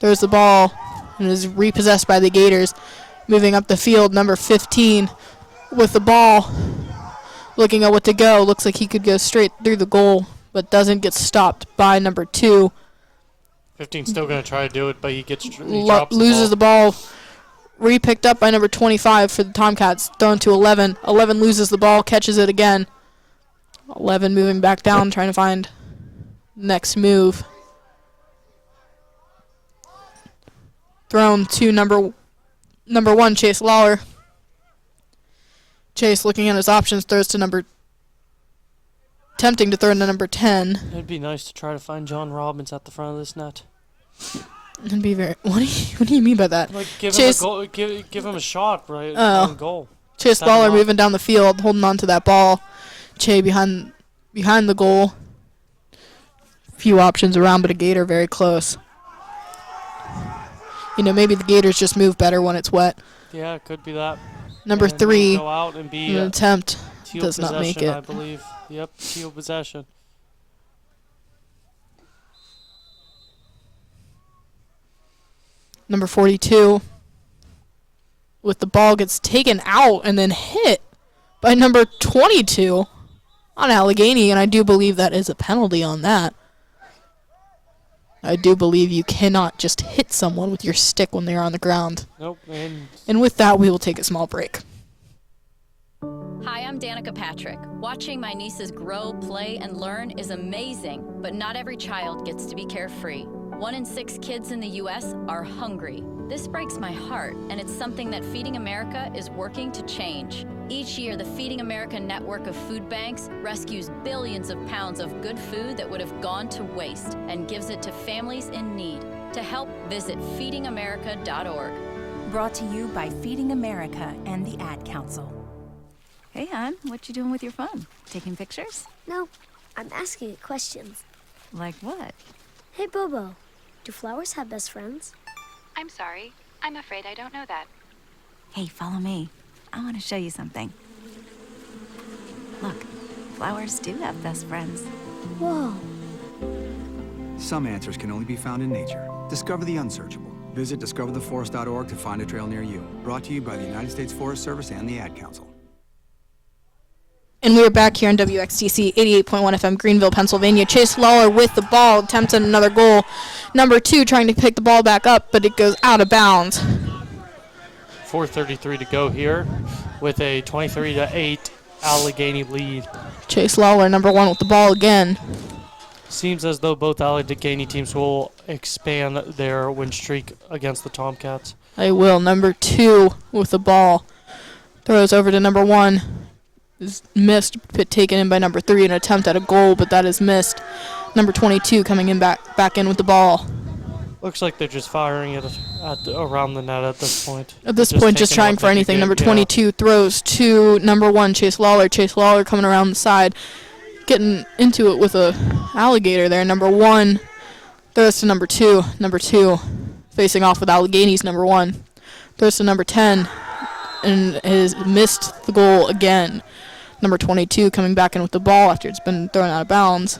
Speaker 2: Throws the ball and is repossessed by the Gators. Moving up the field, number 15 with the ball. Looking at what to go. Looks like he could go straight through the goal, but doesn't get stopped by number 2.
Speaker 1: 15 still going to try to do it, but he drops
Speaker 2: loses the ball. Re-picked up by number 25 for the Tomcats. Thrown to 11. 11 loses the ball, catches it again. 11 moving back down, trying to find next move. Thrown to number 1, Chase Lawler. Chase looking at his options, throws to attempting to throw to number 10.
Speaker 1: It'd be nice to try to find John Robbins at the front of this net.
Speaker 2: It'd be very. What do you mean by that?
Speaker 1: Like give
Speaker 2: Chase,
Speaker 1: him a goal, give him a shot, right?
Speaker 2: Oh.
Speaker 1: Goal.
Speaker 2: Chase Lawler moving down the field, holding on to that ball. Che behind the goal. Few options around, but a Gator very close. Maybe the Gators just move better when it's wet.
Speaker 1: Yeah, it could be that.
Speaker 2: Number 3,
Speaker 1: go out and be
Speaker 2: an attempt, does not make it.
Speaker 1: I believe. Yep, Thiel possession.
Speaker 2: Number 42 with the ball gets taken out and then hit by number 22 on Allegheny, and I do believe that is a penalty on that. I do believe you cannot just hit someone with your stick when they're on the ground.
Speaker 1: Nope.
Speaker 2: And with that, we will take a small break.
Speaker 3: Hi, I'm Danica Patrick. Watching my nieces grow, play, and learn is amazing, but not every child gets to be carefree. 1 in 6 kids in the U.S. are hungry. This breaks my heart, and it's something that Feeding America is working to change. Each year, the Feeding America network of food banks rescues billions of pounds of good food that would have gone to waste and gives it to families in need. To help, visit feedingamerica.org.
Speaker 4: Brought to you by Feeding America and the Ad Council.
Speaker 6: Hey, hon, what you doing with your phone? Taking pictures?
Speaker 5: No, I'm asking it questions.
Speaker 6: Like what?
Speaker 5: Hey, Bobo, do flowers have best friends?
Speaker 6: I'm sorry. I'm afraid I don't know that. Hey, follow me. I want to show you something. Look, flowers do have best friends.
Speaker 5: Whoa.
Speaker 7: Some answers can only be found in nature. Discover the unsearchable. Visit discovertheforest.org to find a trail near you. Brought to you by the United States Forest Service and the Ad Council.
Speaker 2: And we are back here on WXTC 88.1 FM, Greenville, Pennsylvania. Chase Lawler with the ball, attempts at another goal. Number 2 trying to pick the ball back up, but it goes out of bounds.
Speaker 1: 4:33 to go here with a 23-8 Allegheny lead.
Speaker 2: Chase Lawler, number 1 with the ball again.
Speaker 1: Seems as though both Allegheny teams will expand their win streak against the Tomcats.
Speaker 2: They will. Number 2 with the ball. Throws over to number 1. Is missed, but taken in by number 3, an attempt at a goal, but that is missed. Number 22 coming in back in with the ball.
Speaker 1: Looks like they're just firing it around the net at this point.
Speaker 2: At this point, just trying for anything. Number 22 throws to number 1, Chase Lawler. Chase Lawler coming around the side, getting into it with a alligator there. Number 1 throws to number 2. Number 2 facing off with Allegheny's number 1. Throws to number 10 and has missed the goal again. Number 22 coming back in with the ball after it's been thrown out of bounds.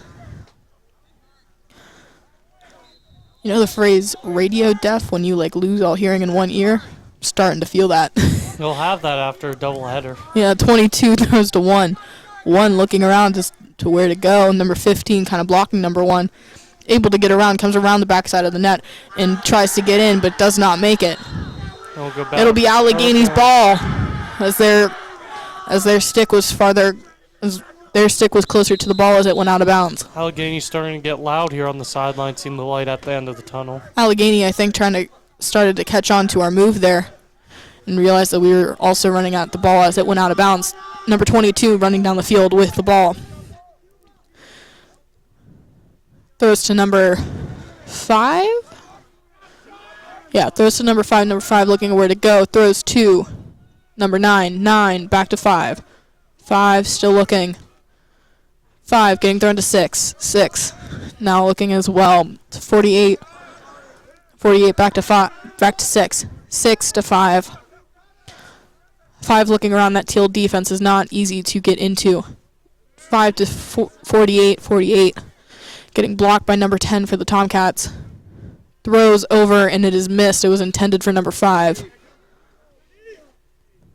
Speaker 2: You know the phrase radio deaf when you lose all hearing in one ear? I'm starting to feel that.
Speaker 1: You'll have that after a doubleheader.
Speaker 2: Yeah, 22 throws to 1. 1 looking around just to where to go. Number 15 kind of blocking number 1. Able to get around, comes around the backside of the net and tries to get in but does not make it. It'll be Allegheny's ball as their stick was farther, as Their stick was closer to the ball as it went out of bounds.
Speaker 1: Allegheny's starting to get loud here on the sideline, seeing the light at the end of the tunnel.
Speaker 2: Allegheny, I think, started to catch on to our move there and realized that we were also running at the ball as it went out of bounds. Number 22 running down the field with the ball. Throws to number 5. Yeah, throws to number 5. Number 5 looking where to go. Throws to number 9. 9 back to 5. 5 still looking. 5 getting thrown to 6. 6 now looking as well. 48. 48 back to 5. Back to 6. 6 to 5. 5 looking around that Thiel defense is not easy to get into. 5 to 48. 48 getting blocked by number 10 for the Tomcats. Throws over and it is missed. It was intended for number 5.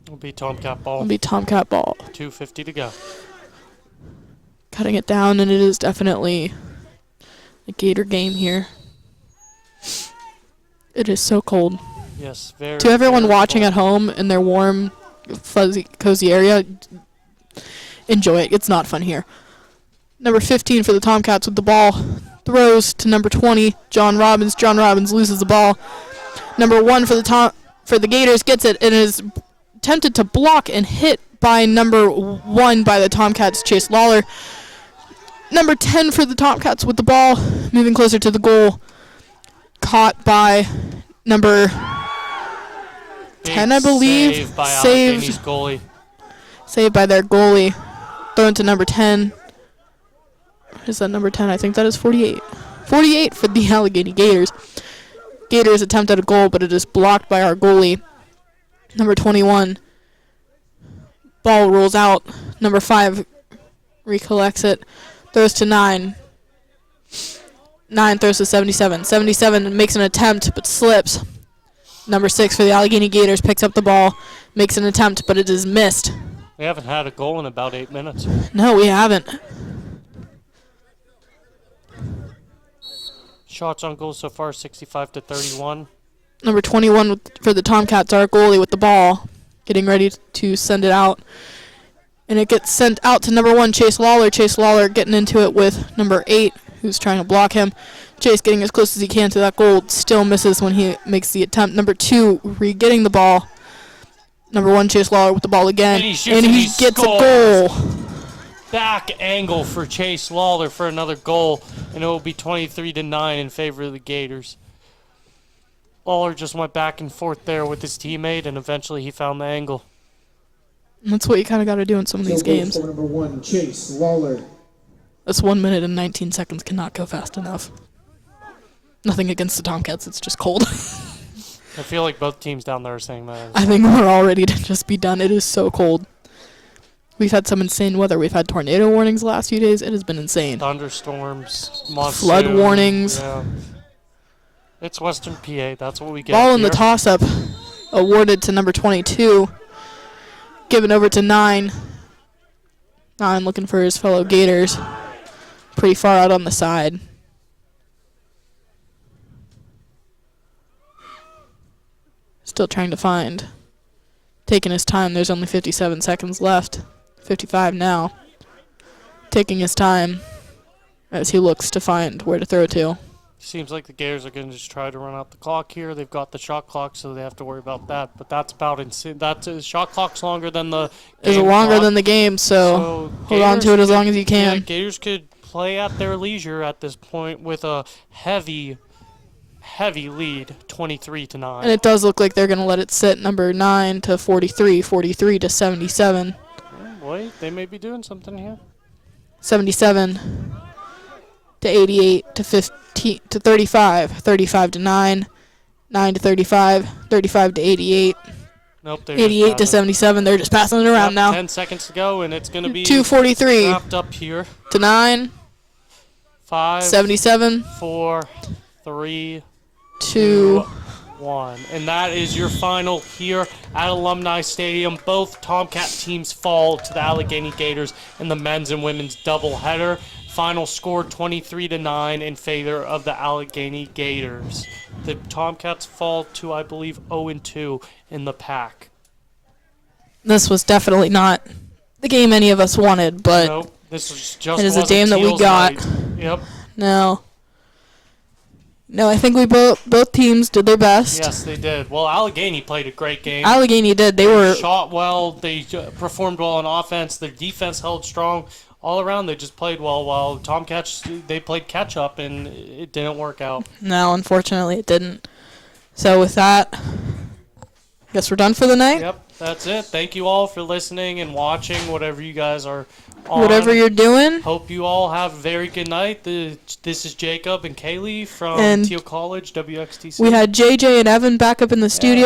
Speaker 1: It'll be Tomcat ball.
Speaker 2: It'll be Tomcat ball.
Speaker 1: 2:50 to go.
Speaker 2: Cutting it down, and it is definitely a Gator game here. It is so cold.
Speaker 1: Yes, very.
Speaker 2: To everyone
Speaker 1: very
Speaker 2: watching
Speaker 1: cold.
Speaker 2: at home in their warm, fuzzy, cozy area, enjoy it. It's not fun here. Number 15 for the Tomcats with the ball. Throws to number 20, John Robbins. John Robbins loses the ball. Number 1 for the Gators gets it and is tempted to block and hit by number 1 by the Tomcats, Chase Lawler. Number 10 for the Tomcats with the ball, moving closer to the goal. Caught by number 10, I believe.
Speaker 1: Saved by Allegheny's goalie.
Speaker 2: Saved by their goalie. Thrown to number 10. Is that number 10? I think that is 48. 48 for the Allegheny Gators. Gators attempt at a goal, but it is blocked by our goalie. Number 21. Ball rolls out. Number 5 recollects it. Throws to 9. 9 throws to 77. 77 makes an attempt, but slips. Number 6 for the Allegheny Gators picks up the ball, makes an attempt, but it is missed.
Speaker 1: We haven't had a goal in about 8 minutes.
Speaker 2: No, we haven't.
Speaker 1: Shots on goal so far, 65 to 31.
Speaker 2: Number 21 for the Tomcats, our goalie with the ball, getting ready to send it out. And it gets sent out to number 1, Chase Lawler. Chase Lawler getting into it with number 8, who's trying to block him. Chase getting as close as he can to that goal. Still misses when he makes the attempt. Number 2, re-getting the ball. Number 1, Chase Lawler with the ball again.
Speaker 1: And he
Speaker 2: gets
Speaker 1: scores.
Speaker 2: a goal.
Speaker 1: Back angle for Chase Lawler for another goal. And it will be 23 to 9 in favor of the Gators. Lawler just went back and forth there with his teammate, and eventually he found the angle.
Speaker 2: That's what you kind of got to do in some of these games.
Speaker 14: For number 1, Chase Lawler.
Speaker 2: This 1 minute and 19 seconds cannot go fast enough. Nothing against the Tomcats, it's just cold.
Speaker 1: I feel like both teams down there are saying that.
Speaker 2: I think we're all ready to just be done. It is so cold. We've had some insane weather. We've had tornado warnings the last few days. It has been insane.
Speaker 1: Thunderstorms, monsoon.
Speaker 2: Flood warnings.
Speaker 1: Yeah. It's Western PA. That's what we get.
Speaker 2: Ball in
Speaker 1: here.
Speaker 2: the toss-up awarded to number 22. Given over to 9. 9 looking for his fellow Gators. Pretty far out on the side. Still trying to find. Taking his time. There's only 57 seconds left. 55 now. Taking his time as he looks to find where to throw to.
Speaker 1: Seems like the Gators are going to just try to run out the clock here. They've got the shot clock, so they have to worry about that. But that's about insane. Shot clock's longer than the
Speaker 2: It's
Speaker 1: game
Speaker 2: longer
Speaker 1: clock.
Speaker 2: than the game, so hold on
Speaker 1: Gators
Speaker 2: to it as
Speaker 1: could-
Speaker 2: long as you can.
Speaker 1: Yeah, Gators could play at their leisure at this point with a heavy lead, 23 to 9.
Speaker 2: And it does look like they're going to let it sit. Number 9 to 43, 43 to 77.
Speaker 1: Oh boy, they may be doing something here.
Speaker 2: 77 to 88 to 15 to 35, 35 to 9, 9 to 35, 35 to 88.
Speaker 1: Nope, they're
Speaker 2: 88
Speaker 1: just
Speaker 2: to 77. They're just passing it around now.
Speaker 1: 10 seconds to go, and it's going to be
Speaker 2: 2:43
Speaker 1: wrapped up here.
Speaker 2: to 9,
Speaker 1: 5,
Speaker 2: 77,
Speaker 1: 4, 3,
Speaker 2: 2,
Speaker 1: 1. And that is your final here at Alumni Stadium. Both Tomcat teams fall to the Allegheny Gators in the men's and women's doubleheader. Final score 23 to 9 in favor of the Allegheny Gators. The Tomcats fall to, I believe, 0-2 in the pack.
Speaker 2: This was definitely not the game any of us wanted, but
Speaker 1: Nope, This was just
Speaker 2: it is a
Speaker 1: wasn't
Speaker 2: game that we
Speaker 1: Thiel's
Speaker 2: got.
Speaker 1: night. Yep.
Speaker 2: No, I think we both teams did their best.
Speaker 1: Yes, they did. Well, Allegheny played a great game.
Speaker 2: Allegheny did. They
Speaker 1: shot well. They performed well on offense. Their defense held strong. All around, they just played well. While Tomcats, they played catch up, and it didn't work out.
Speaker 2: No, unfortunately, it didn't. So with that, I guess we're done for the night.
Speaker 1: Yep, that's it. Thank you all for listening and watching. Whatever you guys are on.
Speaker 2: Whatever you're doing.
Speaker 1: Hope you all have a very good night. This is Jacob and Kaylee from Thiel College, WXTC.
Speaker 2: We had JJ and Evan back up in the studio.